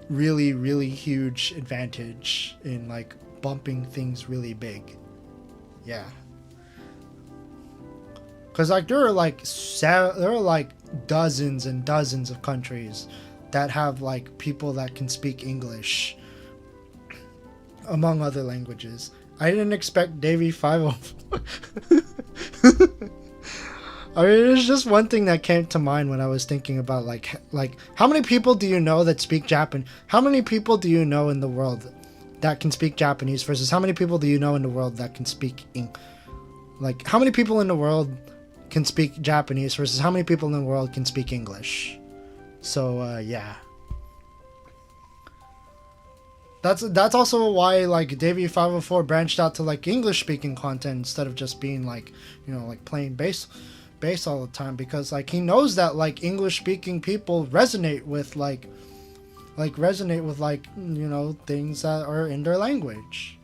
really huge advantage in like bumping things really big. Yeah. Because like there are like dozens and dozens of countries that have like people that can speak English among other languages. I didn't expect Davey 504. I mean, it's just one thing that came to mind when I was thinking about like how many people do you know that speak Japan? How many people do you know in the world that can speak Japanese versus how many people do you know in the world that can speak how many people in the world can speak Japanese versus how many people in the world can speak English? So yeah. That's also why like Davey 504 branched out to like English speaking content instead of just being like, you know, like playing bass all the time, because like he knows that like English speaking people resonate with you know, things that are in their language.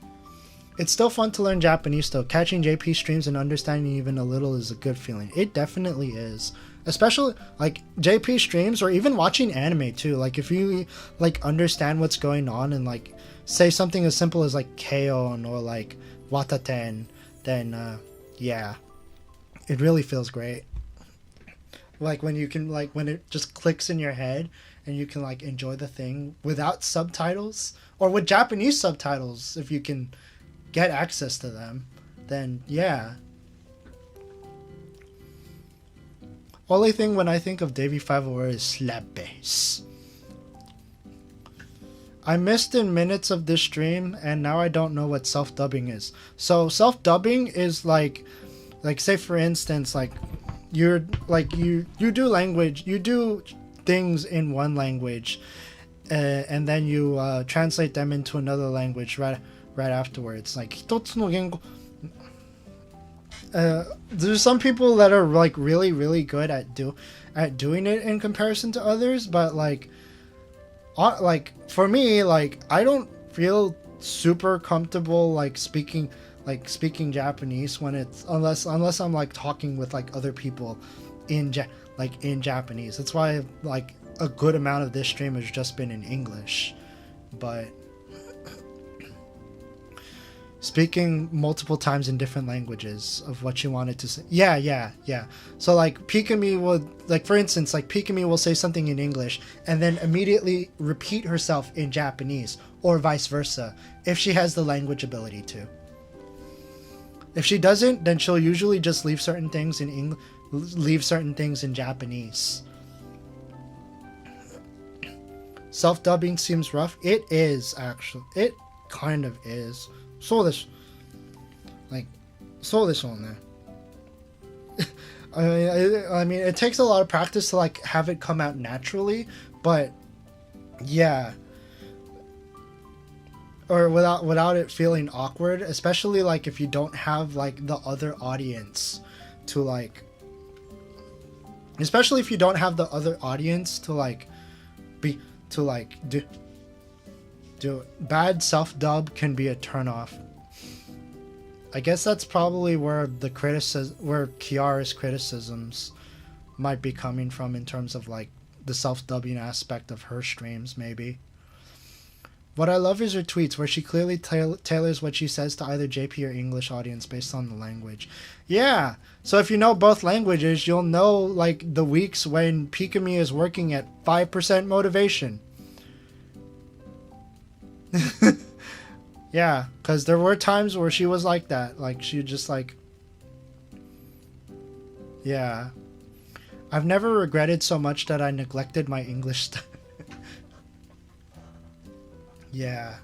It's still fun to learn Japanese though. Catching JP streams and understanding even a little is a good feeling. It definitely is. Especially like JP streams or even watching anime too. Like if you like understand what's going on and like say something as simple as like Keon or like Wataten, then yeah, it really feels great. Like when you can like when it just clicks in your head and you can like enjoy the thing without subtitles or with Japanese subtitles if you can get access to them, then yeah. Only thing when I think of Davey 504 is slap bass. I missed in minutes of this stream and now I don't know what self-dubbing is. So self-dubbing is like say for instance like you're like you do language, you do things in one language and then you translate them into another language right afterwards. Like 一つの言語 there's some people that are like really good at doing it in comparison to others, but like for me, like I don't feel super comfortable like speaking Japanese when it's unless I'm like talking with like other people in Japanese. That's why like a good amount of this stream has just been in English, but speaking multiple times in different languages of what you wanted to say. Yeah. So like Pikamee will, like for instance, like Pikamee will say something in English and then immediately repeat herself in Japanese or vice versa if she has the language ability to. If she doesn't, then she'll usually just leave certain things in Japanese. Self-dubbing seems rough. It is actually. It kind of is. そうです。Like, そうでしょうね。I mean, it takes a lot of practice to like have it come out naturally, but yeah. Or without it feeling awkward, especially like if you don't have like the other audience to like, especially if you don't have the other audience to like do bad self-dub can be a turnoff. I guess that's probably where Kiara's criticisms might be coming from in terms of like the self-dubbing aspect of her streams, maybe. What I love is her tweets where she clearly tailors what she says to either JP or English audience based on the language. Yeah, so if you know both languages, you'll know like the weeks when Pikamee is working at 5% motivation. Yeah, because there were times where she was like that. Like, she just like... Yeah. I've never regretted so much that I neglected my English Yeah.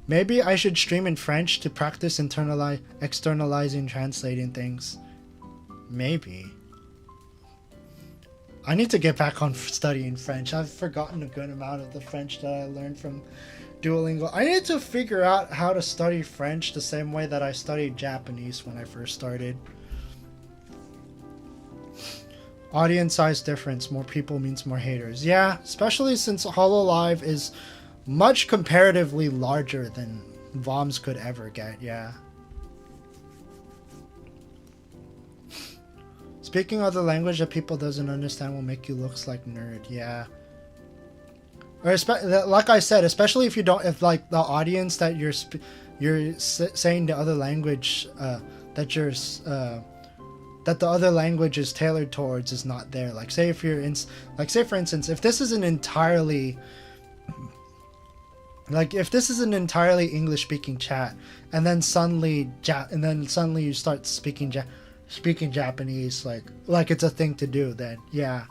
Maybe I should stream in French to practice externalizing translating things. Maybe. I need to get back on studying French. I've forgotten a good amount of the French that I learned from Duolingo. I need to figure out how to study French the same way that I studied Japanese when I first started. Audience size difference. More people means more haters. Yeah, especially since HoloLive is much comparatively larger than VOMs could ever get, yeah. Speaking other language that people doesn't understand will make you look like nerd. Yeah. Or like I said, especially if like the audience that you're saying the other language that the other language is tailored towards is not there. Like say for instance, if this is an entirely English speaking chat and then suddenly you start speaking Japanese like it's a thing to do, then yeah,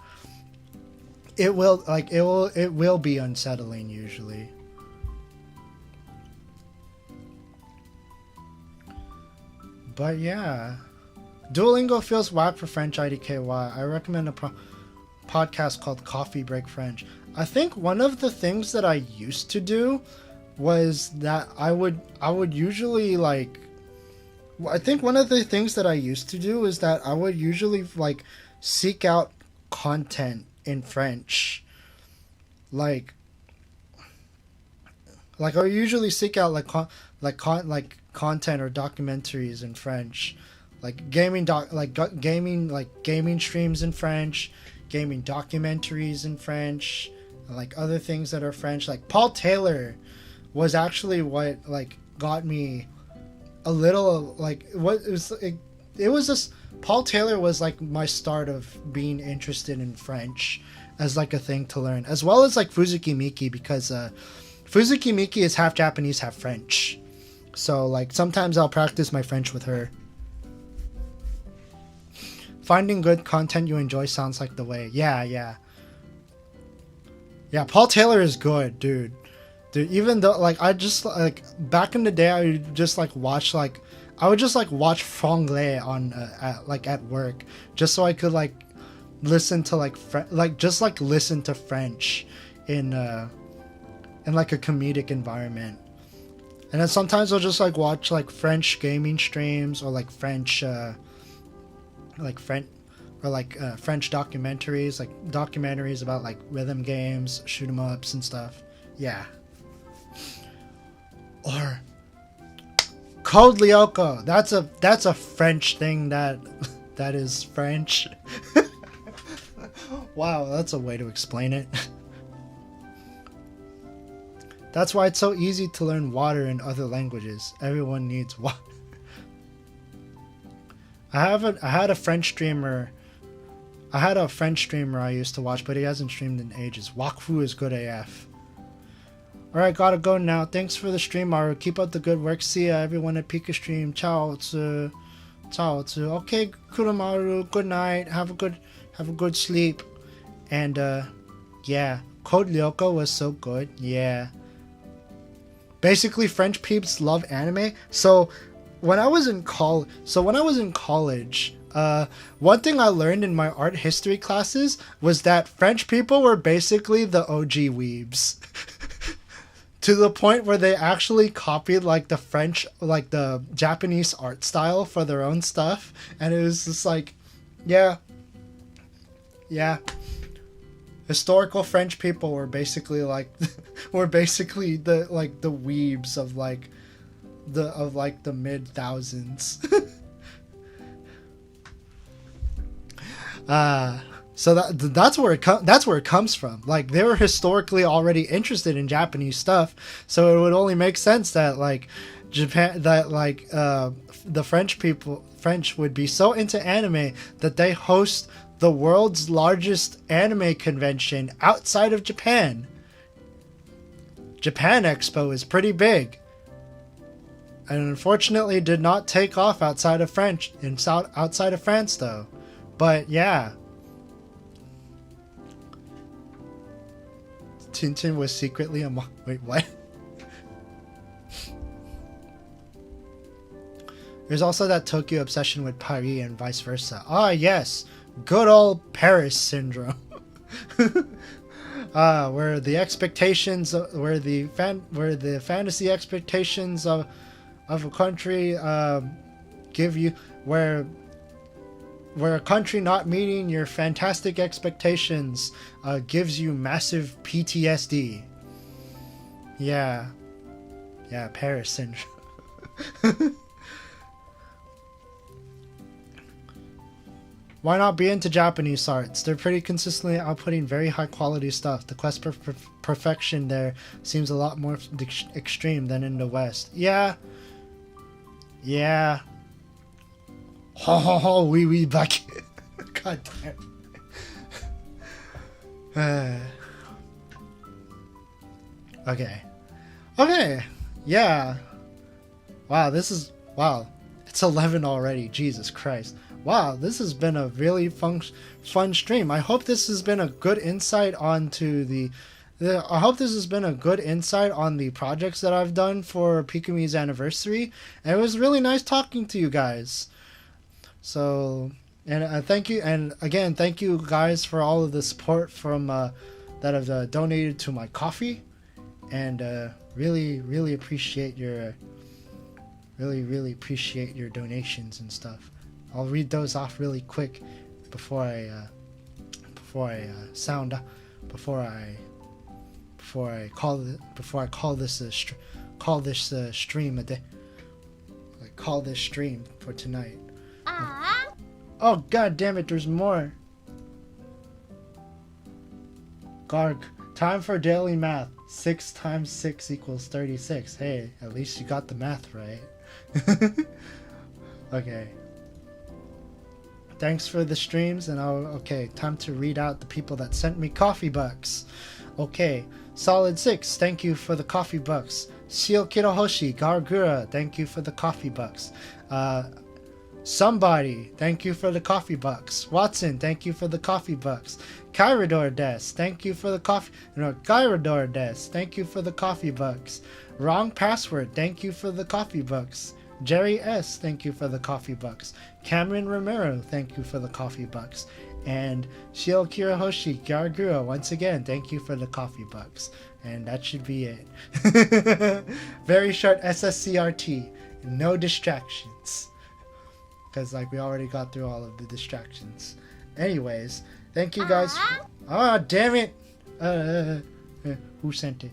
it will be unsettling usually. But yeah, Duolingo feels whack for French IDKY. I recommend a podcast called Coffee Break French. I think one of the things that I used to do was that I would usually like. I think one of the things that I used to do is that I would usually like seek out content in French. Like, Like I usually seek out like content or documentaries in French, like gaming streams in French, gaming documentaries in French, and like other things that are French. Like Paul Taylor was actually what like got me a little like what it was just Paul Taylor was like my start of being interested in French as like a thing to learn, as well as like Fuzuki Miki, because Fuzuki Miki is half Japanese, half French. So like sometimes I'll practice my French with her. Finding good content you enjoy sounds like the way. Yeah, Paul Taylor is good, dude. Even though like I just like back in the day I would just like watch like I would just like watch franglais on at work just so I could like listen to like listen to French in like a comedic environment. And then sometimes I'll just like watch like French gaming streams or like French French documentaries about like rhythm games, shoot 'em ups and stuff. Yeah. Or Code Lyoko. That's a French thing that is French. Wow, that's a way to explain it. That's why it's so easy to learn water in other languages. Everyone needs water. I had a French streamer I used to watch, but he hasn't streamed in ages. Wakfu is good AF. Alright, gotta go now. Thanks for the stream, Maru. Keep up the good work. See ya, everyone at Pika Stream. Ciao, tsu. Okay, Kuromaru, good night. Have a good sleep. And yeah, Code Lyoko was so good. Yeah. Basically, French peeps love anime. So when I was in college, one thing I learned in my art history classes was that French people were basically the OG weebs. To the point where they actually copied like the French, like the Japanese art style for their own stuff. And it was just like, yeah. Historical French people were basically like, the weebs of like the mid thousands. So that's where it comes from. Like they were historically already interested in Japanese stuff, so it would only make sense that like the French would be so into anime that they host the world's largest anime convention outside of Japan. Japan Expo is pretty big, and unfortunately did not take off outside of France though. But yeah. Tintin was secretly a wait, what? There's also that Tokyo obsession with Paris and vice versa. Ah, yes. Good old Paris syndrome. Where the fantasy expectations of a country give you where a country not meeting your fantastic expectations gives you massive PTSD. Yeah, Paris syndrome. Why not be into Japanese arts? They're pretty consistently outputting very high quality stuff. The quest for perfection there seems a lot more extreme than in the West. Yeah. We back. God damn. Okay. Yeah. Wow. It's 11 already. Jesus Christ. Wow. This has been a really fun stream. I hope this has been a good insight onto the projects that I've done for Pikamee's anniversary. And it was really nice talking to you guys. So, and thank you, and again, thank you guys for all of the support from that have donated to my coffee, and really appreciate your donations and stuff. I'll read those off really quick before I before I call this stream a day. Like call this stream for tonight. Oh god damn it! There's more. Garg, time for daily math. 6 times 6 equals 36. Hey, at least you got the math right. Okay. Thanks for the streams, and okay, time to read out the people that sent me coffee bucks. Okay, Solid 6, thank you for the coffee bucks. Shio Kirohoshi, Gargura, thank you for the coffee bucks. Somebody, thank you for the coffee bucks. Watson, thank you for the coffee bucks. Kyrador Des, thank you for the coffee. No, Kyrador Des, thank you for the coffee bucks. Wrong password, thank you for the coffee bucks. Jerry S, thank you for the coffee bucks. Cameron Romero, thank you for the coffee bucks. And Shio Kirahoshi Gargura, once again, thank you for the coffee bucks. And that should be it. Very short SSCRT, no distractions. Because like we already got through all of the distractions. Anyways, thank you guys. Ah, damn it. Who sent it?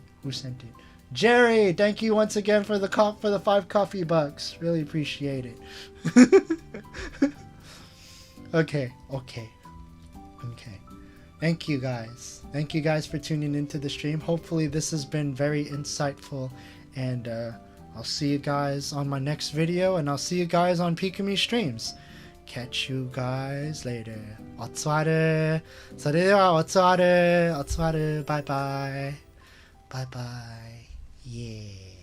Jerry, thank you once again for the 5 coffee bucks. Really appreciate it. Okay. Thank you guys. Thank you guys for tuning into the stream. Hopefully this has been very insightful, and I'll see you guys on my next video, and I'll see you guys on Pikamee streams. Catch you guys later. Otsuaru. それではOtsuaru. Bye bye. Bye bye. Yeah.